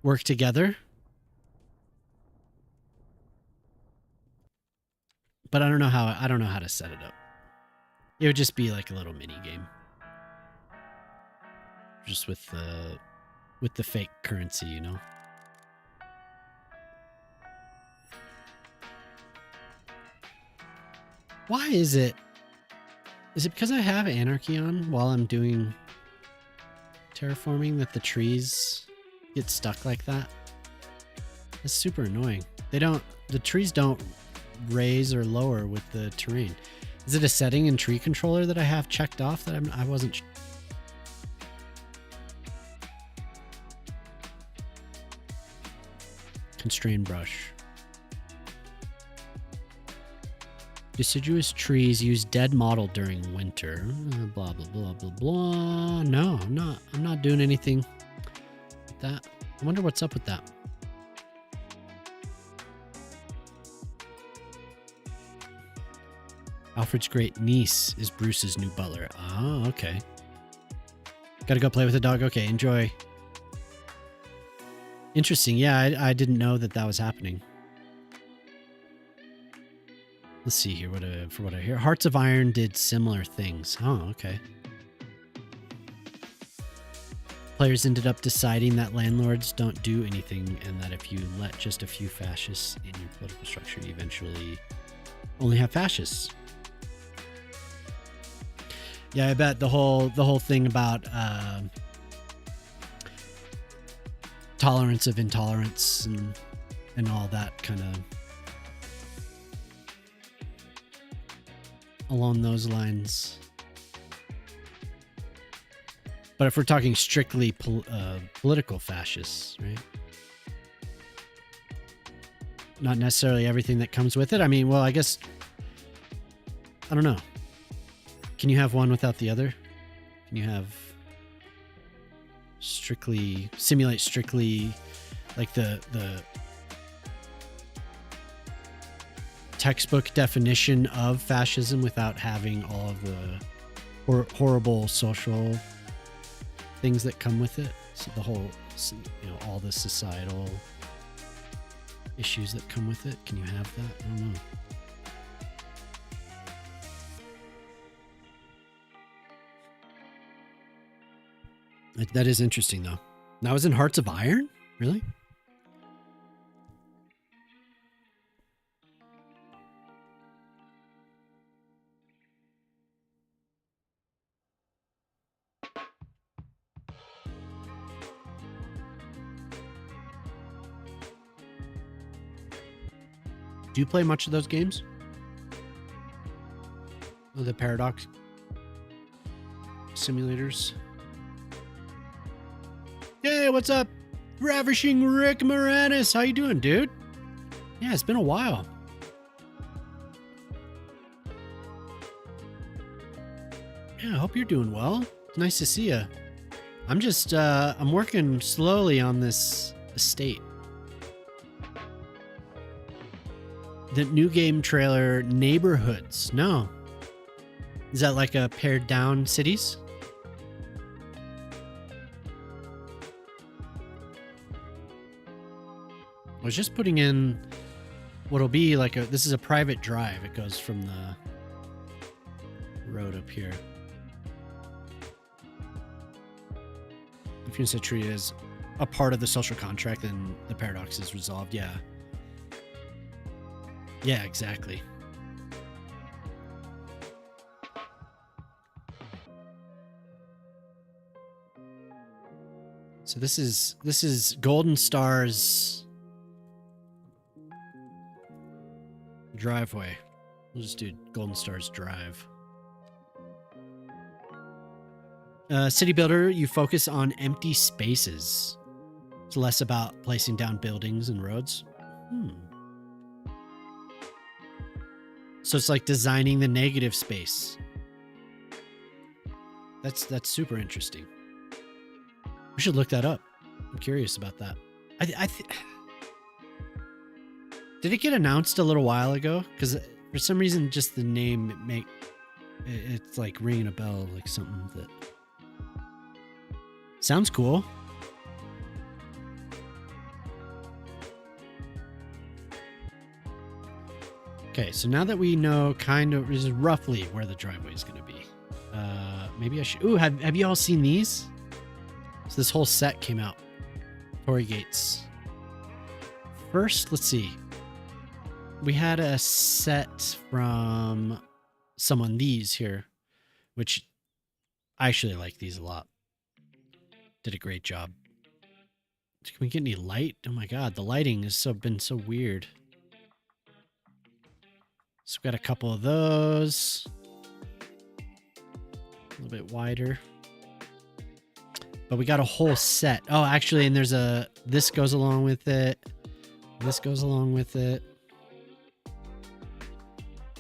work together. But I don't know how to set it up. It would just be like a little mini game. Just with the fake currency, you know. Why is it? Is it because I have anarchy on while I'm doing terraforming that the trees get stuck like that? That's super annoying. The trees don't raise or lower with the terrain. Is it a setting in tree controller that I have checked off that I wasn't? Constrained brush. Deciduous trees use dead model during winter. Blah blah blah blah blah. No, I'm not doing anything with that. I wonder what's up with that. Alfred's great niece is Bruce's new butler. Oh, okay. Gotta go play with the dog. Okay, enjoy. Interesting. Yeah, I didn't know that was happening. Let's see here. For what I hear, Hearts of Iron did similar things. Oh, okay. Players ended up deciding that landlords don't do anything, and that if you let just a few fascists in your political structure, you eventually only have fascists. Yeah, I bet the whole thing about tolerance of intolerance and all that kind of along those lines. But if we're talking strictly political fascists, right? Not necessarily everything that comes with it. I mean, well, I guess, I don't know. Can you have one without the other? Can you have simulate strictly like the textbook definition of fascism without having all of the horrible social things that come with it? So the whole, all the societal issues that come with it. Can you have that? I don't know. That is interesting, though. That was in Hearts of Iron? Really? Do you play much of those games? Oh, the Paradox simulators? Hey, what's up? Ravishing Rick Moranis. How you doing, dude? Yeah, it's been a while. Yeah, I hope you're doing well. It's nice to see you. I'm just, I'm working slowly on this estate. The new game trailer, Neighborhoods. No. Is that like a pared down cities? I was just putting in what'll be like this is a private drive. It goes from the road up here. If you said treat it as a part of the social contract, then the paradox is resolved. Yeah. Yeah, exactly. So this is Golden Star's driveway. We'll just do Golden Star's drive. City builder, you focus on empty spaces. It's less about placing down buildings and roads. So it's like designing the negative space. That's super interesting. We should look that up. I'm curious about that. Did it get announced a little while ago? Because for some reason, just the name it's like ringing a bell, like something that sounds cool. Okay, so now that we know kind of is roughly where the driveway is going to be, maybe I should. Ooh, have you all seen these? So this whole set came out. Torii gates. First, let's see. We had a set from someone, these here, which I actually like these a lot. Did a great job. Can we get any light? Oh my god, the lighting has been so weird. So we've got a couple of those. A little bit wider. But we got a whole set. Oh, actually, and there's this goes along with it. This goes along with it.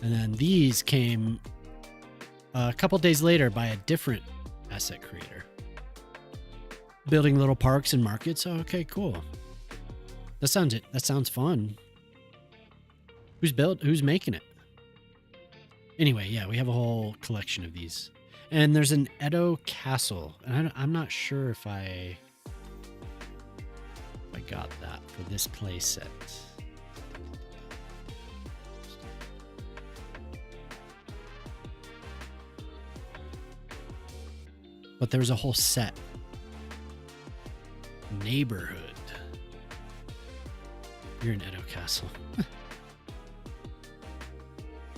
And then these came a couple days later by a different asset creator. Building little parks and markets. Oh, okay, cool. That sounds fun. Who's making it? Anyway, yeah, we have a whole collection of these. And there's an Edo castle. And I'm not sure if I got that for this play set. But there's a whole set. Neighborhood. You're in Edo Castle.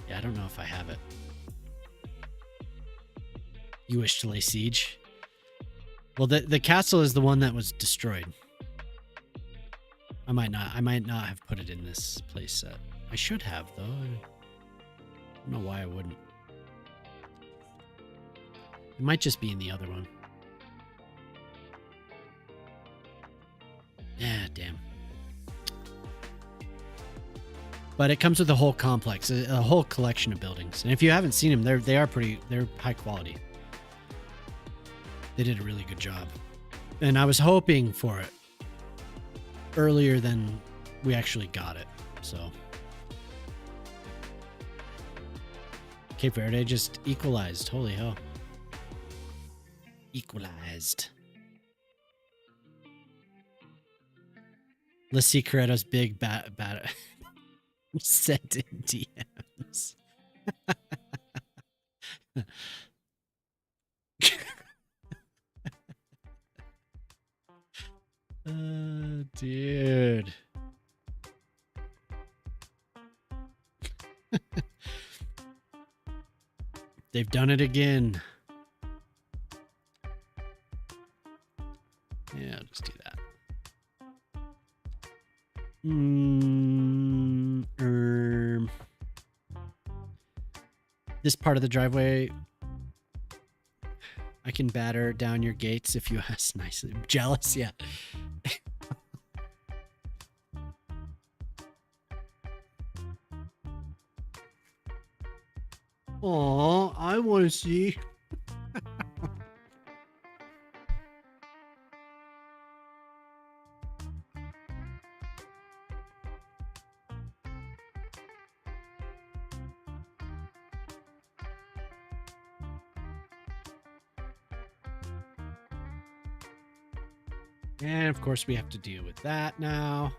Yeah, I don't know if I have it. You wish to lay siege? Well, the castle is the one that was destroyed. I might not have put it in this play set. I should have, though. I don't know why I wouldn't. It might just be in the other one. Yeah, damn. But it comes with a whole complex, a whole collection of buildings. And if you haven't seen them, they're high quality. They did a really good job. And I was hoping for it earlier than we actually got it. So Cape Verde just equalized. Holy hell. Equalized. Let's see Corretto's big bat sent in DMs. Dude. They've done it again. Yeah, I'll just do that. This part of the driveway, I can batter down your gates if you ask nicely. I'm jealous, yeah. Aw, I want to see. And of course we have to deal with that now.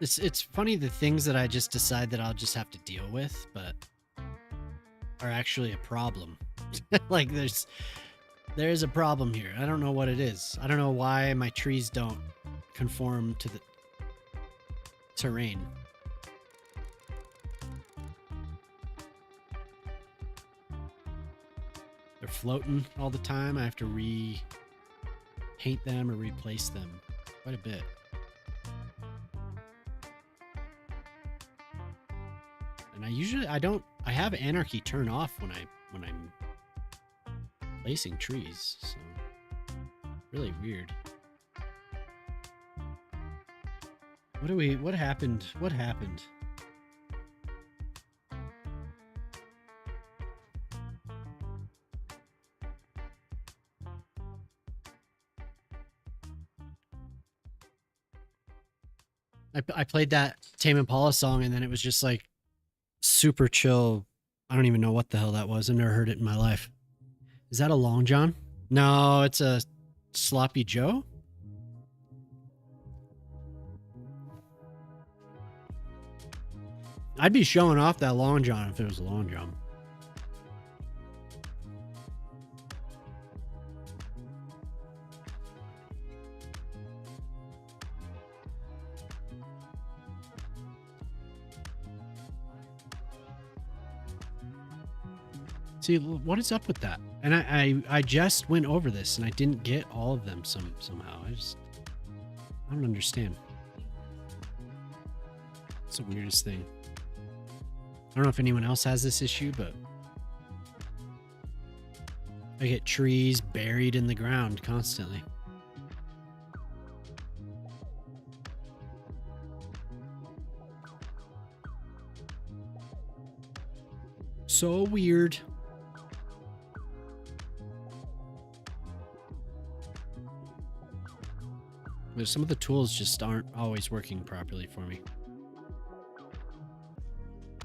It's funny the things that I just decide that I'll just have to deal with, but are actually a problem. Like There is a problem here. I don't know what it is. I don't know why my trees don't conform to the terrain. They're floating all the time. I have to repaint them or replace them quite a bit. And I have anarchy turn off when I'm placing trees, so really weird. What happened? What happened? I played that Tame Impala song and then it was just like super chill. I don't even know what the hell that was. I've never heard it in my life. Is that a Long John? No, it's a Sloppy Joe. I'd be showing off that Long John if it was a Long John. See, what is up with that? And I just went over this and I didn't get all of them somehow. I don't understand. It's the weirdest thing. I don't know if anyone else has this issue, but I get trees buried in the ground constantly. So weird. Some of the tools just aren't always working properly for me.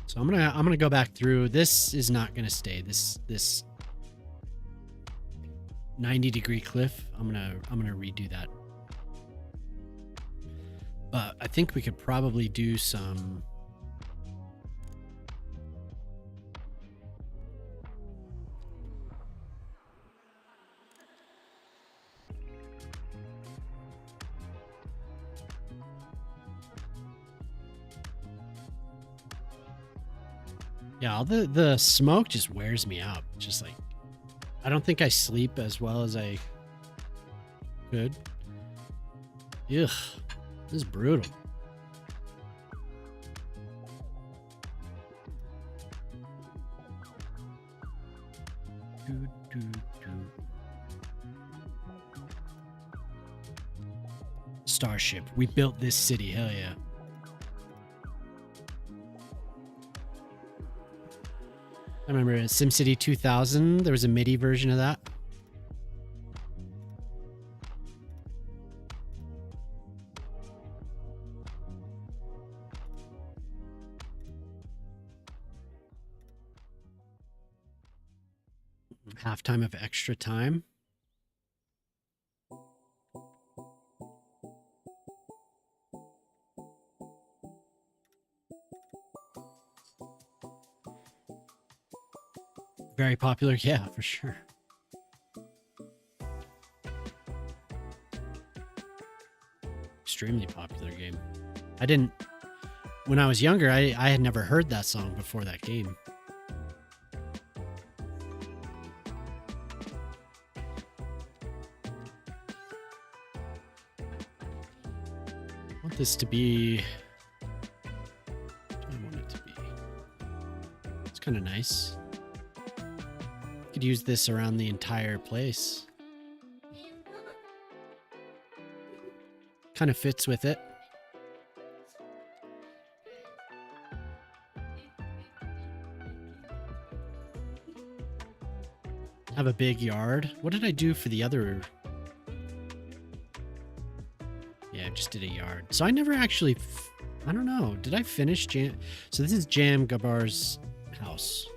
So I'm gonna go back through. This is not gonna stay. This 90-degree cliff. I'm gonna redo that. But I think we could probably do some. Yeah, all the smoke just wears me out. Just like, I don't think I sleep as well as I could. Ugh, this is brutal. Starship, we built this city, hell yeah. I remember in SimCity 2000, there was a MIDI version of that. Halftime of extra time. Very popular, yeah, for sure. Extremely popular game. When I was younger, I had never heard that song before that game. I want this to be... What do I want it to be? It's kind of nice. Could use this around the entire place. Kind of fits with it. Have a big yard. What did I do for the other? Yeah, I just did a yard. So I never actually, I don't know. Did I finish Jam? So this is Jam Gabar's house.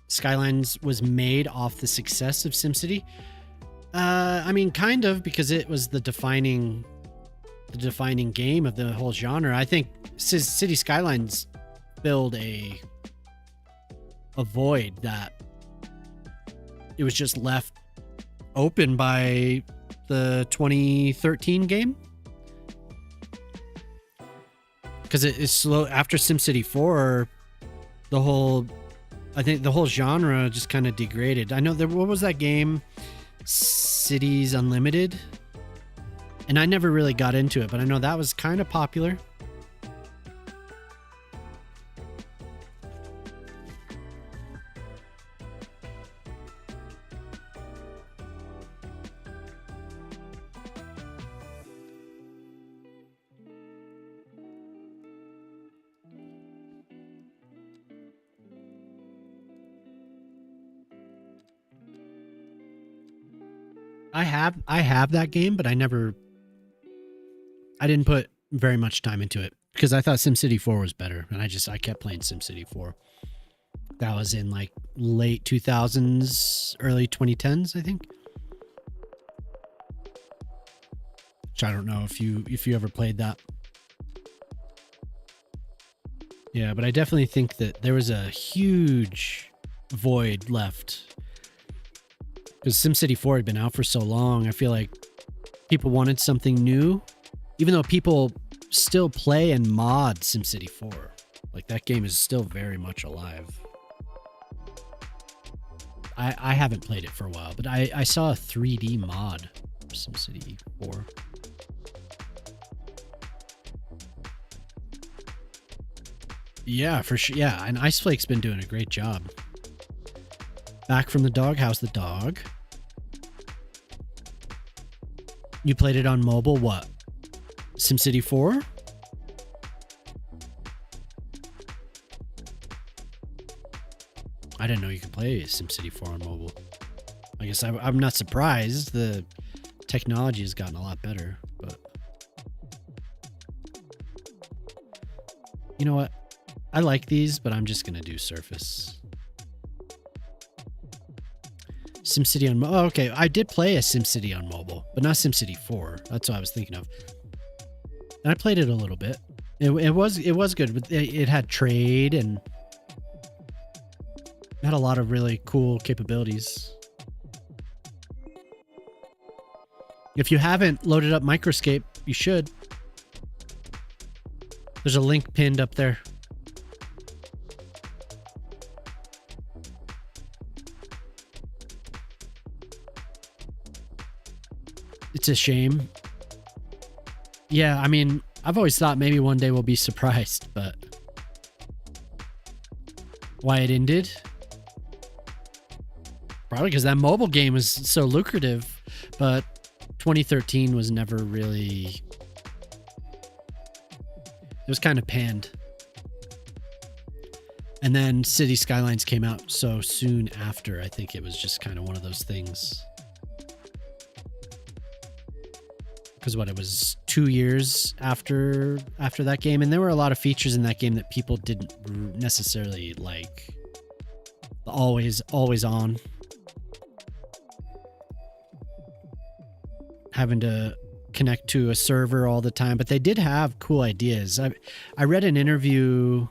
Skylines was made off the success of SimCity. I mean, kind of, because it was the defining game of the whole genre. I think City Skylines filled a void that it was just left open by the 2013 game. Because it is slow after SimCity 4. I think the whole genre just kind of degraded. I know what was that game? Cities Unlimited. And I never really got into it, but I know that was kind of popular. I have that game, but I didn't put very much time into it because I thought SimCity 4 was better, and I kept playing SimCity 4. That was in like late 2000s, early 2010s, I think. Which I don't know if you ever played that. Yeah, but I definitely think that there was a huge void left. Because SimCity 4 had been out for so long, I feel like people wanted something new. Even though people still play and mod SimCity 4. Like, that game is still very much alive. I haven't played it for a while, but I saw a 3D mod for SimCity 4. Yeah, for sure. Yeah, and Iceflake's been doing a great job. Back from the doghouse, the dog. You played it on mobile, what? SimCity 4? I didn't know you could play SimCity 4 on mobile. I guess I'm not surprised. The technology has gotten a lot better, but... You know what? I like these, but I'm just going to do Surface. SimCity on mobile. Oh, okay, I did play a SimCity on mobile, but not SimCity 4. That's what I was thinking of. And I played it a little bit. It was good. But it had trade and had a lot of really cool capabilities. If you haven't loaded up Microscape, you should. There's a link pinned up there. It's a shame. Yeah, I mean, I've always thought maybe one day we'll be surprised, but why it ended? Probably because that mobile game was so lucrative, but 2013 was never really... It was kind of panned. And then City Skylines came out so soon after. I think it was just kind of one of those things. Because it was 2 years after that game, and there were a lot of features in that game that people didn't necessarily like. Always on. Having to connect to a server all the time, but they did have cool ideas. I read an interview.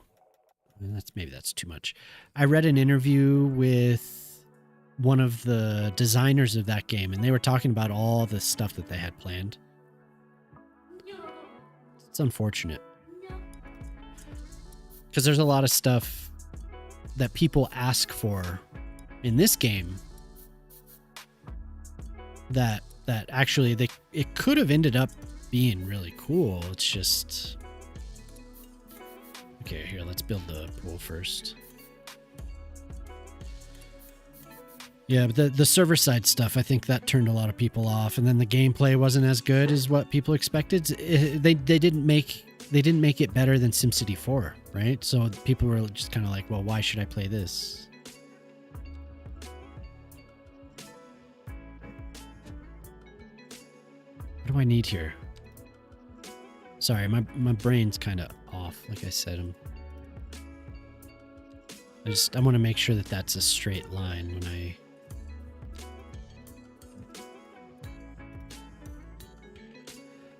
That's too much. I read an interview with one of the designers of that game, and they were talking about all the stuff that they had planned. It's unfortunate because there's a lot of stuff that people ask for in this game that actually it could have ended up being really cool. It's just... Okay, here, let's build the pool first. Yeah, but the server side stuff, I think that turned a lot of people off, and then the gameplay wasn't as good as what people expected. They didn't make it better than SimCity 4, right? So people were just kind of like, well, why should I play this? What do I need here? Sorry, my brain's kind of off. Like I said, I want to make sure that that's a straight line when I...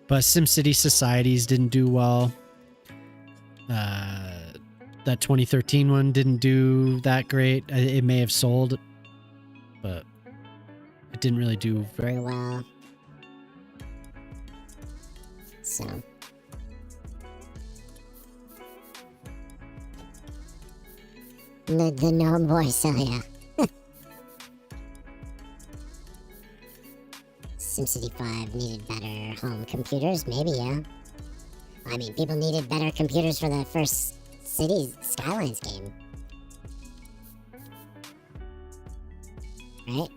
But SimCity Societies didn't do well. That 2013 one didn't do that great. It may have sold, but didn't really do very well. So. The gnome voice, oh yeah. SimCity 5 needed better home computers, maybe, yeah. I mean, people needed better computers for the first Skylines game. Right?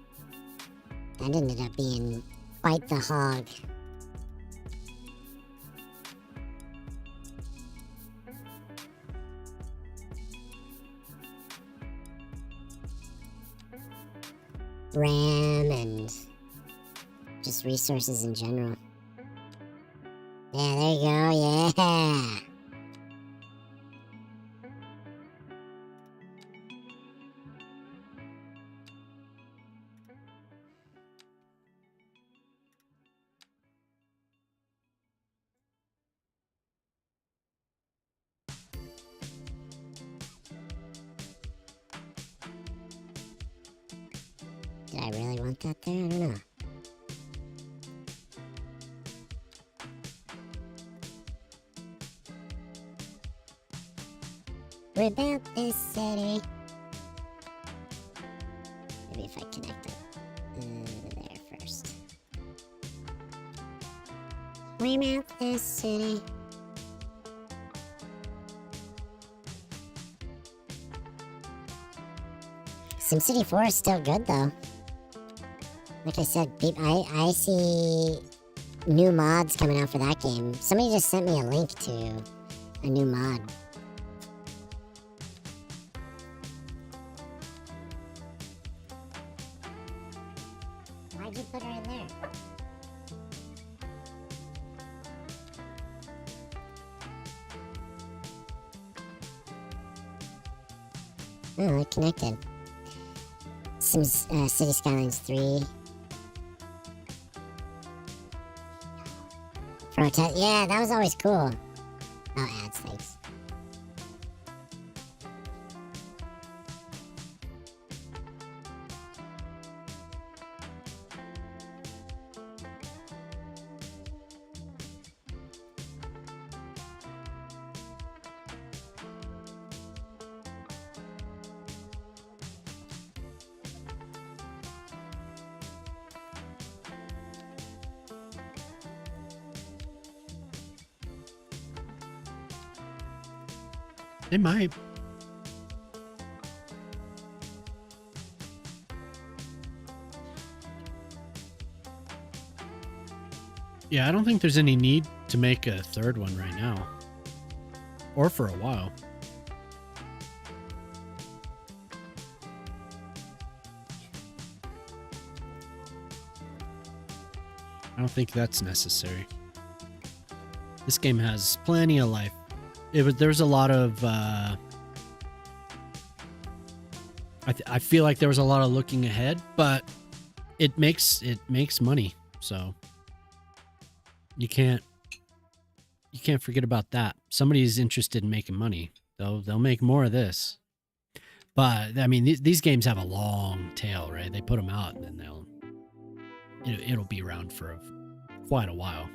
That ended up being quite the hog. RAM and just resources in general. Yeah, there you go, yeah! Did I really want that there? I don't know. Rebuild this city. Maybe if I connect it there first. Rebuild this city. SimCity 4 is still good though. Like I said, I see new mods coming out for that game. Somebody just sent me a link to a new mod. Why'd you put her in there? Oh, it connected. City Skylines 3. Protest. Yeah, that was always cool. Oh, ads, thanks. They might. Yeah, I don't think there's any need to make a third one right now. Or for a while. I don't think that's necessary. This game has plenty of life. There's a lot of I feel like there was a lot of looking ahead, but it makes money, so you can't forget about that. Somebody's interested in making money. They'll make more of this. But I mean, these games have a long tail, right? They put them out and then it'll be around for quite a while.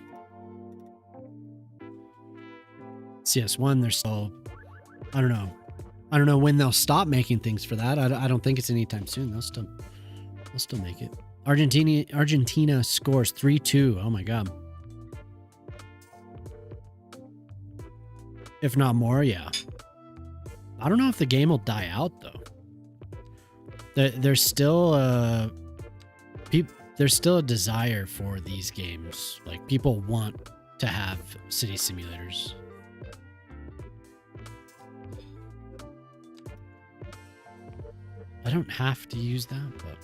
CS1, they're still, I don't know when they'll stop making things for that. I don't think it's anytime soon. They'll still make it. Argentina scores 3-2. Oh my god. If not more, yeah. I don't know if the game will die out though. There's still a desire for these games. Like, people want to have city simulators. I don't have to use that, but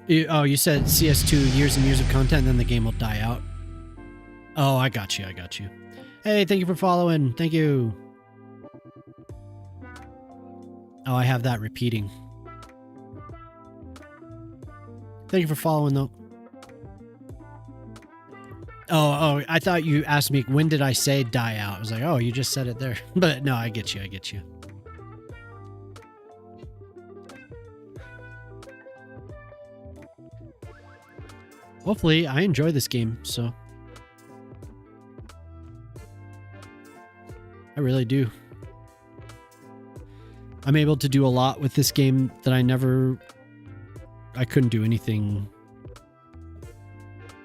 you said CS2 years and years of content, and then the game will die out. Oh, I got you. Hey, thank you for following. Thank you. Oh, I have that repeating. Thank you for following, though. Oh, I thought you asked me when did I say die out. I was like, oh, you just said it there. But no, I get you. Hopefully, I enjoy this game, so I really do. I'm able to do a lot with this game that I couldn't do anything.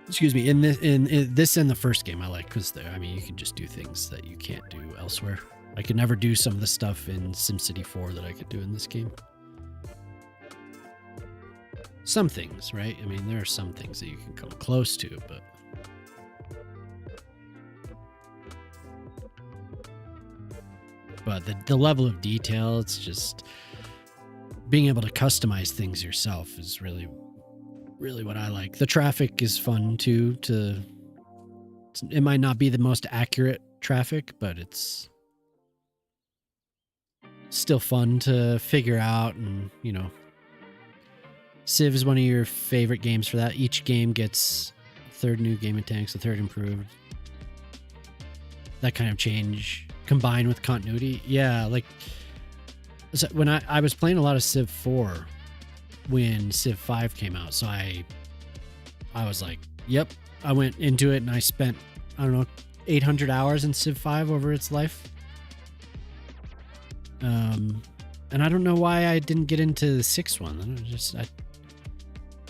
Excuse me, in this and the first game I like, because I mean you can just do things that you can't do elsewhere. I could never do some of the stuff in SimCity 4 that I could do in this game. Some things, right? I mean, there are some things that you can come close to, but the level of detail, it's just being able to customize things yourself is really what I like. The traffic is fun too. It might not be the most accurate traffic, but it's still fun to figure out. And you know, Civ is one of your favorite games for that. Each game gets a third new game mechanics, a third improved. That kind of change combined with continuity. Yeah, like when I was playing a lot of Civ 4 when Civ 5 came out, so I was like, yep. I went into it and I spent, I don't know, 800 hours in Civ 5 over its life. And I don't know why I didn't get into the 6th one.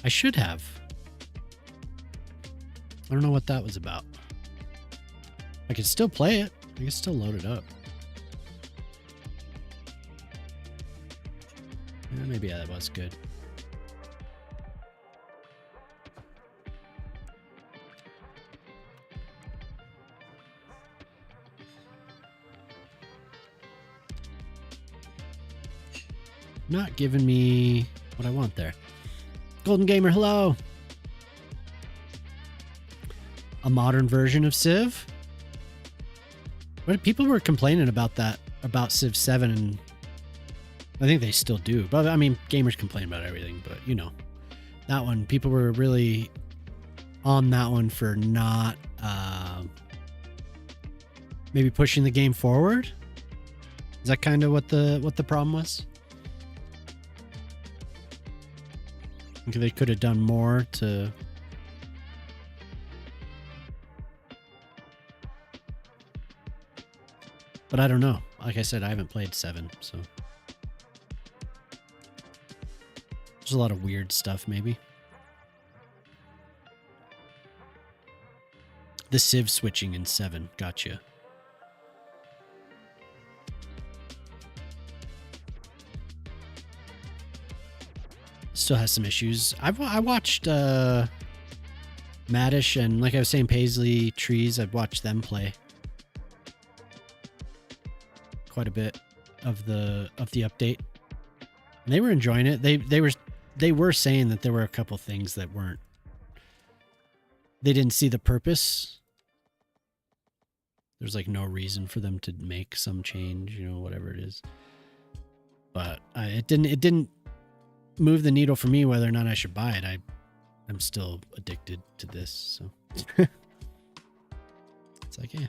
I should have. I don't know what that was about. I could still play it. I could still load it up. Yeah, maybe that was good. Not giving me what I want there. Golden Gamer, hello. A modern version of Civ? What people were complaining about that, about Civ 7, and I think they still do. But I mean, gamers complain about everything, but you know, that one, people were really on that one for not maybe pushing the game forward. Is that kind of what the problem was? I think they could have done more to. But I don't know. Like I said, I haven't played 7, so there's a lot of weird stuff, maybe. The Civ switching in 7. Gotcha. Still has some issues. I watched Maddish and, like I was saying, Paisley Trees. I've watched them play quite a bit of the update, and they were enjoying it. They were saying that there were a couple things that weren't. They didn't see the purpose. There's like no reason for them to make some change, you know, whatever it is. But it didn't move the needle for me whether or not I should buy it. I'm still addicted to this, so it's like, yeah.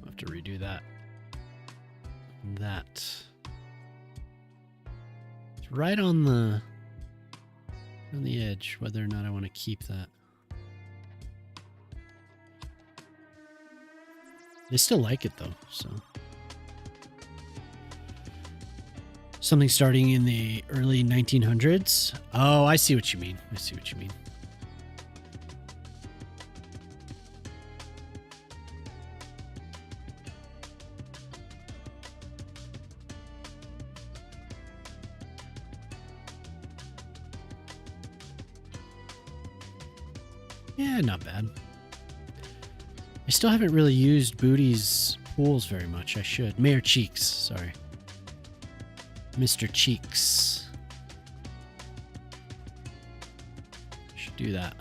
I'll have to redo that. It's right on the edge whether or not I want to keep that. They still like it though, so something starting in the early 1900s. Oh, I see what you mean. Yeah, not bad. I still haven't really used Booty's pools very much. I should. Mayor Cheeks, sorry. Mr. Cheeks. do that.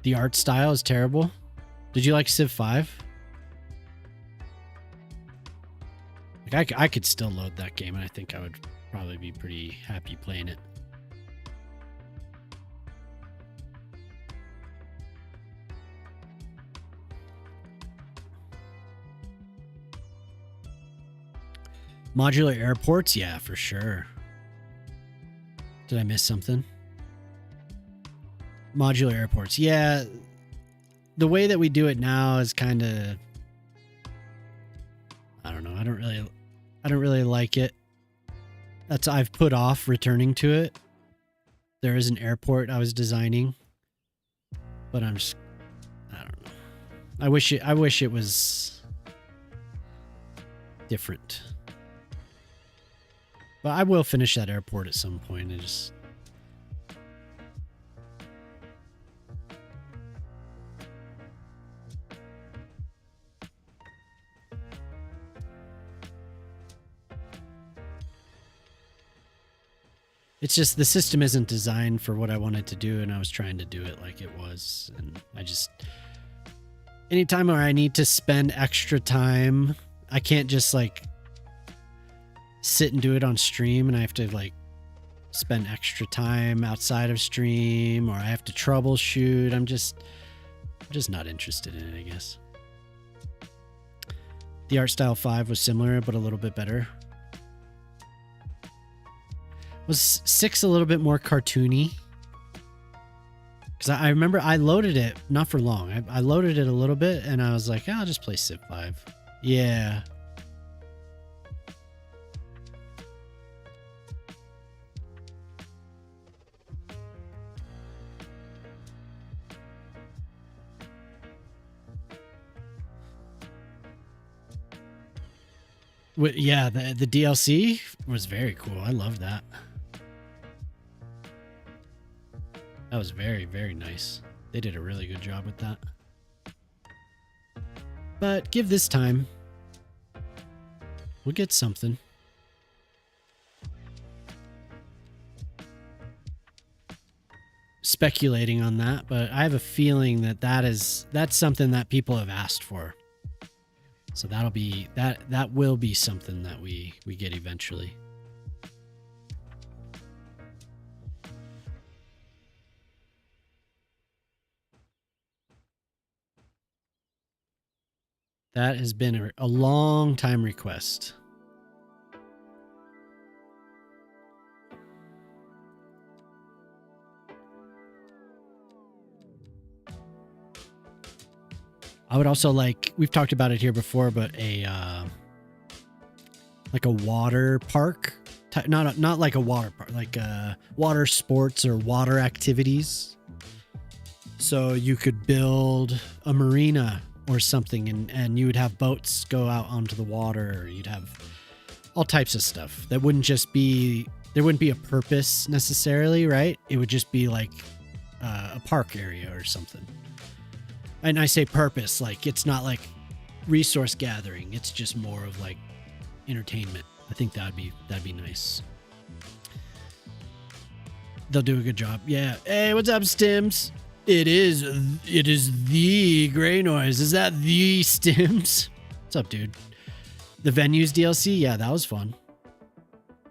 The art style is terrible. Did you like Civ 5? Like I could still load that game, and I think I would probably be pretty happy playing it. Modular airports? Yeah, for sure. Did I miss something? Modular airports. Yeah. The way that we do it now is kind of, I don't know. I don't really like it. I've put off returning to it. There is an airport I was designing, but I don't know. I wish it was different. But I will finish that airport at some point. It's just the system isn't designed for what I wanted to do, and I was trying to do it like it was. And anytime where I need to spend extra time, I can't just like sit and do it on stream, and I have to like spend extra time outside of stream, or I have to troubleshoot. I'm just not interested in it, I guess. The art style 5 was similar, but a little bit better. Was 6 a little bit more cartoony? Because I remember I loaded it, not for long. I loaded it a little bit, and I was like, I'll just play Civ 5. Yeah. Yeah, the DLC was very cool. I love that. That was very, very nice. They did a really good job with that. But give this time. We'll get something. Speculating on that, but I have a feeling that's something that people have asked for. So that will be something that we get eventually. That has been a long time request. I would also like, we've talked about it here before, but like a water park, not like a water park, like water sports or water activities. So you could build a marina or something, and you would have boats go out onto the water. Or you'd have all types of stuff that wouldn't just be, there wouldn't be a purpose necessarily, right? It would just be like a park area or something. And I say purpose, like it's not like resource gathering. It's just more of like entertainment. I think that'd be nice. They'll do a good job. Yeah. Hey, what's up, Stims? It is the Gray Noise. Is that the Stims? What's up, dude? The Venues DLC? Yeah, that was fun.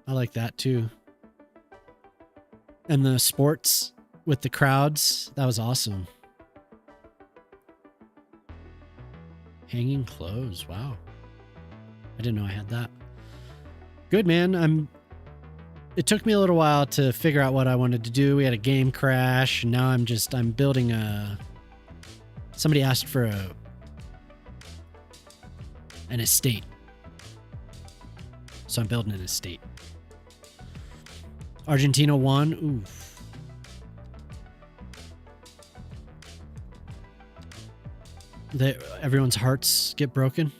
I like that too. And the sports with the crowds, that was awesome. Hanging clothes. Wow. I didn't know I had that. Good, man. It took me a little while to figure out what I wanted to do. We had a game crash, and now I'm building somebody asked for an estate. So I'm building an estate. Argentina won. Oof. Everyone's hearts get broken.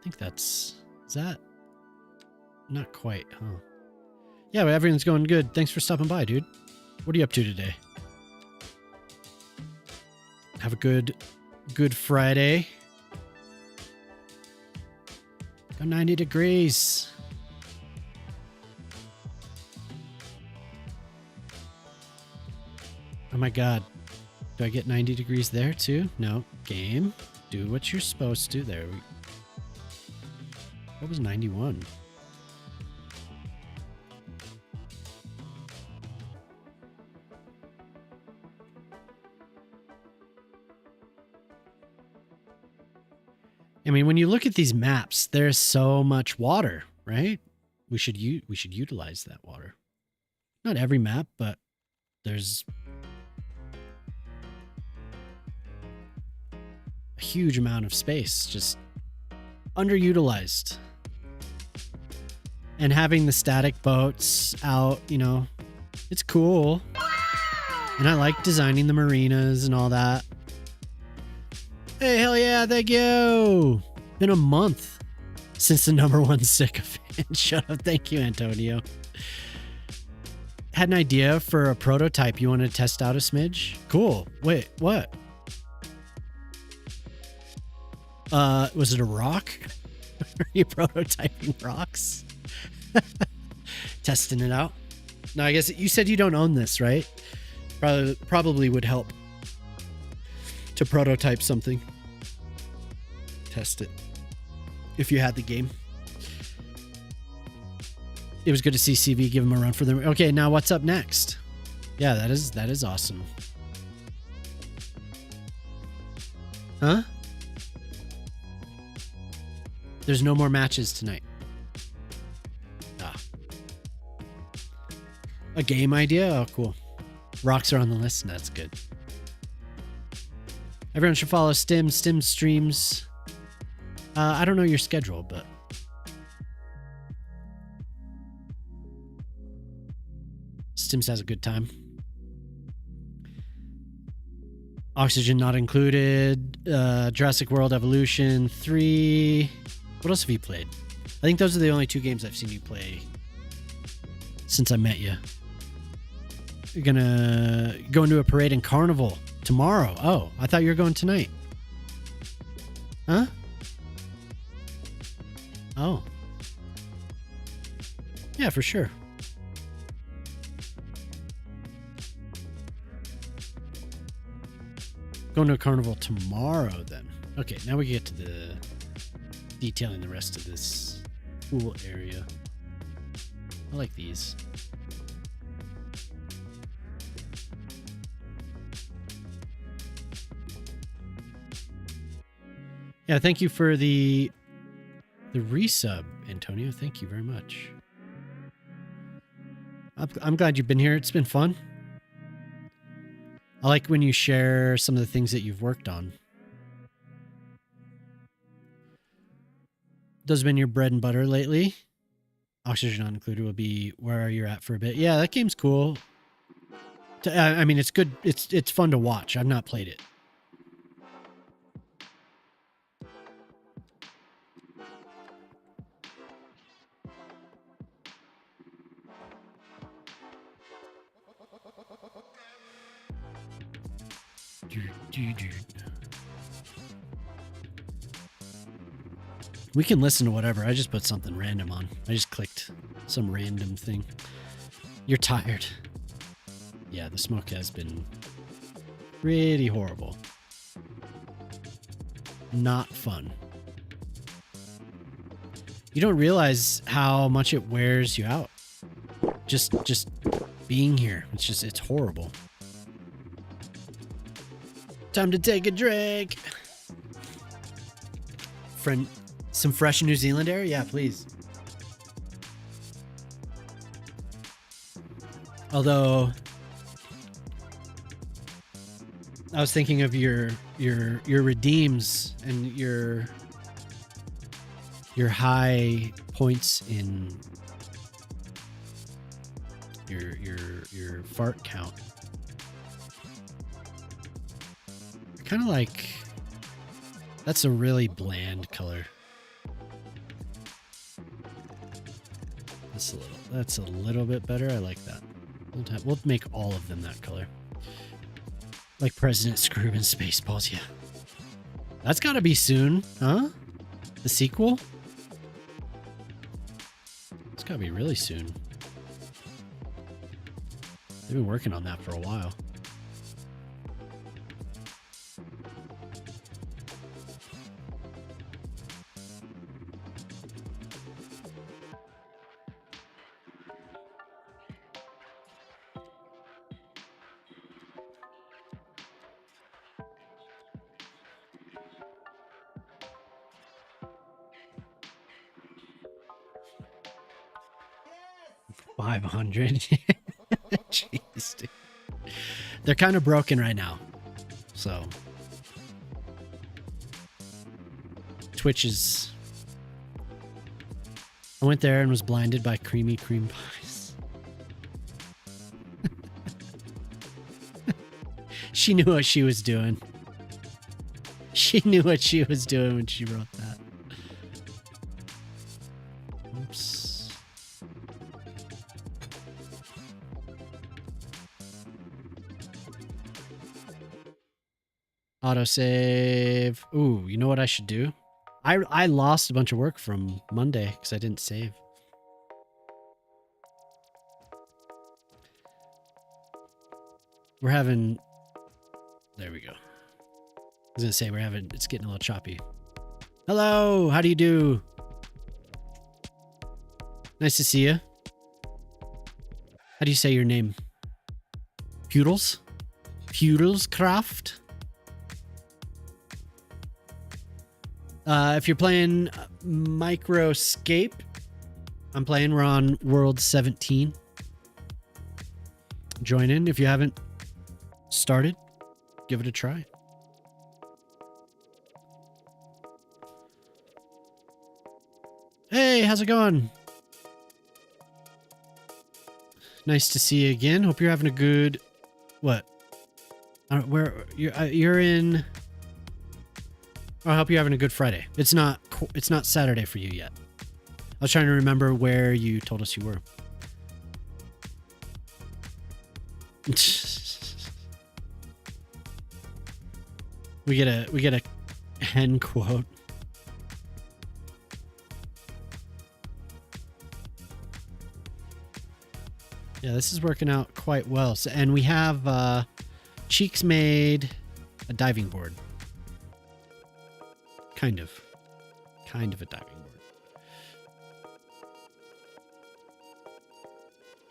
I think is that? Not quite, huh? Yeah, but everything's going good. Thanks for stopping by, dude. What are you up to today? Have a good Friday. Go 90 degrees. Oh my God. Do I get 90 degrees there too? No. Game. Do what you're supposed to. There. What was 91? I mean, when you look at these maps, there's so much water, right? We should utilize that water. Not every map, but there's a huge amount of space just underutilized. And having the static boats out, you know, it's cool. And I like designing the marinas and all that. Hey, hell yeah, thank you. Been a month since the #1 sycophant. Shut up. Thank you, Antonio. Had an idea for a prototype you want to test out a smidge? Cool. Wait, what? Was it a rock? Are you prototyping rocks? Testing it out? No, I guess you said you don't own this, right? Probably would help to prototype something. Test it. If you had the game. It was good to see CV give him a run for them. Okay, now what's up next? Yeah, that is awesome. Huh? There's no more matches tonight. Ah. A game idea? Oh, cool. Rocks are on the list. That's good. Everyone should follow Stim. Stim streams. I don't know your schedule, but Stims has a good time. Oxygen not included. Jurassic World Evolution 3. What else have you played? I think those are the only 2 games I've seen you play since I met you. You're gonna go into a parade in Carnival tomorrow. Oh, I thought you were going tonight. Huh? Oh. Yeah, for sure. Going to a carnival tomorrow then. Okay, now we get to the detailing the rest of this pool area. I like these. Yeah, thank you for the resub, Antonio. Thank you very much. I'm glad you've been here. It's been fun. I like when you share some of the things that you've worked on. Those have been your bread and butter lately. Oxygen not included will be where you're at for a bit. Yeah, that game's cool. I mean, it's good. It's fun to watch. I've not played it. We can listen to whatever. I just put something random on. I just clicked some random thing. You're tired. Yeah, the smoke has been pretty horrible. Not fun. You don't realize how much it wears you out. Just being here. It's horrible. Time to take a drink. Friend, some fresh New Zealand air? Yeah, please. Although I was thinking of your redeems and your high points in your fart count. Kind of like, that's a really bland color. That's a little bit better. I like that. We'll make all of them that color. Like President Scrooge in Spaceballs, yeah. That's gotta be soon, huh? The sequel? It's gotta be really soon. They've been working on that for a while. $500. Jeez, dude. They're kind of broken right now. So Twitch is... I went there and was blinded by creamy cream pies. She knew what she was doing. She knew what she was doing when she wrote that. Oops. Autosave. Ooh, you know what I should do? I lost a bunch of work from Monday because I didn't save. We're having... There we go. I was going to say it's getting a little choppy. Hello, how do you do? Nice to see you. How do you say your name? Pudels? Pudelscraft? If you're playing Microscape, I'm playing. We're on World 17. Join in. If you haven't started, give it a try. Hey, how's it going? Nice to see you again. Hope you're having a good... What? Where you're in... I hope you're having a good Friday. It's not Saturday for you yet. I was trying to remember where you told us you were. We get a hen quote. Yeah, this is working out quite well. So, and we have Cheeks made a diving board. Kind of a diving board.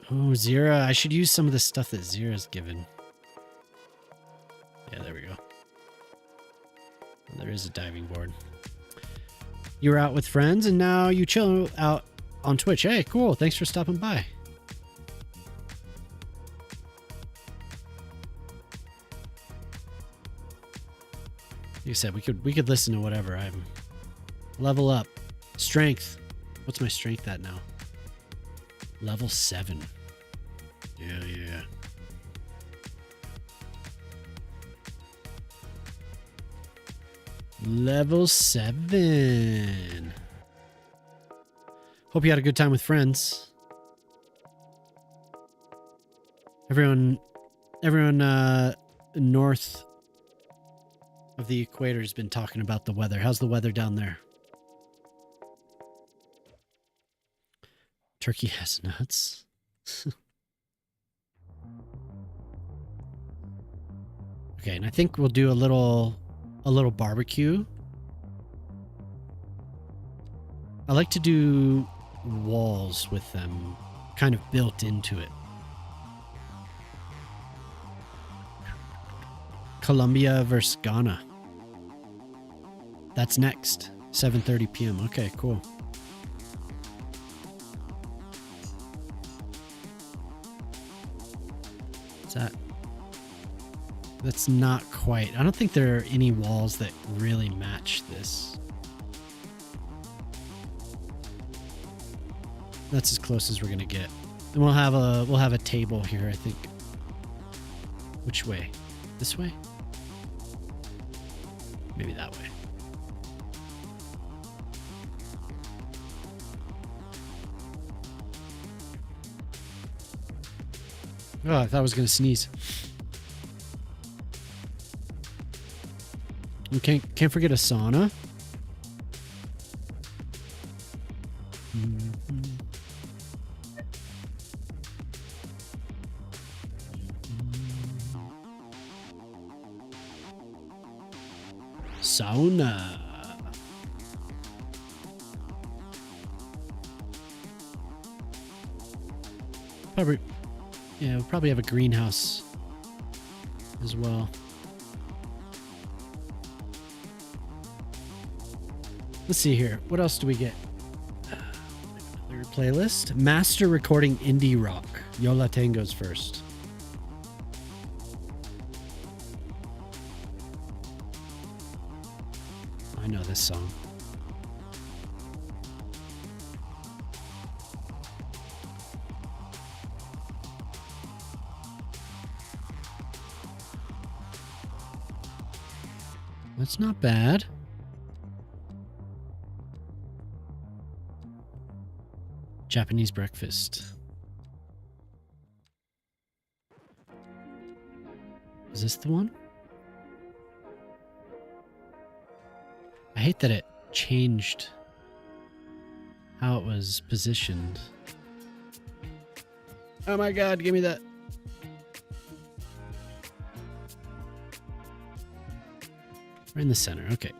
Oh, Zira. I should use some of the stuff that Zira's given. Yeah, there we go. There is a diving board. You were out with friends and now you chill out on Twitch. Hey, cool. Thanks for stopping by. Like I said, we could listen to whatever. I'm level up. Strength. What's my strength at now? Level 7. Yeah. Level 7. Hope you had a good time with friends. Everyone north of the equator has been talking about the weather. How's the weather down there? Turkey has nuts. Okay, and I think we'll do a little barbecue. I like to do walls with them kind of built into it. Colombia versus Ghana. That's next. 7:30 p.m. Okay, cool. What's that? That's not quite. I don't think there are any walls that really match this. That's as close as we're gonna get. And we'll have a table here, I think. Which way? This way? Maybe that way. Oh, I thought I was gonna sneeze. You can't forget a sauna. Sauna. Probably, yeah, we'll probably have a greenhouse as well. Let's see here. What else do we get? Another playlist. Master recording indie rock. Yola Tango's first. I know this song. That's not bad. Japanese breakfast. Is this the one? I hate that it changed how it was positioned. Oh my god, give me that. Right in the center. Okay.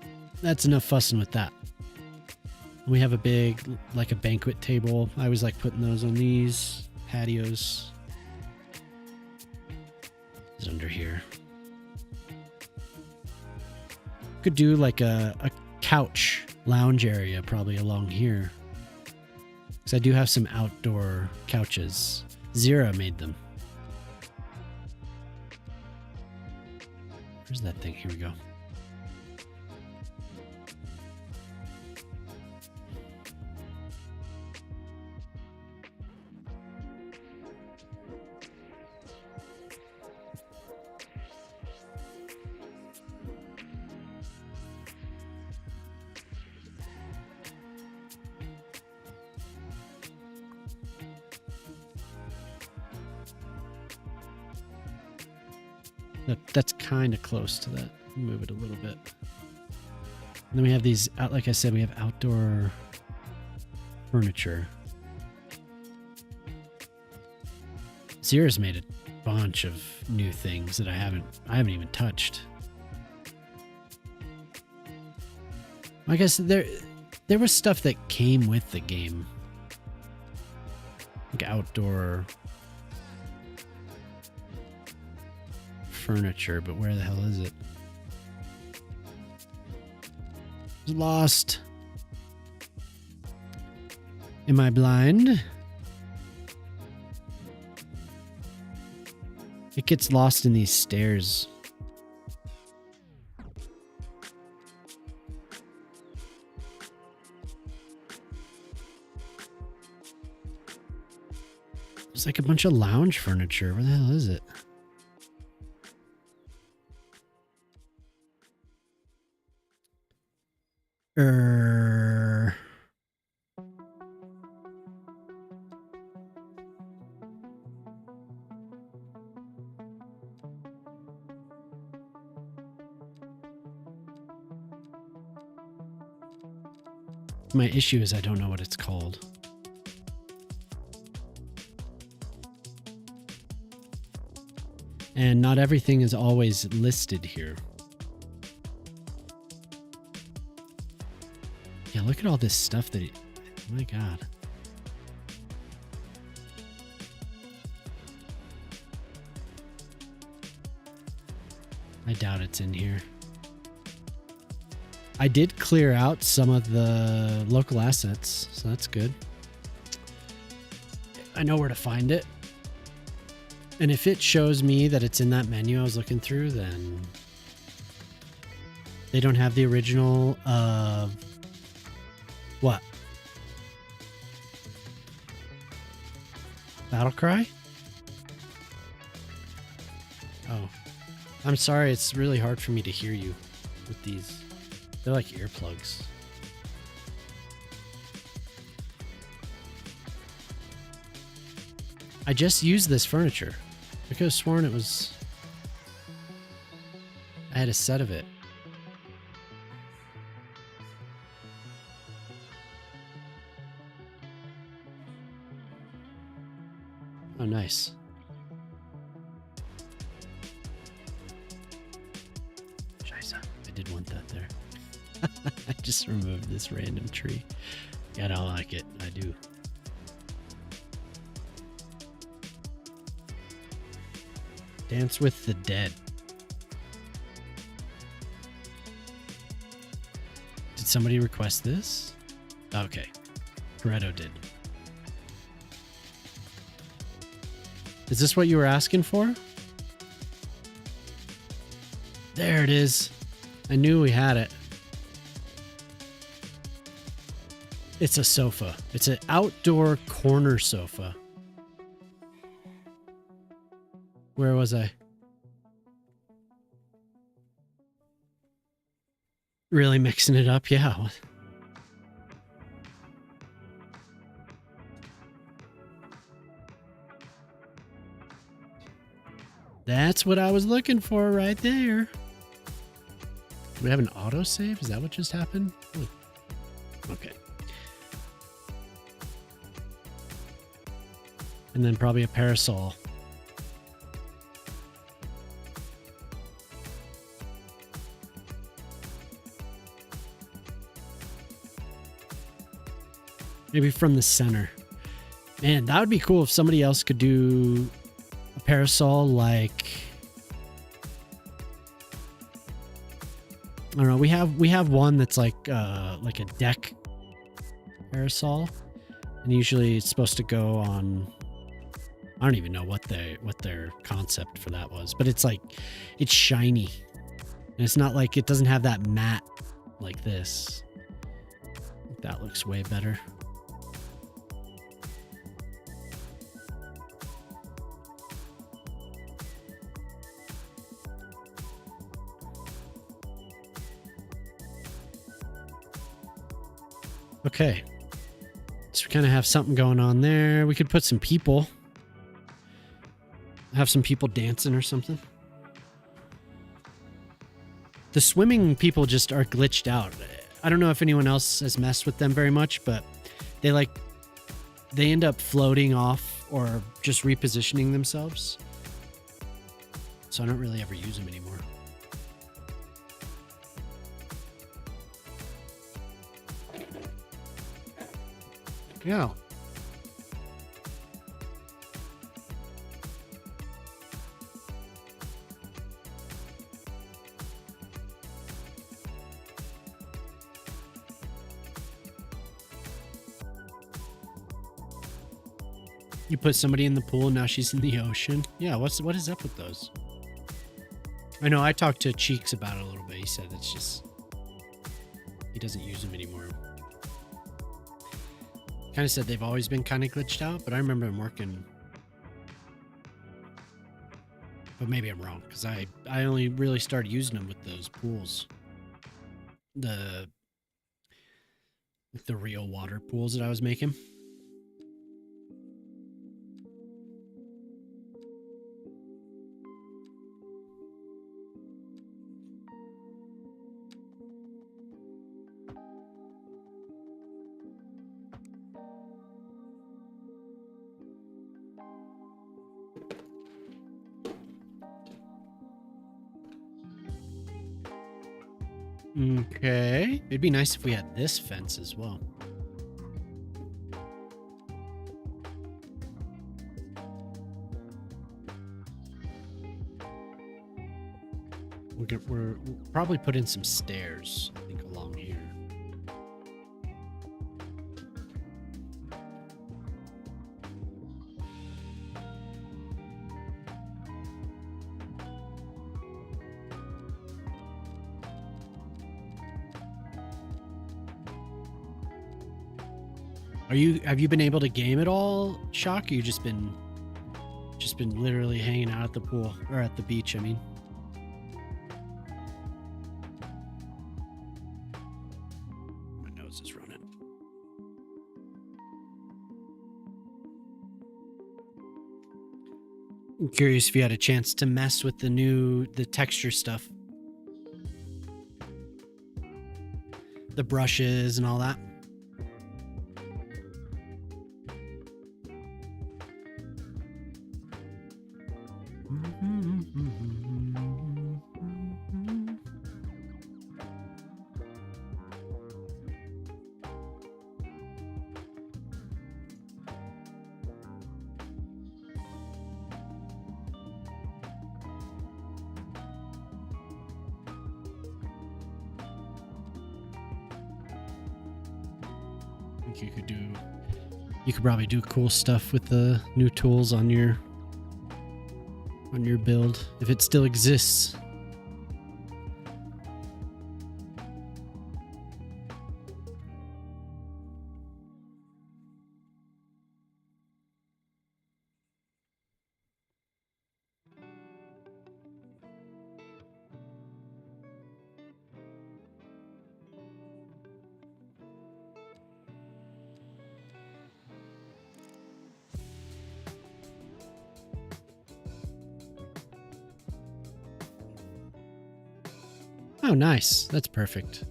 That's enough fussing with that. We have a big, like a banquet table. I always like putting those on these patios. It's under here. Could do like a couch lounge area probably along here. Because I do have some outdoor couches. Zira made them. Where's that thing? Here we go. That's kind of close to that. Move it a little bit. And then we have these, like I said, we have outdoor furniture. Zira's made a bunch of new things that I haven't even touched. I guess there was stuff that came with the game. Like outdoor furniture, but where the hell is it? Lost. Am I blind? It gets lost in these stairs. There's like a bunch of lounge furniture. Where the hell is it? My issue is I don't know what it's called. And not everything is always listed here. Yeah, look at all this stuff that oh my god. I doubt it's in here. I did clear out some of the local assets, so that's good. I know where to find it. And if it shows me that it's in that menu I was looking through, then they don't have the original what? Battle Cry? Oh. I'm sorry, it's really hard for me to hear you with these. They're like earplugs. I just used this furniture. I could have sworn it was... I had a set of it. Oh, nice. Scheiße. I did want that there. I just removed this random tree. Yeah, I don't like it. I do. Dance with the Dead. Did somebody request this? Okay. Corretto did. Is this what you were asking for? There it is. I knew we had it. It's a sofa. It's an outdoor corner sofa. Where was I? Really mixing it up? Yeah. That's what I was looking for right there. Do we have an autosave? Is that what just happened? Ooh. Okay. And then probably a parasol. Maybe from the center. Man, that would be cool if somebody else could do a parasol like... I don't know. We have one that's like a deck parasol, and usually it's supposed to go on... I don't even know what their concept for that was, but it's shiny, and it's not like, it doesn't have that matte like this. That looks way better. Okay, so we kind of have something going on there. We could put some people, have some people dancing or something. The swimming people just are glitched out. I don't know if anyone else has messed with them very much, but they end up floating off or just repositioning themselves. So I don't really ever use them anymore. Yeah. You put somebody in the pool, now she's in the ocean. Yeah, what is up with those? I know I talked to Cheeks about it a little bit. He said it's just, he doesn't use them anymore. Kind of said they've always been kind of glitched out, but I remember them working. But maybe I'm wrong, because I only really started using them with those pools. The real water pools that I was making. Okay. It'd be nice if we had this fence as well. We're probably put in some stairs, I think, along here. Have you been able to game at all, Shock? Or you just been literally hanging out at the pool or at the beach, I mean. My nose is running. I'm curious if you had a chance to mess with the texture stuff. The brushes and all that. think you could probably do cool stuff with the new tools on your build if it still exists. Oh, nice. That's perfect.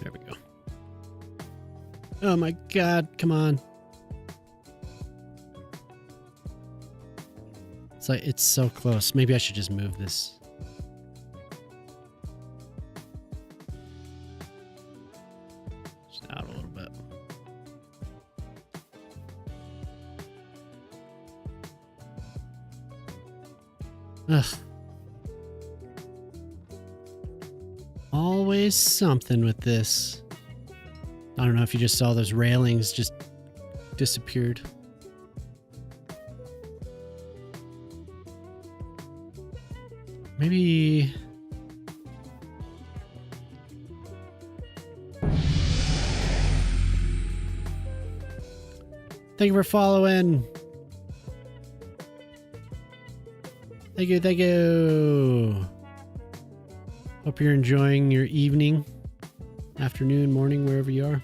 There we go. Oh my God, come on. It's like, it's so close. Maybe I should just move this. Out a little bit. Ugh. Always something with this. I don't know if you just saw those railings just disappeared. Maybe... Thank you for following. Thank you, thank you. Hope you're enjoying your evening, afternoon, morning, wherever you are.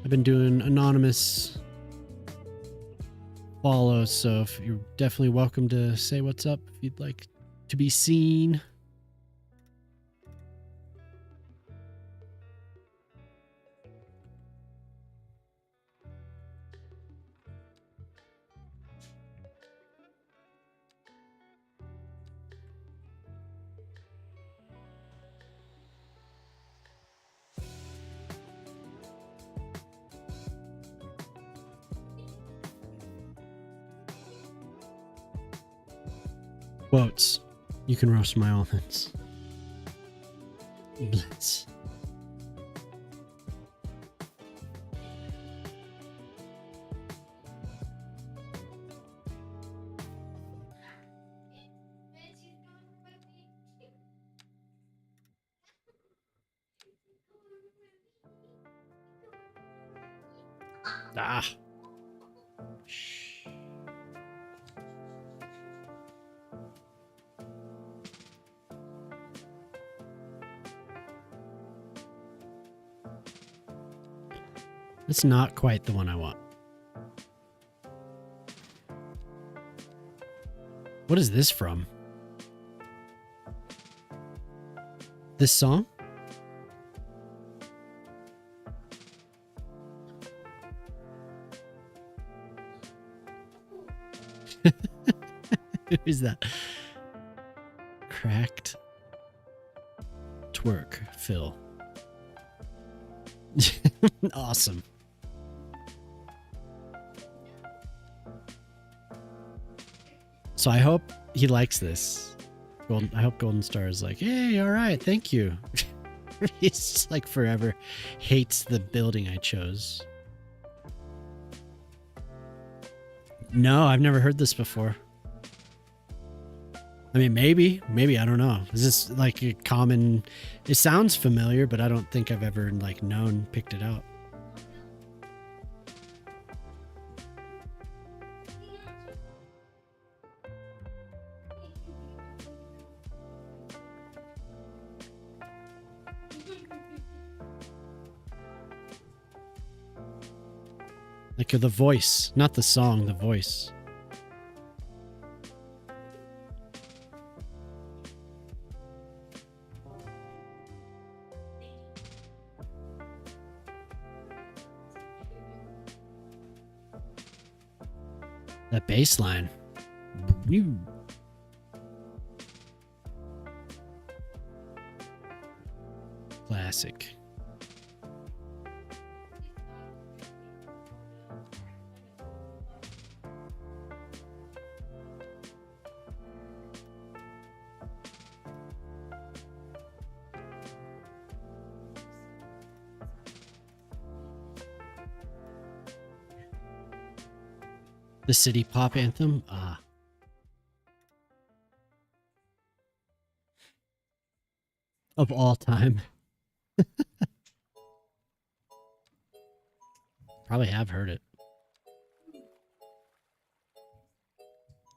I've been doing anonymous follows, so if you're definitely welcome to say what's up if you'd like to be seen. Quotes. You can roast my almonds. Blitz. Ah. Shh. It's not quite the one I want. What is this from? This song? Who is that? Cracked twerk, Phil. Awesome. So I hope he likes this. I hope Golden Star is like, hey, all right, thank you. He's just like forever hates the building I chose. No, I've never heard this before. I mean, maybe, I don't know. Is this like a common, it sounds familiar, but I don't think I've ever like picked it out. Like the voice, not the song, the voice. That bass line. Whew. Classic. The city pop anthem? Ah. Of all time. Probably have heard it.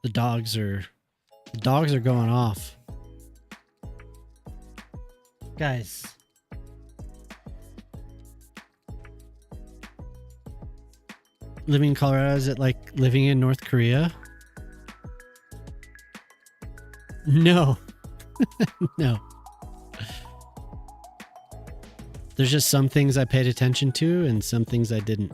The dogs are going off. Guys. Living in Colorado, is it like living in North Korea? No. No. There's just some things I paid attention to and some things I didn't.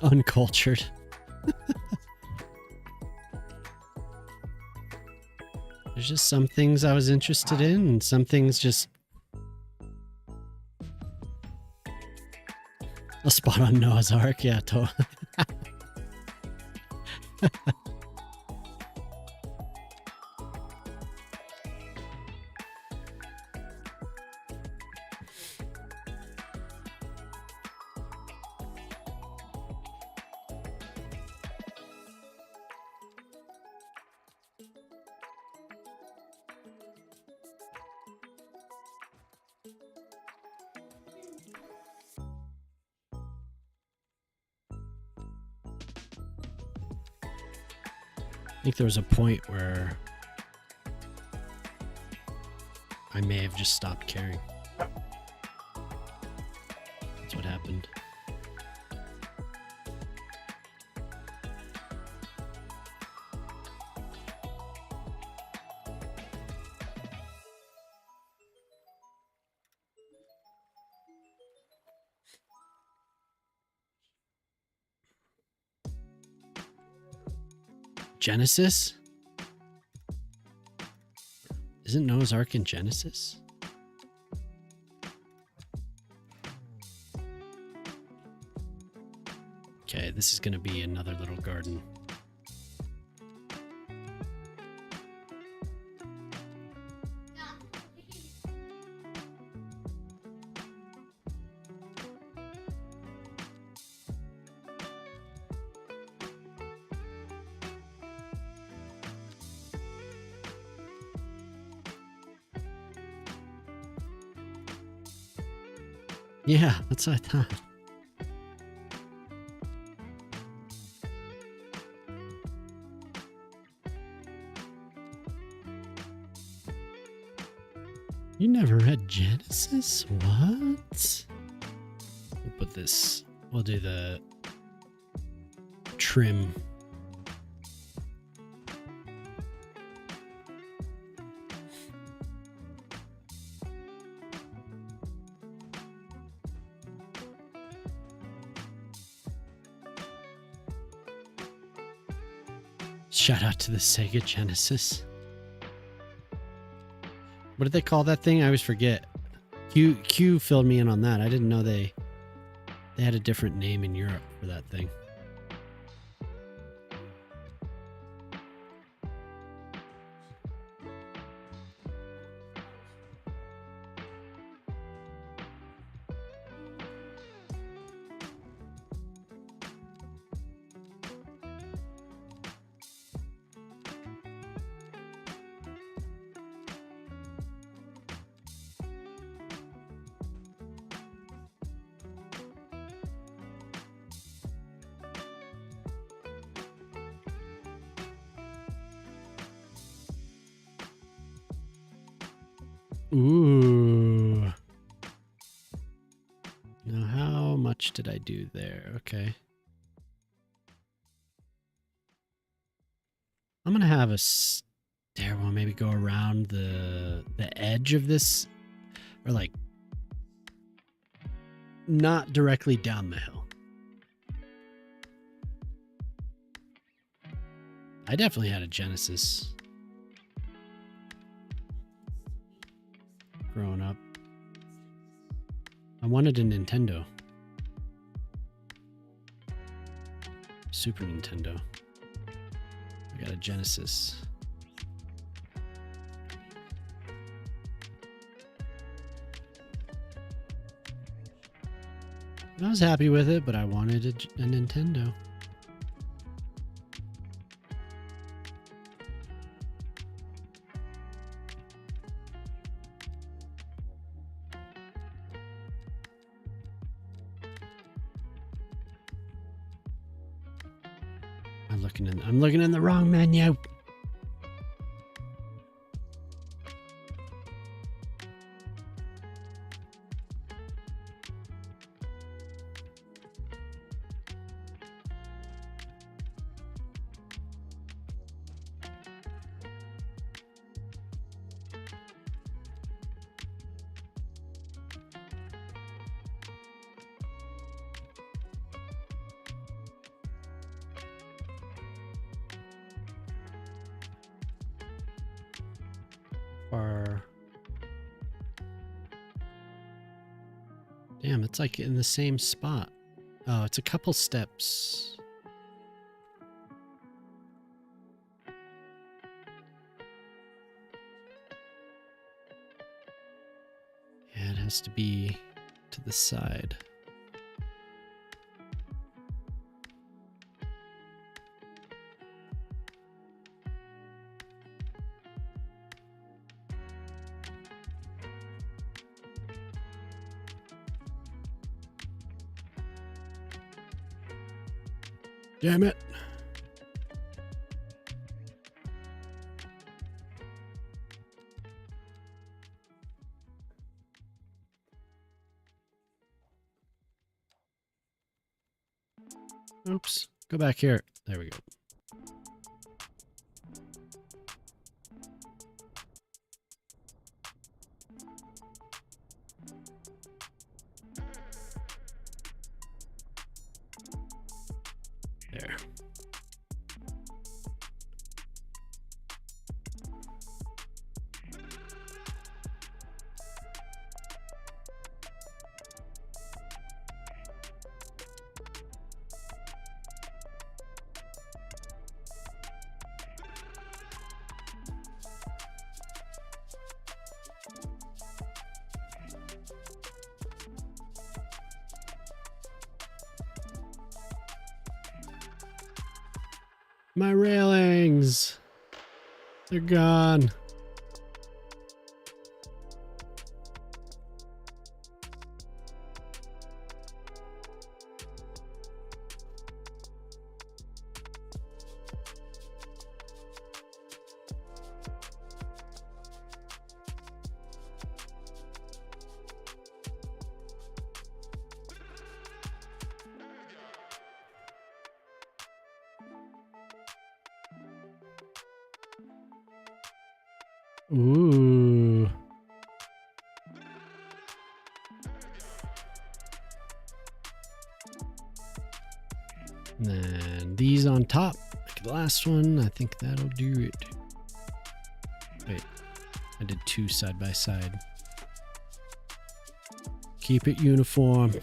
Uncultured. There's just some things I was interested in and some things just... A spot on Noah's Ark, yeah, totally. I think there was a point where I may have just stopped caring. That's what happened. Genesis? Isn't Noah's Ark in Genesis? Okay, this is going to be another little garden. Yeah, that's what I thought. You never read Genesis? What? We'll put this, we'll do the trim. Shout out to the Sega Genesis. What did they call that thing? I always forget. Q filled me in on that. I didn't know they had a different name in Europe for that thing. Ooh. Now, how much did I do there? Okay. I'm going to have a stairwell maybe go around the edge of this, or like not directly down the hill. I definitely had a Genesis growing up. I wanted a Nintendo. Super Nintendo. I got a Genesis. I was happy with it, but I wanted a Nintendo. I'm looking in the wrong menu. Damn, it's like in the same spot. Oh, it's a couple steps. Yeah, it has to be to the side. Damn it. Oops. Go back here. There we go. There. My railings. They're gone. Ooh. And then these on top, like the last one. I think that'll do it. Wait, I did two side by side. Keep it uniform.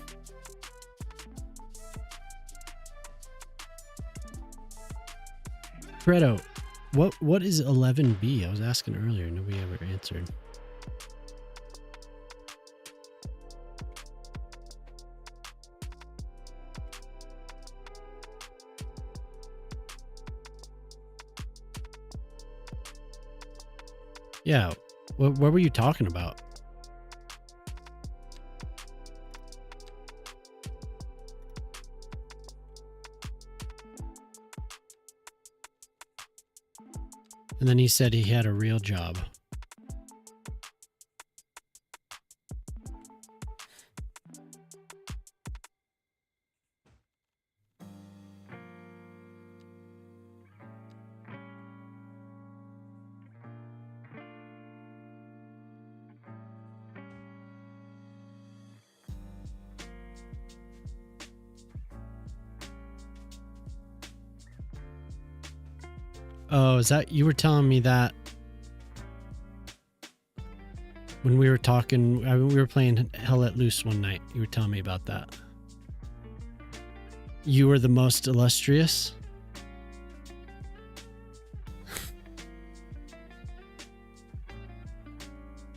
Credo, what is 11B? I was asking earlier. Nobody ever answered. Yeah, what were you talking about? And then he said he had a real job. Oh, is that you were telling me that when we were talking? We were playing Hell Let Loose one night. You were telling me about that. You were the most illustrious.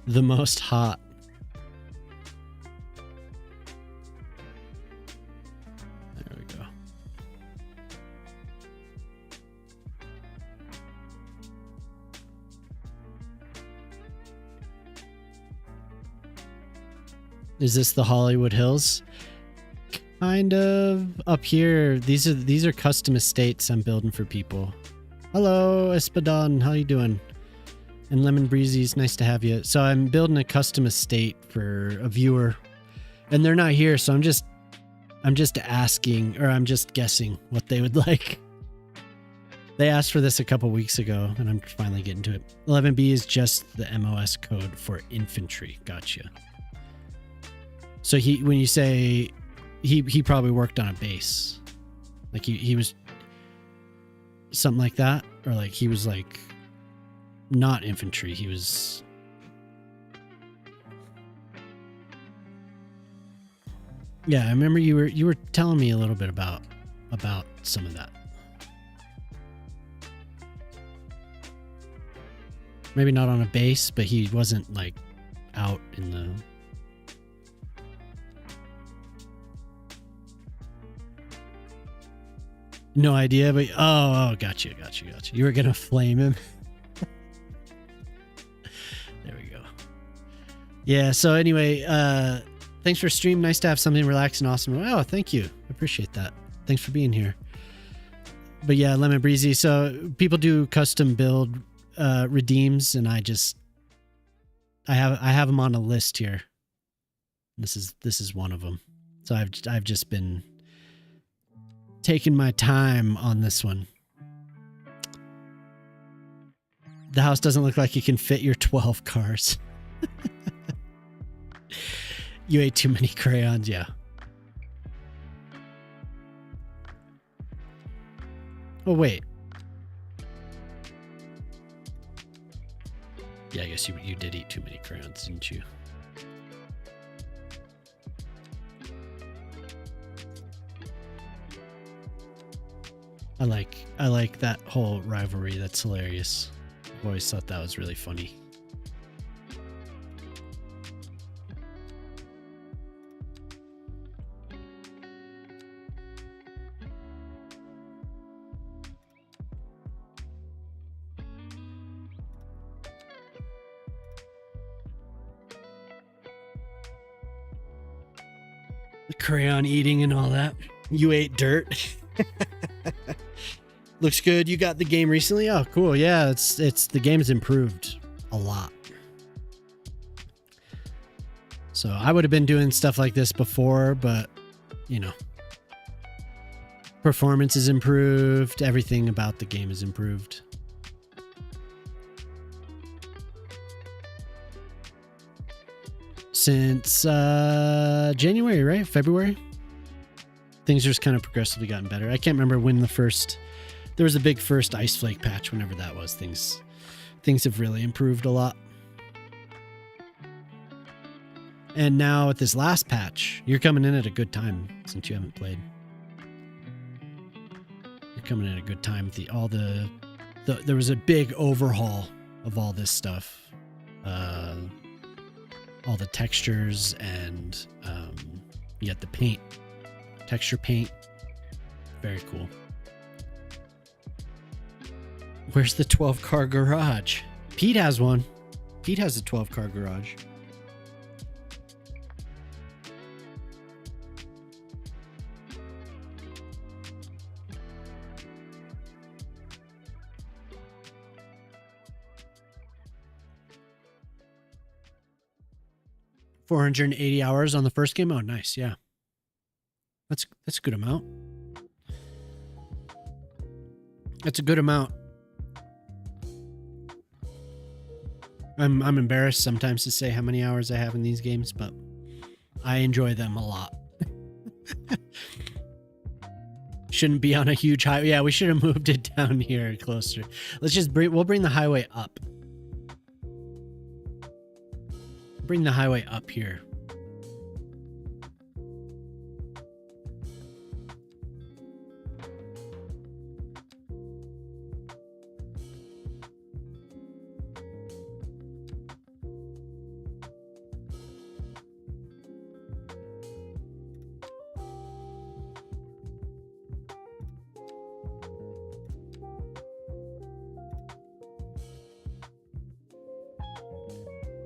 The most hot. There we go. Is this the Hollywood Hills? Kind of up here. These are custom estates I'm building for people. Hello, Espadon. How you doing? And Lemon Breezy's nice to have you. So I'm building a custom estate for a viewer, and they're not here, so I'm just asking, or I'm just guessing what they would like. They asked for this a couple weeks ago, and I'm finally getting to it. 11B is just the MOS code for infantry. Gotcha. So when you say he probably worked on a base, like he was something like that, or like he was like not infantry. He was. Yeah, I remember you were telling me a little bit about some of that. Maybe not on a base, but he wasn't like out in the. No idea, but gotcha. You were gonna flame him. There we go. Yeah. So anyway, thanks for stream. Nice to have something relaxed and awesome. Oh, thank you. I appreciate that. Thanks for being here. But yeah, Lemon Breezy. So people do custom build redeems, and I have them on a list here. This is one of them. So I've just been taking my time on this one. The house doesn't look like it can fit your 12 cars. You ate too many crayons, yeah. Oh, wait. Yeah, I guess you did eat too many crayons, didn't you? I like that whole rivalry. That's hilarious. I've always thought that was really funny. The crayon eating and all that. You ate dirt. Looks good. You got the game recently? Oh, cool. Yeah, it's the game's improved a lot. So I would have been doing stuff like this before, but you know, performance is improved. Everything about the game is improved. Since January, right? February? Things just kind of progressively gotten better. I can't remember when there was a big first Ice Flake patch, whenever that was. Things have really improved a lot. And now at this last patch, you're coming in at a good time since you haven't played. You're coming in at a good time. There was a big overhaul of all this stuff. All the textures and you got the paint. Texture paint. Very cool. Where's the 12-car garage? Pete has one. Pete has a 12-car garage. $480 hours on the first game. Oh, nice. Yeah. That's a good amount. That's a good amount. I'm embarrassed sometimes to say how many hours I have in these games, but I enjoy them a lot. Shouldn't be on a huge highway. Yeah, we should have moved it down here closer. We'll bring the highway up. Bring the highway up here.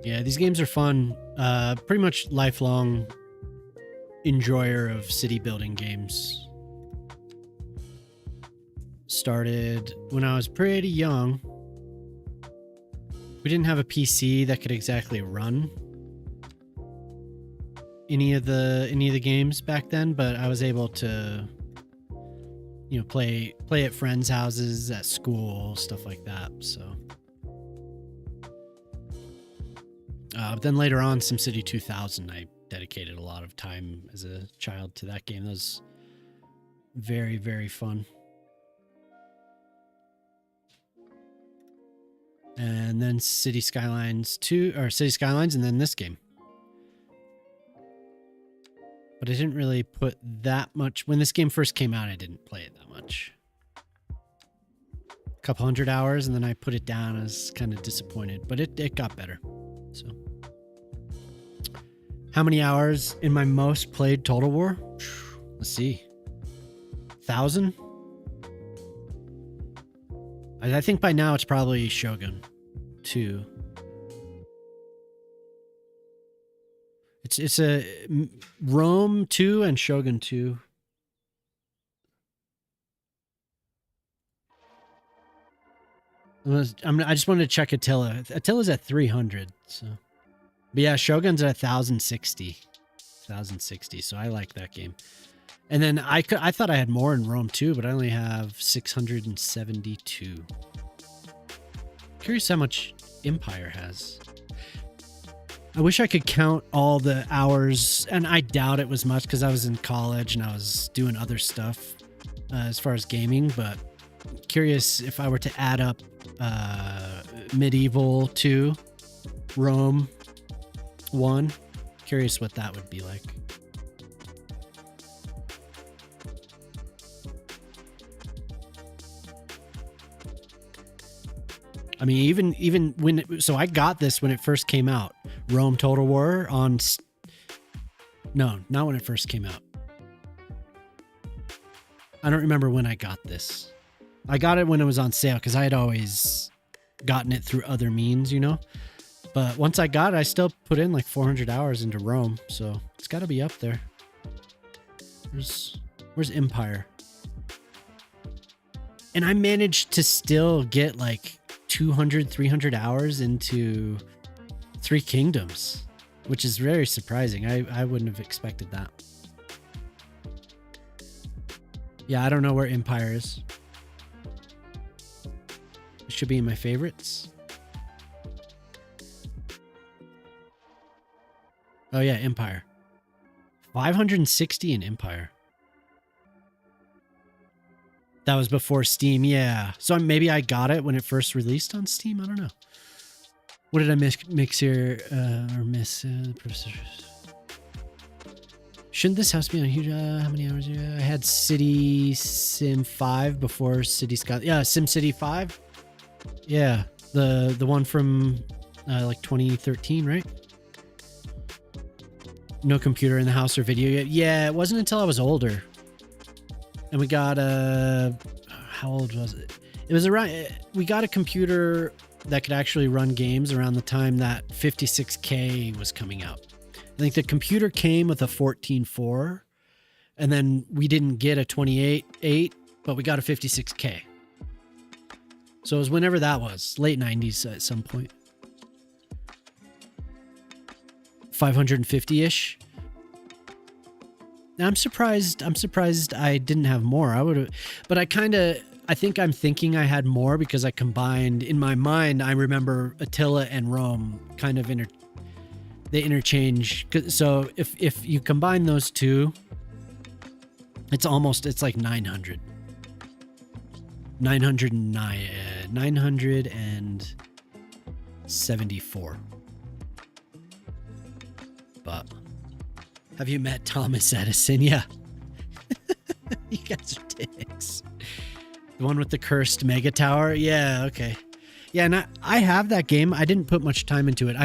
Yeah, these games are fun. Pretty much lifelong enjoyer of city building games. Started when I was pretty young. We didn't have a PC that could exactly run any of the games back then, but I was able to, you know, play at friends' houses, at school, stuff like that. So. But then later on, SimCity 2000, I dedicated a lot of time as a child to that game. That was very, very fun. And then City Skylines 2, or City Skylines, and then this game. But I didn't really put that much. When this game first came out, I didn't play it that much. A couple hundred hours, and then I put it down. I was kind of disappointed, but it got better. So, how many hours in my most played Total War? Let's see. 1,000? I think by now it's probably Shogun 2. It's a Rome 2 and Shogun 2. I just wanted to check Attila. Attila's at 300, so. But yeah, Shogun's at 1,060. 1,060, so I like that game. And then I thought I had more in Rome too, but I only have 672. Curious how much Empire has. I wish I could count all the hours, and I doubt it was much because I was in college and I was doing other stuff as far as gaming, but curious if I were to add up Medieval 2, Rome 1, curious what that would be like. I mean, even when so I got this when it first came out, Rome Total War on. No, not when it first came out. I don't remember when I got this. I got it when it was on sale because I had always gotten it through other means, you know. But once I got it, I still put in like 400 hours into Rome, so it's got to be up there. Where's Empire? And I managed to still get like 200, 300 hours into Three Kingdoms, which is very surprising. I wouldn't have expected that. Yeah, I don't know where Empire is. It should be in my favorites. Oh yeah, Empire. 560 in Empire. That was before Steam, yeah. So maybe I got it when it first released on Steam. I don't know. What did I mix here? Or miss? Shouldn't this house be on huge? How many hours? I had City Sim 5 before City Sky. Yeah, SimCity 5. Yeah, the one from like 2013, right? No computer in the house or video yet. Yeah, it wasn't until I was older. And we got how old was it? It was around, we got a computer that could actually run games around the time that 56K was coming out. I think the computer came with a 14.4, and then we didn't get a 28.8, but we got a 56K. So it was whenever that was, late 90s at some point. 550-ish. I'm surprised I didn't have more. I would have, but I think I'm thinking I had more because I combined, in my mind, I remember Attila and Rome kind of they interchange. So if you combine those two, It's like 900. 974. But have you met Thomas Edison? Yeah. You guys are dicks. The one with the cursed mega tower? Yeah, okay. Yeah, and I have that game. I didn't put much time into it.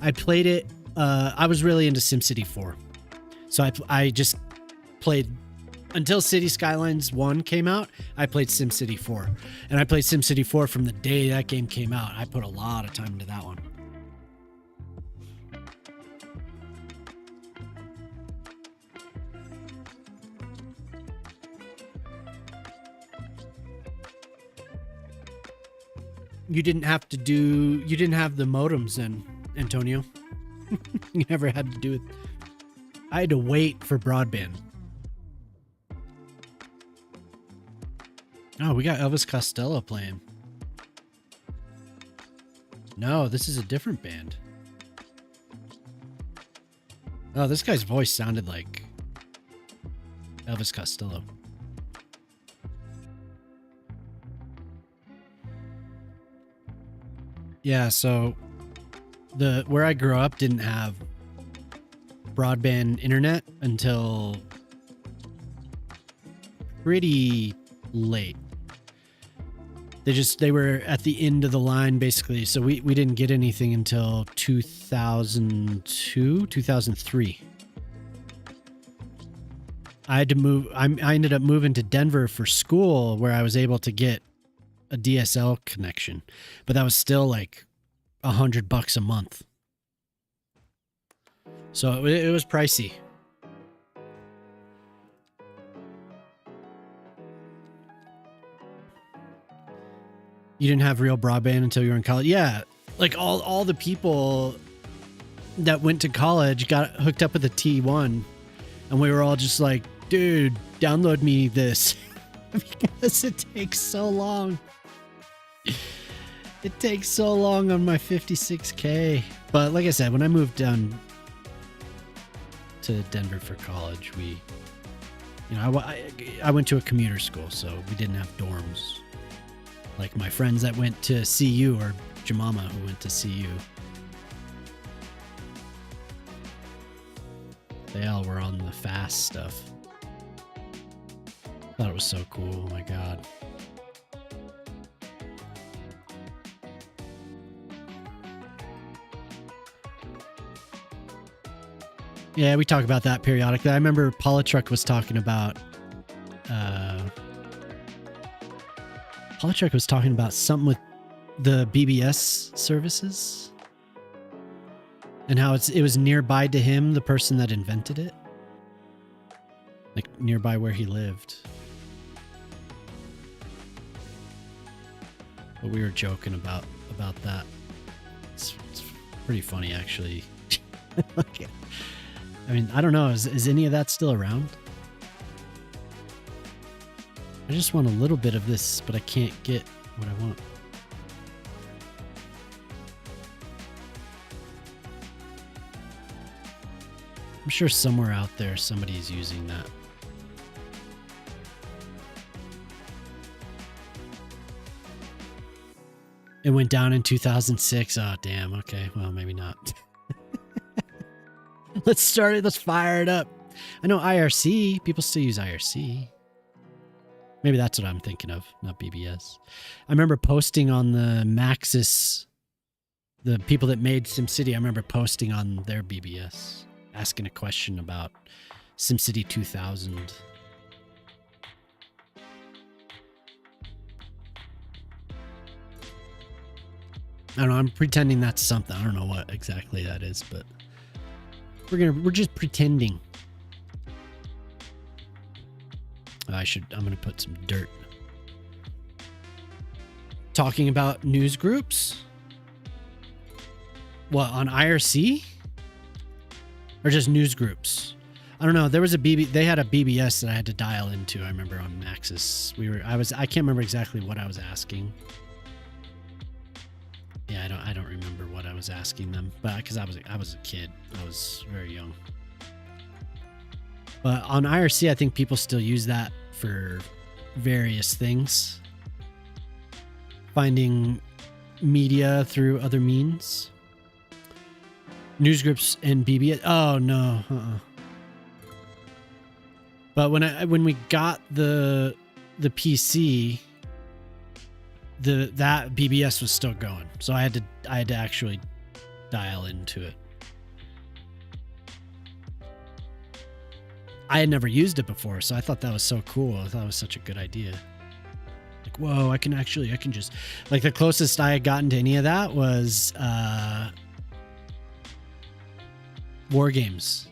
I played it. I was really into SimCity 4. So I just played until City Skylines 1 came out. I played SimCity 4. And I played SimCity 4 from the day that game came out. I put a lot of time into that one. You didn't have the modems then, Antonio. You never had to do it. I had to wait for broadband. Oh, we got Elvis Costello playing. No, this is a different band. Oh, this guy's voice sounded like Elvis Costello. Yeah, so where I grew up didn't have broadband internet until pretty late. They were at the end of the line basically, so we didn't get anything until 2002, 2003. I had to move. I ended up moving to Denver for school, where I was able to get a DSL connection, but that was still like $100 a month. So it was pricey. You didn't have real broadband until you were in college? Yeah. Like all the people that went to college got hooked up with a T1, and we were all just like, dude, download me this. Because it takes so long. It takes so long on my 56K. But like I said, when I moved down to Denver for college, I went to a commuter school, so we didn't have dorms. Like my friends that went to CU, or Jemama who went to CU. They all were on the fast stuff. Thought it was so cool. Oh my God. Yeah, we talk about that periodically. I remember Polytruck was talking about something with the BBS services and how it was nearby to him, the person that invented it, like nearby where he lived. But we were joking about that. It's pretty funny, actually. Okay. I mean, I don't know. Is any of that still around? I just want a little bit of this, but I can't get what I want. I'm sure somewhere out there somebody's using that. It went down in 2006. Oh, damn. Okay. Well, maybe not. Let's start it. Let's fire it up. I know IRC. People still use IRC. Maybe that's what I'm thinking of, not BBS. I remember posting on the Maxis, the people that made SimCity, I remember posting on their BBS, asking a question about SimCity 2000. I don't know. I'm pretending that's something. I don't know what exactly that is, but we're just pretending. I'm going to put some dirt. Talking about news groups? What, on IRC? Or just news groups? I don't know. There was they had a BBS that I had to dial into. I remember on Maxis. I can't remember exactly what I was asking. Yeah, I don't remember what I was asking them, but because I was a kid. I was very young. But on IRC, I think people still use that for various things. Finding media through other means. Newsgroups and BBS. Oh no. But when we got the PC, that BBS was still going. So I had to actually dial into it. I had never used it before, so I thought that was so cool. I thought it was such a good idea. Like, whoa, I can just, like, the closest I had gotten to any of that was War Games.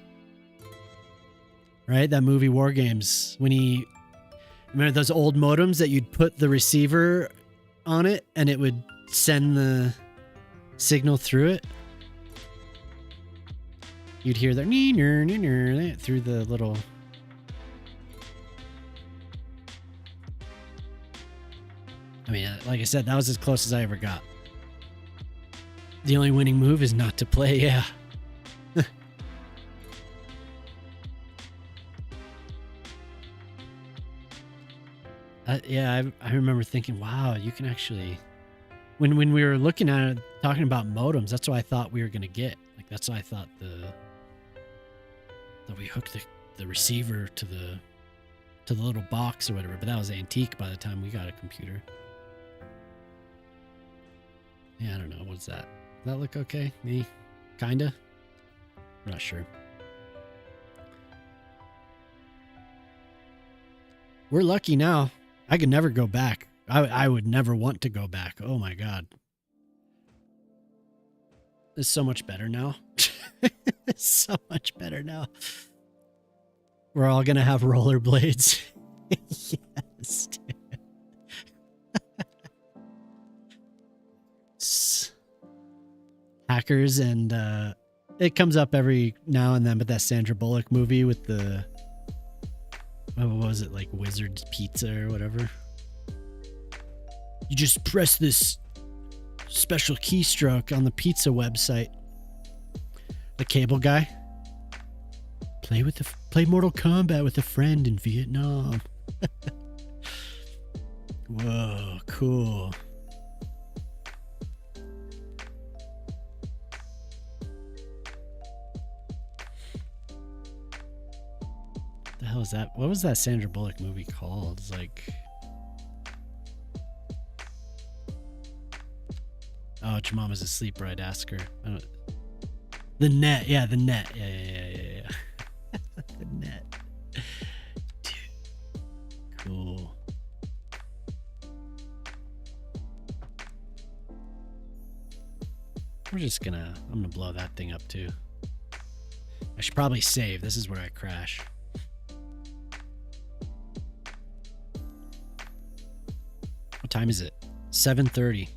Right? That movie War Games. Remember those old modems that you'd put the receiver on it and it would send the signal through it? You'd hear that through the little. I mean, like I said, that was as close as I ever got. The only winning move is not to play, yeah. Yeah, I remember thinking, wow, you can actually. When we were looking at it, talking about modems, that's what I thought we were going to get. Like, that's what I thought that we hooked the receiver to the little box or whatever, but that was antique by the time we got a computer. Yeah, I don't know. What's that? Does that look okay? Me? Kinda? I'm not sure. We're lucky now. I could never go back. I would never want to go back. Oh my God. It's so much better now. It's so much better now. We're all going to have rollerblades. Yes, dude. Hackers, and it comes up every now and then, but that Sandra Bullock movie with the, what was it, like Wizard's Pizza or whatever? You just press this special keystroke on the pizza website. The cable guy. Play Mortal Kombat with a friend in Vietnam. Whoa, cool. The hell is that? What was that Sandra Bullock movie called? It's like, oh, your mama's asleep, right? Ask her. The Net. Yeah, The Net. Yeah. The Net. Dude. Cool. I'm gonna blow that thing up too. I should probably save. This is where I crash. What time is it? 7:30.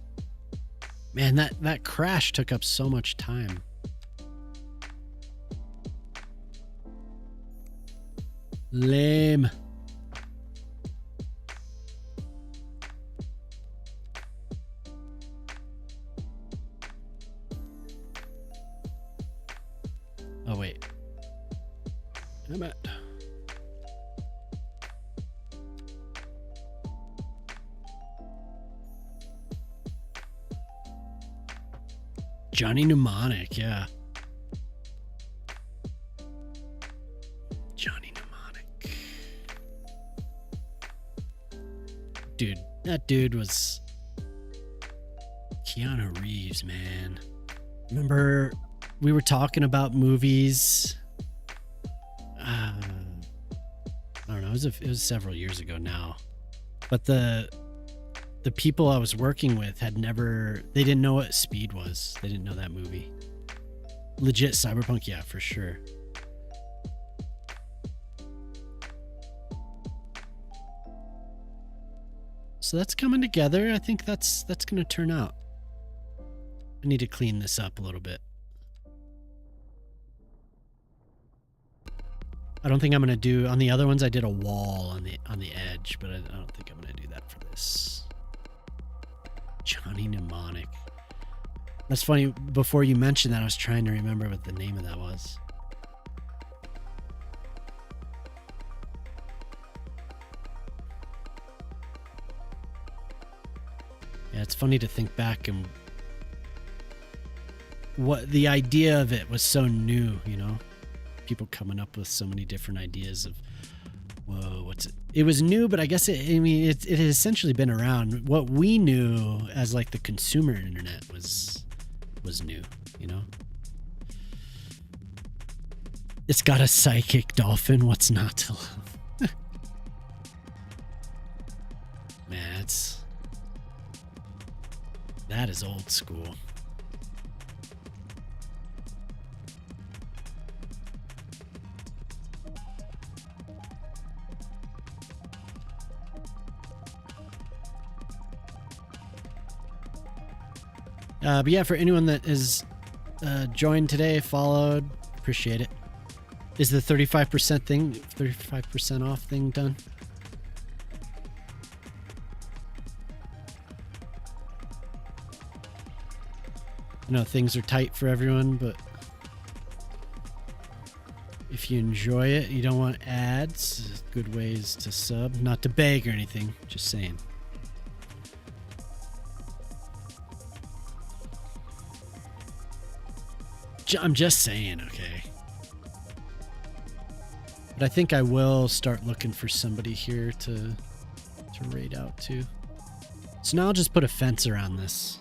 Man, that crash took up so much time. Lame. Oh, wait. I'm at. Johnny Mnemonic, yeah. Johnny Mnemonic. Dude, that dude was Keanu Reeves, man. Remember we were talking about movies? I don't know. It was several years ago now. But the people I was working with they didn't know what Speed was. They didn't know that movie. Legit cyberpunk, yeah, for sure. So that's coming together. I think that's going to turn out. I need to clean this up a little bit. I don't think I'm going to do, on the other ones I did a wall on the edge, but I don't think I'm going to do that for this. Johnny Mnemonic. That's funny. Before you mentioned that, I was trying to remember what the name of that was. Yeah, it's funny to think back and what the idea of it was so new, you know? People coming up with so many different ideas of, whoa, what's it? It was new, but I guess it has essentially been around. What we knew as like the consumer internet was new, you know? It's got a psychic dolphin. What's not to love? Man, that is old school. But yeah, for anyone that has joined today, followed, appreciate it. Is the 35% off thing done? I know things are tight for everyone, but if you enjoy it, you don't want ads, good ways to sub. Not to beg or anything, just saying. I'm just saying, okay. But I think I will start looking for somebody here to raid out to. So now I'll just put a fence around this.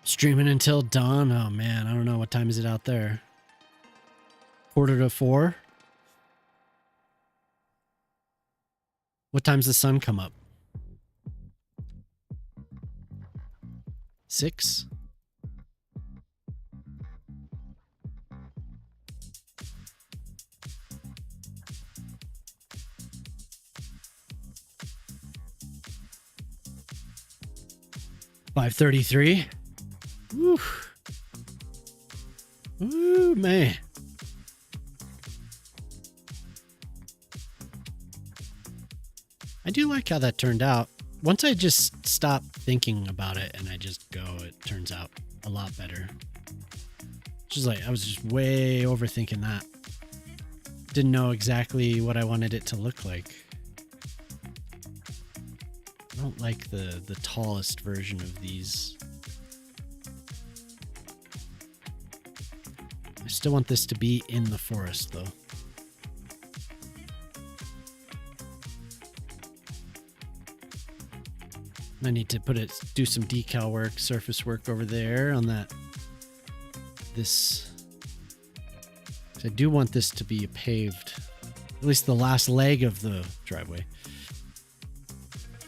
Streaming until dawn. Oh man, I don't know. What time is it out there? 3:45? What time's the sun come up? 6? $5:33. Woo. Woo, man. I do like how that turned out. Once I just stop thinking about it and I just go, it turns out a lot better. Just like, I was just way overthinking that. Didn't know exactly what I wanted it to look like. I don't like the tallest version of these. I still want this to be in the forest though. I need to do some decal work, surface work over there on this. I do want this to be paved, at least the last leg of the driveway.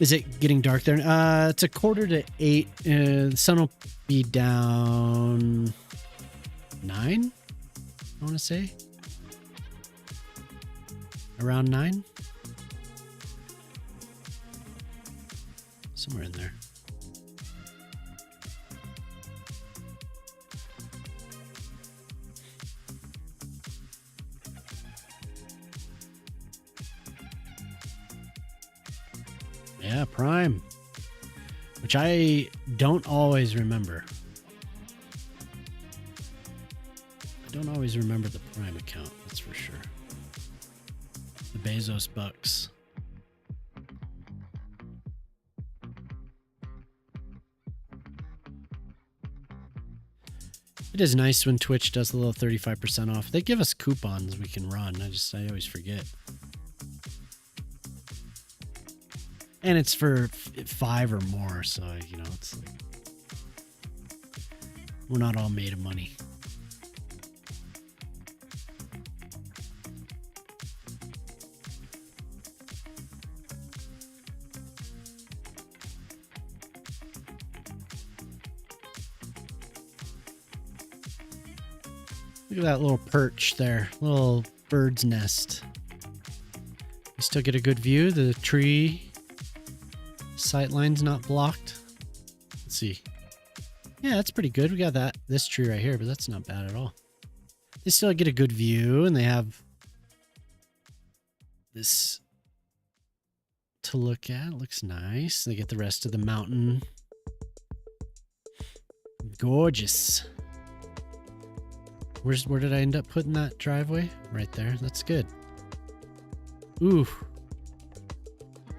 Is it getting dark there? It's 7:45. The sun will be down 9, I want to say. Around 9? Somewhere in there. Yeah, Prime. Which I don't always remember. I don't always remember the Prime account, that's for sure. The Bezos bucks. It is nice when Twitch does the little 35% off. They give us coupons we can run. I always forget. And it's for 5 or more, so you know, it's like we're not all made of money. Look at that little perch there, little bird's nest. You still get a good view. The tree sight line's not blocked. Let's see. Yeah, that's pretty good. We got this tree right here, but that's not bad at all. They still get a good view, and they have this to look at. It looks nice. They get the rest of the mountain. Gorgeous. Where did I end up putting that driveway? Right there. That's good. Ooh.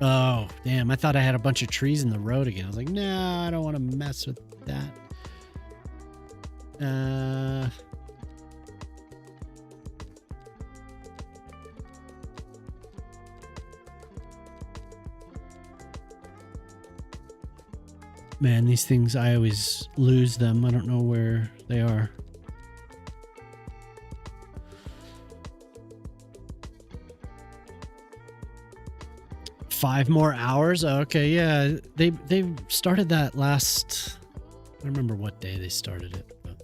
Oh, damn. I thought I had a bunch of trees in the road again. I was like, no, I don't want to mess with that. Man, these things, I always lose them. I don't know where they are. Five more hours? Okay, yeah. They started that last... I don't remember what day they started it. But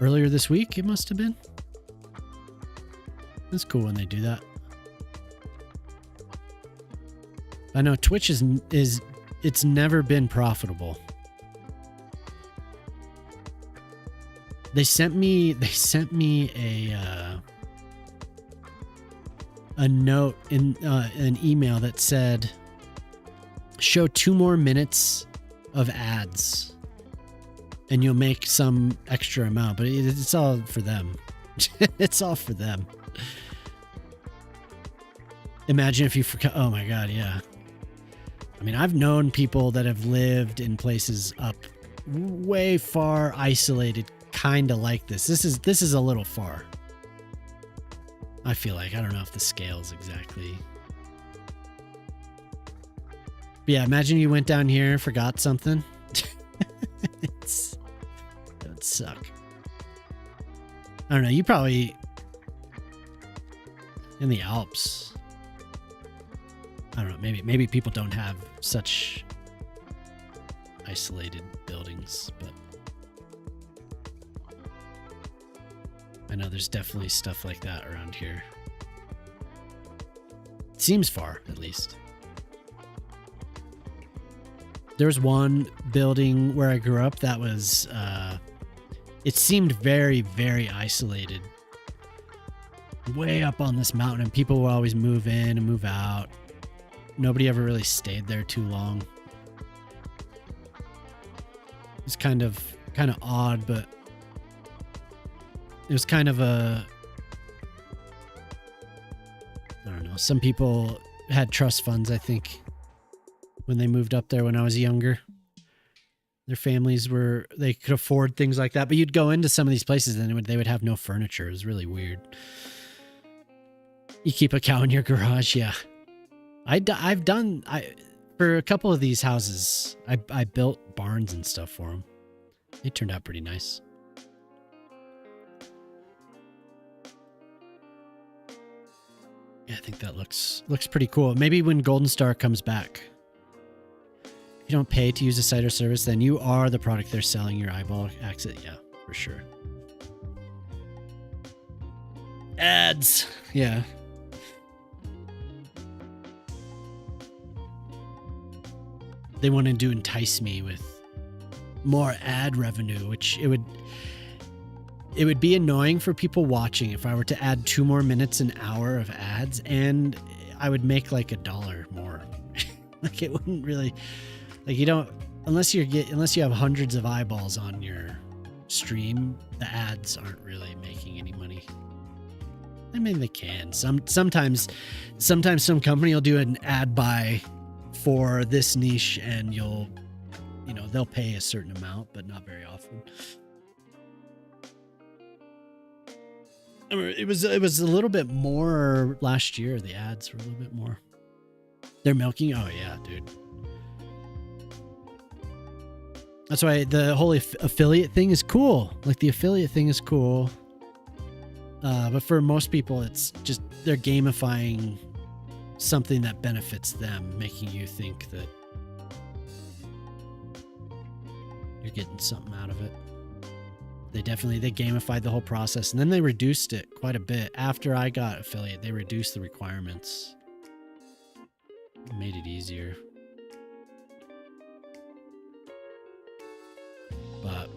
earlier this week, it must have been. It's cool when they do that. I know Twitch is it's never been profitable. They sent me a note in an email that said, show 2 more minutes of ads and you'll make some extra amount, but it's all for them. It's all for them. Imagine if you forgot. Oh my God. Yeah. I mean, I've known people that have lived in places up way far isolated, kind of like this. This is a little far. I feel like, I don't know if the scale is exactly. But yeah, imagine you went down here and forgot something. It would suck. I don't know. You probably in the Alps. I don't know. Maybe people don't have such isolated buildings, but I know there's definitely stuff like that around here. It seems far, at least. There was one building where I grew up that was, it seemed very, very isolated. Way up on this mountain, and people would always move in and move out. Nobody ever really stayed there too long. It's kind of odd, but it was kind of a, I don't know. Some people had trust funds, I think, when they moved up there when I was younger. Their families they could afford things like that, but you'd go into some of these places and they would have no furniture. It was really weird. You keep a cow in your garage, yeah. For a couple of these houses, I built barns and stuff for them. They turned out pretty nice. Yeah, I think that looks pretty cool. Maybe when Golden Star comes back. If you don't pay to use a site or service, then you are the product they're selling. Your eyeball access. Yeah, for sure. Ads. Yeah. They wanted to entice me with more ad revenue, which it would be annoying for people watching if I were to add 2 more minutes an hour of ads, and I would make like $1 more. Like it wouldn't really, like you don't, unless you have hundreds of eyeballs on your stream, the ads aren't really making any money. I mean, they can. Sometimes some company will do an ad buy for this niche and they'll pay a certain amount, but not very often. I mean, it was a little bit more last year. The ads were a little bit more. They're milking. Oh yeah, dude. That's why the whole affiliate thing is cool. Like the affiliate thing is cool. But for most people, it's just they're gamifying something that benefits them, making you think that you're getting something out of it. They gamified the whole process, and then they reduced it quite a bit. After I got affiliate, they reduced the requirements. It made it easier. But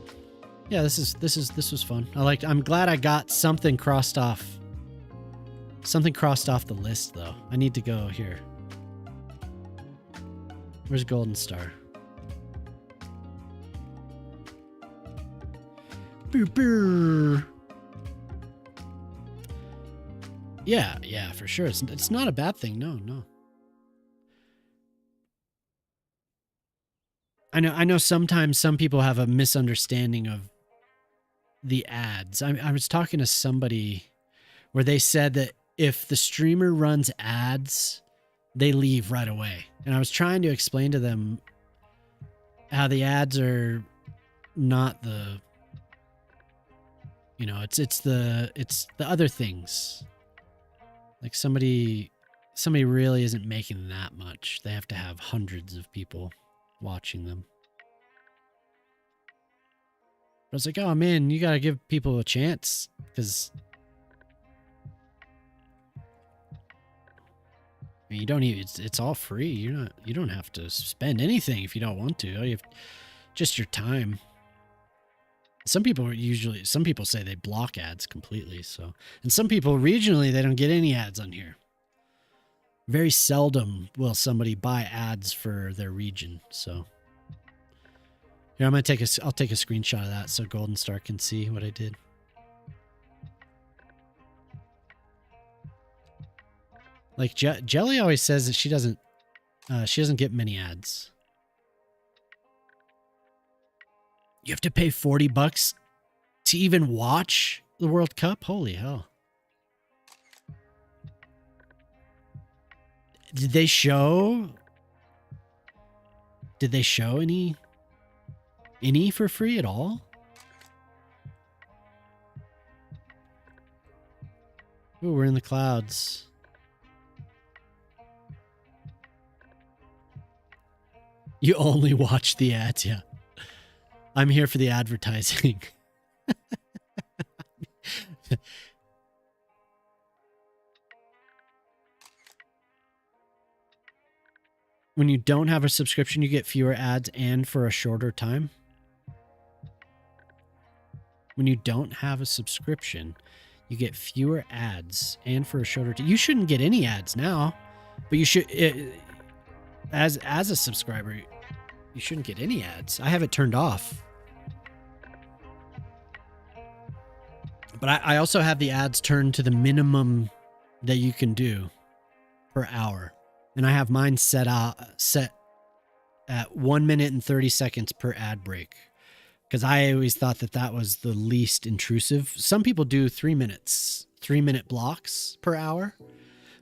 yeah, this was fun. I'm glad I got something crossed off. Something crossed off the list, though. I need to go here. Where's Golden Star? Yeah, for sure. It's not a bad thing. No. I know sometimes some people have a misunderstanding of the ads. I was talking to somebody where they said that if the streamer runs ads, they leave right away. And I was trying to explain to them how the ads are not the, it's the other things. Like somebody really isn't making that much. They have to have hundreds of people watching them. I was like, oh man, you got to give people a chance because you don't even, it's all free. You don't have to spend anything if you don't want to. You have just your time. Some people say they block ads completely. So, and some people regionally, they don't get any ads on here. Very seldom will somebody buy ads for their region. So here, I'll take a screenshot of that so Golden Star can see what I did. Like Jelly always says that she doesn't get many ads. You have to pay $40 to even watch the World Cup? Holy hell. Did they show any for free at all? Ooh, we're in the clouds. You only watch the ads, yeah. I'm here for the advertising. When you don't have a subscription, you get fewer ads and for a shorter time. When you don't have a subscription, you get fewer ads and for a shorter time. You shouldn't get any ads now, but you should, as a subscriber, you shouldn't get any ads. I have it turned off. But I also have the ads turned to the minimum that you can do per hour. And I have mine set at 1 minute and 30 seconds per ad break. Because I always thought that was the least intrusive. Some people do 3 minutes, 3-minute blocks per hour.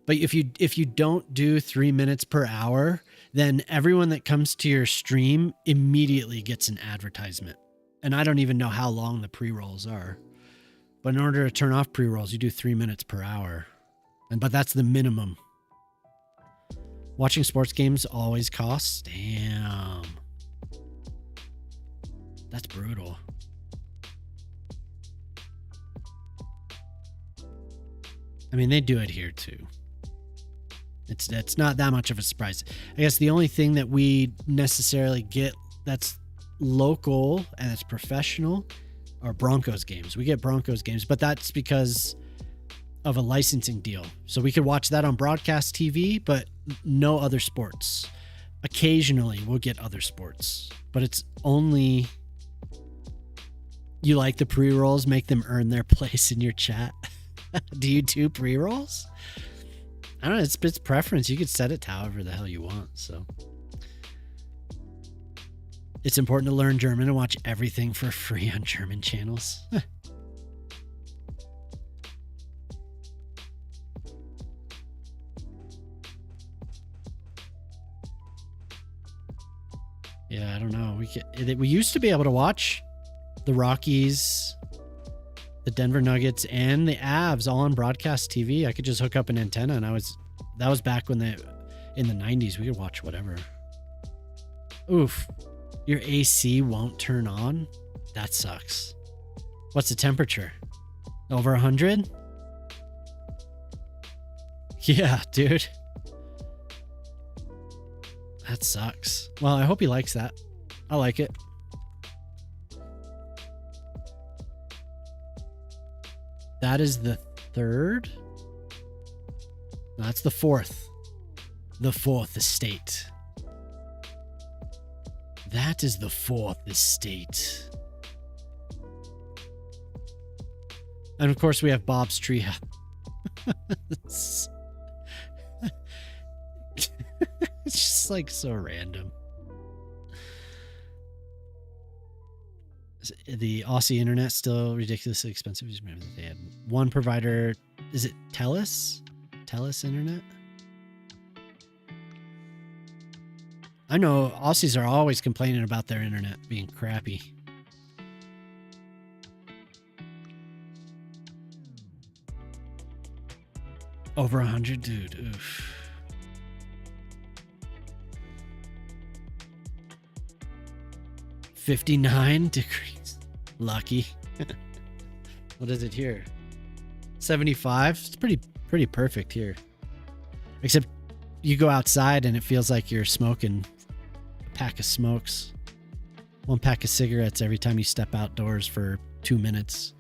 But if you don't do 3 minutes per hour, then everyone that comes to your stream immediately gets an advertisement. And I don't even know how long the pre-rolls are. But in order to turn off pre-rolls, you do 3 minutes per hour. But that's the minimum. Watching sports games always costs? Damn. That's brutal. I mean, they do it here too. It's not that much of a surprise. I guess the only thing that we necessarily get that's local and it's professional are Broncos games. We get Broncos games, but that's because of a licensing deal. So we could watch that on broadcast TV, but no other sports. Occasionally we'll get other sports, but it's only, you like the pre-rolls, make them earn their place in your chat. Do you do pre-rolls? I don't know. It's preference. You could set it to however the hell you want. So it's important to learn German and watch everything for free on German channels. Yeah, I don't know. We used to be able to watch the Rockies, the Denver Nuggets, and the Avs all on broadcast TV. I could just hook up an antenna, and that was back when in the 90s, we could watch whatever. Oof. Your AC won't turn on? That sucks. What's the temperature? Over 100? Yeah, dude. That sucks. Well, I hope he likes that. I like it. That is the third? No, that's the fourth. The fourth estate. That is the fourth estate. And of course, we have Bob's Treehouse. It's just like so random. The Aussie internet still ridiculously expensive. Just remember that they had one provider. Is it TELUS? TELUS internet? I know Aussies are always complaining about their internet being crappy. Over 100, dude. Oof. $59 degrees. Lucky. What is it here? 75. It's pretty perfect here. Except you go outside and it feels like you're smoking a pack of smokes. One pack of cigarettes every time you step outdoors for 2 minutes.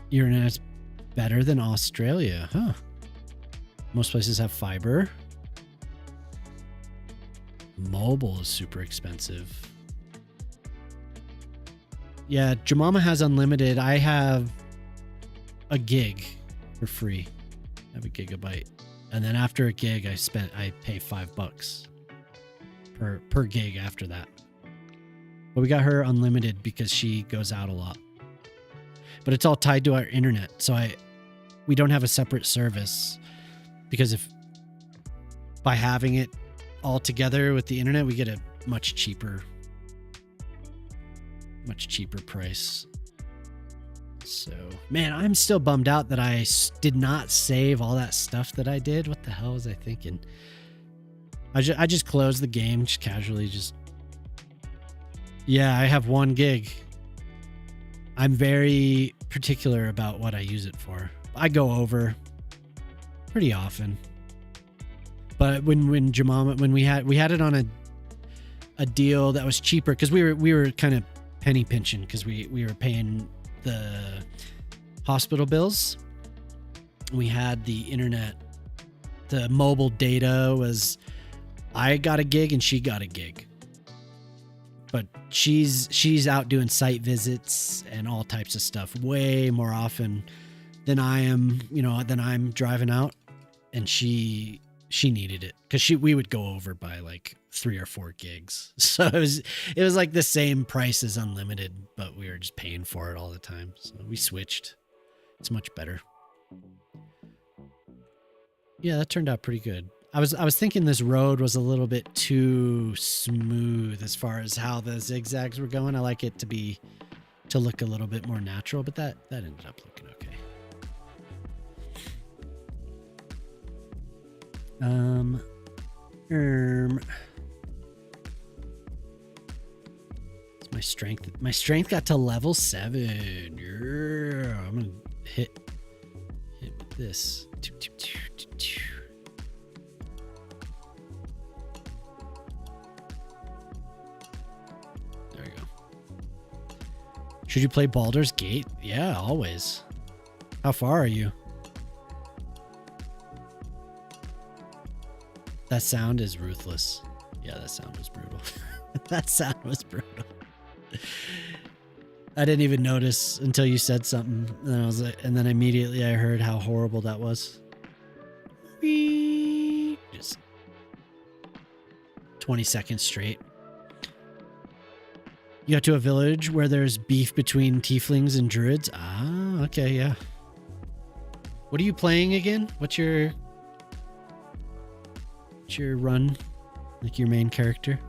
Your internet's better than Australia, huh? Most places have fiber. Mobile is super expensive. Yeah, Jemima has unlimited. I have a gig for free. I have a gigabyte. And then after a gig, I pay $5 per gig after that. But we got her unlimited because she goes out a lot. But it's all tied to our internet. So we don't have a separate service because by having it all together with the internet, we get a much cheaper price. So, man, I'm still bummed out that I did not save all that stuff that I did. What the hell was I thinking? I just closed the game, just casually, yeah, I have 1 gig. I'm very particular about what I use it for. I go over pretty often. But when Jemima, when we had it on a deal that was cheaper because we were kind of penny pinching because we were paying the hospital bills. We had the internet, the mobile data was, I got a gig and she got a gig. But she's out doing site visits and all types of stuff way more often than I am, than I'm driving out. And she needed it because we would go over by like 3 or 4 gigs. So it was like the same price as unlimited, but we were just paying for it all the time. So we switched. It's much better. Yeah, that turned out pretty good. I was thinking this road was a little bit too smooth as far as how the zigzags were going. I like it to look a little bit more natural, but that ended up looking okay. My strength got to level 7. Yeah, I'm gonna hit with this. There we go. Should you play Baldur's Gate? Yeah, always. How far are you? That sound is ruthless. Yeah, that sound was brutal. That sound was brutal. I didn't even notice until you said something, and I was like, and then immediately I heard how horrible that was. Just 20 seconds straight. You got to a village where there's beef between tieflings and druids. Ah, okay, yeah. What are you playing again? What's your run, like your main character?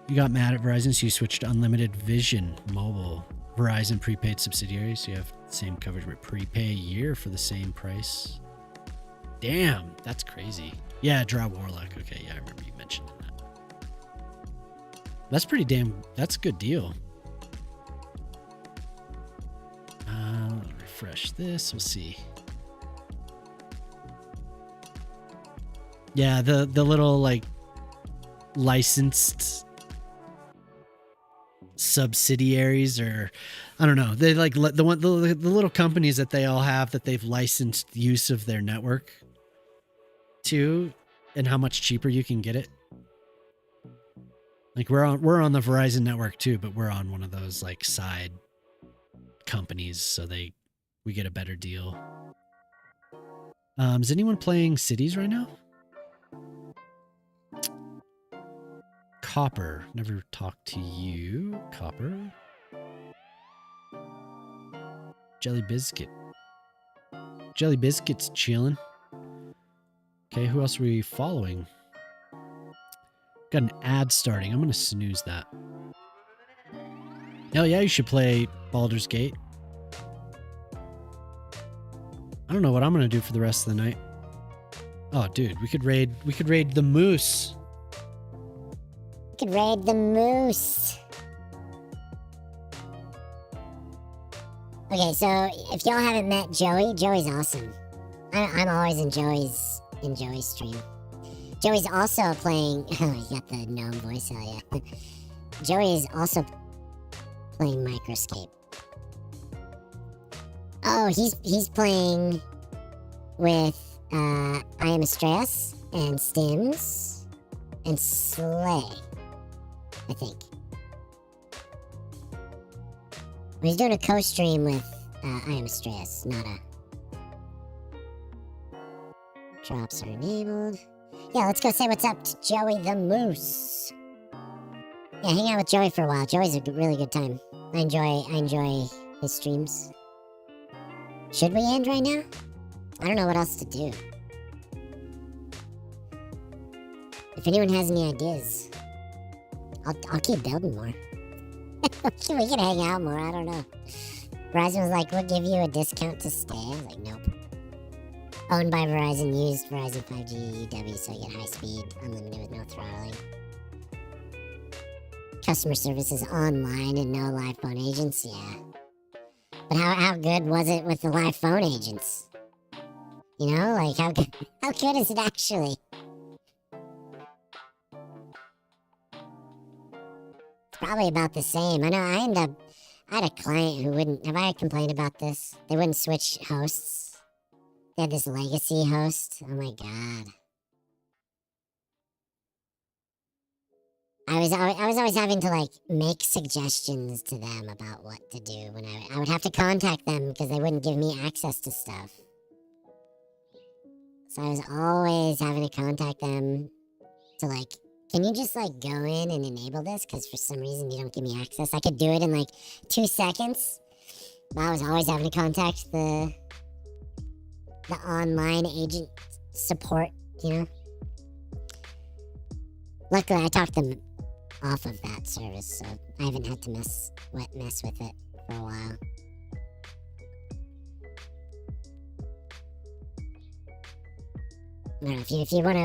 You got mad at Verizon, so you switched to unlimited vision mobile. Verizon prepaid subsidiary, so you have the same coverage, but prepay a year for the same price. Damn, that's crazy. Yeah, Draw Warlock. Okay, yeah, I remember you mentioning that. That's pretty damn. That's a good deal. Refresh this. We'll see. Yeah, the little like licensed subsidiaries, or I don't know, they like the little companies that they all have that they've licensed use of their network to, and how much cheaper you can get it. Like we're on the Verizon network too, but we're on one of those like side companies so we get a better deal. Is anyone playing Cities right now? Copper. Never talked to you. Copper. Jelly Biscuit. Jelly Biscuit's chilling. Okay, who else are we following? Got an ad starting. I'm going to snooze that. Hell yeah, you should play Baldur's Gate. I don't know what I'm going to do for the rest of the night. Oh, dude, we could raid the Moose. We could raid the Moose. Okay, so if y'all haven't met Joey, Joey's awesome. I'm always in Joey's stream. Joey's also playing. Oh, you got the gnome voice, hell yeah. Joey is also playing Microscape. Oh, he's playing with I Am Stress and Stims and Slay, I think. He's doing a co-stream with I Am Stress, not a. Drops are enabled. Yeah, let's go say what's up to Joey the Moose. Yeah, hang out with Joey for a while. Joey's a really good time. I enjoy his streams. Should we end right now? I don't know what else to do. If anyone has any ideas, I'll keep building more. We can hang out more, I don't know. Verizon was like, we'll give you a discount to stay. I was like, nope. Owned by Verizon, used Verizon 5G UW, so you get high speed, unlimited with no throttling. Customer service is online and no live phone agents, yeah. But how good was it with the live phone agents? You know, like how good is it actually? It's probably about the same. I know I had a client who wouldn't, have I complained about this? They wouldn't switch hosts. They had this legacy host. Oh my god. I was always having to like make suggestions to them about what to do when I would have to contact them because they wouldn't give me access to stuff. So I was always having to contact them to like, can you just like go in and enable this? Because for some reason you don't give me access. I could do it in like 2 seconds. But I was always having to contact the online agent support, you know? Luckily I talked them off of that service, so I haven't had to mess with it for a while. I don't know, if you want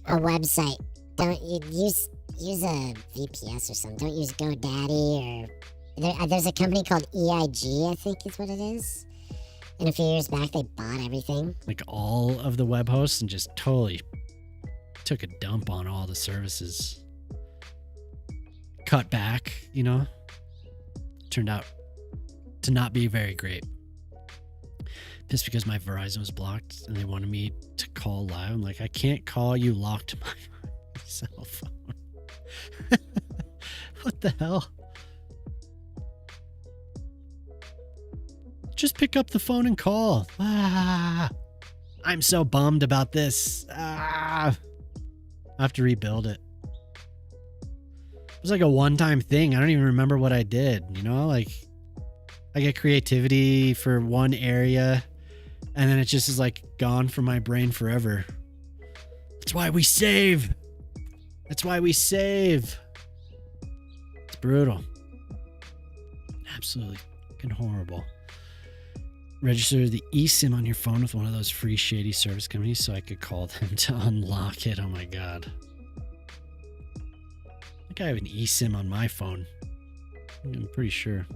a website, don't use a VPS or something. Don't use GoDaddy or there's a company called EIG, I think is what it is. And a few years back, they bought everything. Like all of the web hosts and just totally took a dump on all the services. Cut back, you know? Turned out to not be very great. Just because my Verizon was blocked and they wanted me to call live. I'm like, I can't call you locked to my cell phone. What the hell? Just pick up the phone and call. I'm so bummed about this. I have to rebuild it. It was like a one-time thing. I don't even remember what I did, you know? Like, I get creativity for one area, and then it just is like gone from my brain forever. That's why we save. That's why we save. It's brutal. Absolutely fucking horrible. Register the eSIM on your phone with one of those free shady service companies so I could call them to unlock it. Oh my god. I think I have an eSIM on my phone. I'm pretty sure.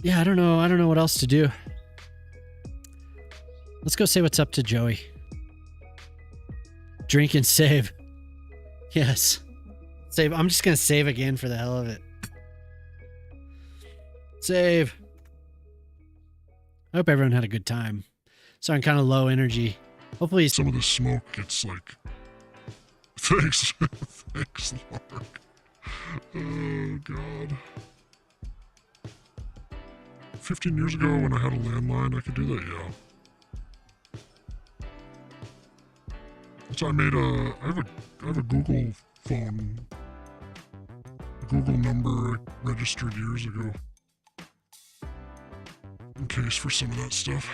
Yeah, I don't know what else to do. Let's go say what's up to Joey. Drink and save. Yes. Save. I'm just going to save again for the hell of it. Save. I hope everyone had a good time. So I'm kind of low energy. Hopefully some of the smoke gets like... Thanks, Lark. Oh, God. 15 years ago when I had a landline, I could do that, yeah. So I have a Google phone, a Google number I registered years ago. In case for some of that stuff.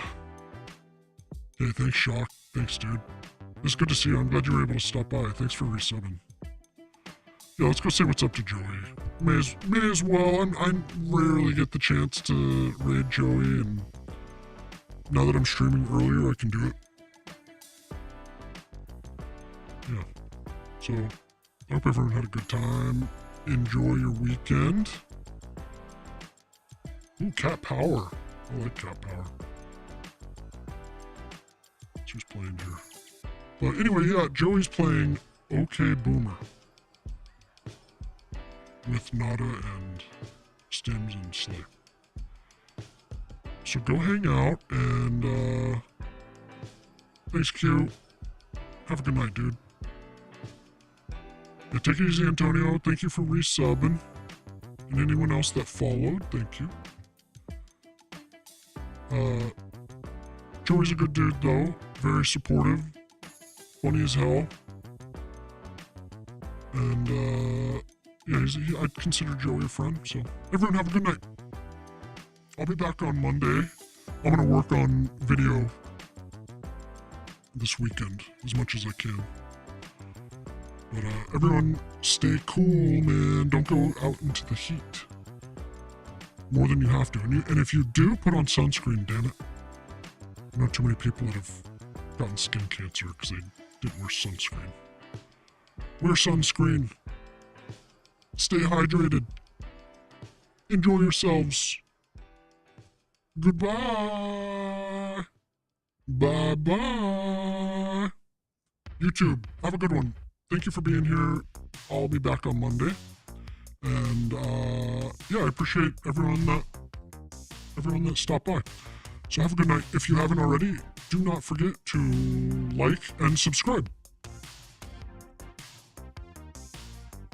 Hey, thanks, Shock. Thanks, dude. It's good to see you. I'm glad you were able to stop by. Thanks for resubbing. Yeah, let's go say what's up to Joey. May as well. I rarely get the chance to raid Joey, and now that I'm streaming earlier, I can do it. Yeah. So, I hope everyone had a good time. Enjoy your weekend. Ooh, Cat Power. I like Cat Power. That's who's playing here. But anyway, yeah, Joey's playing OK Boomer. With Nada and Stims and Slay. So go hang out and thanks, Q. Have a good night, dude. Yeah, take it easy, Antonio. Thank you for resubbing. And anyone else that followed, thank you. Joey's a good dude though. Very supportive. Funny as hell. And yeah, I'd consider Joey a friend, so everyone have a good night. I'll be back on Monday. I'm gonna work on video this weekend as much as I can. But everyone stay cool, man. Don't go out into the heat more than you have to. And if you do, put on sunscreen, damn it. I know too many people that have gotten skin cancer because they didn't wear sunscreen. Wear sunscreen. Stay hydrated. Enjoy yourselves. Goodbye. Bye-bye. YouTube, have a good one. Thank you for being here. I'll be back on Monday. And yeah, I appreciate everyone that stopped by. So have a good night. If you haven't already, do not forget to like and subscribe.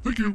Thank you.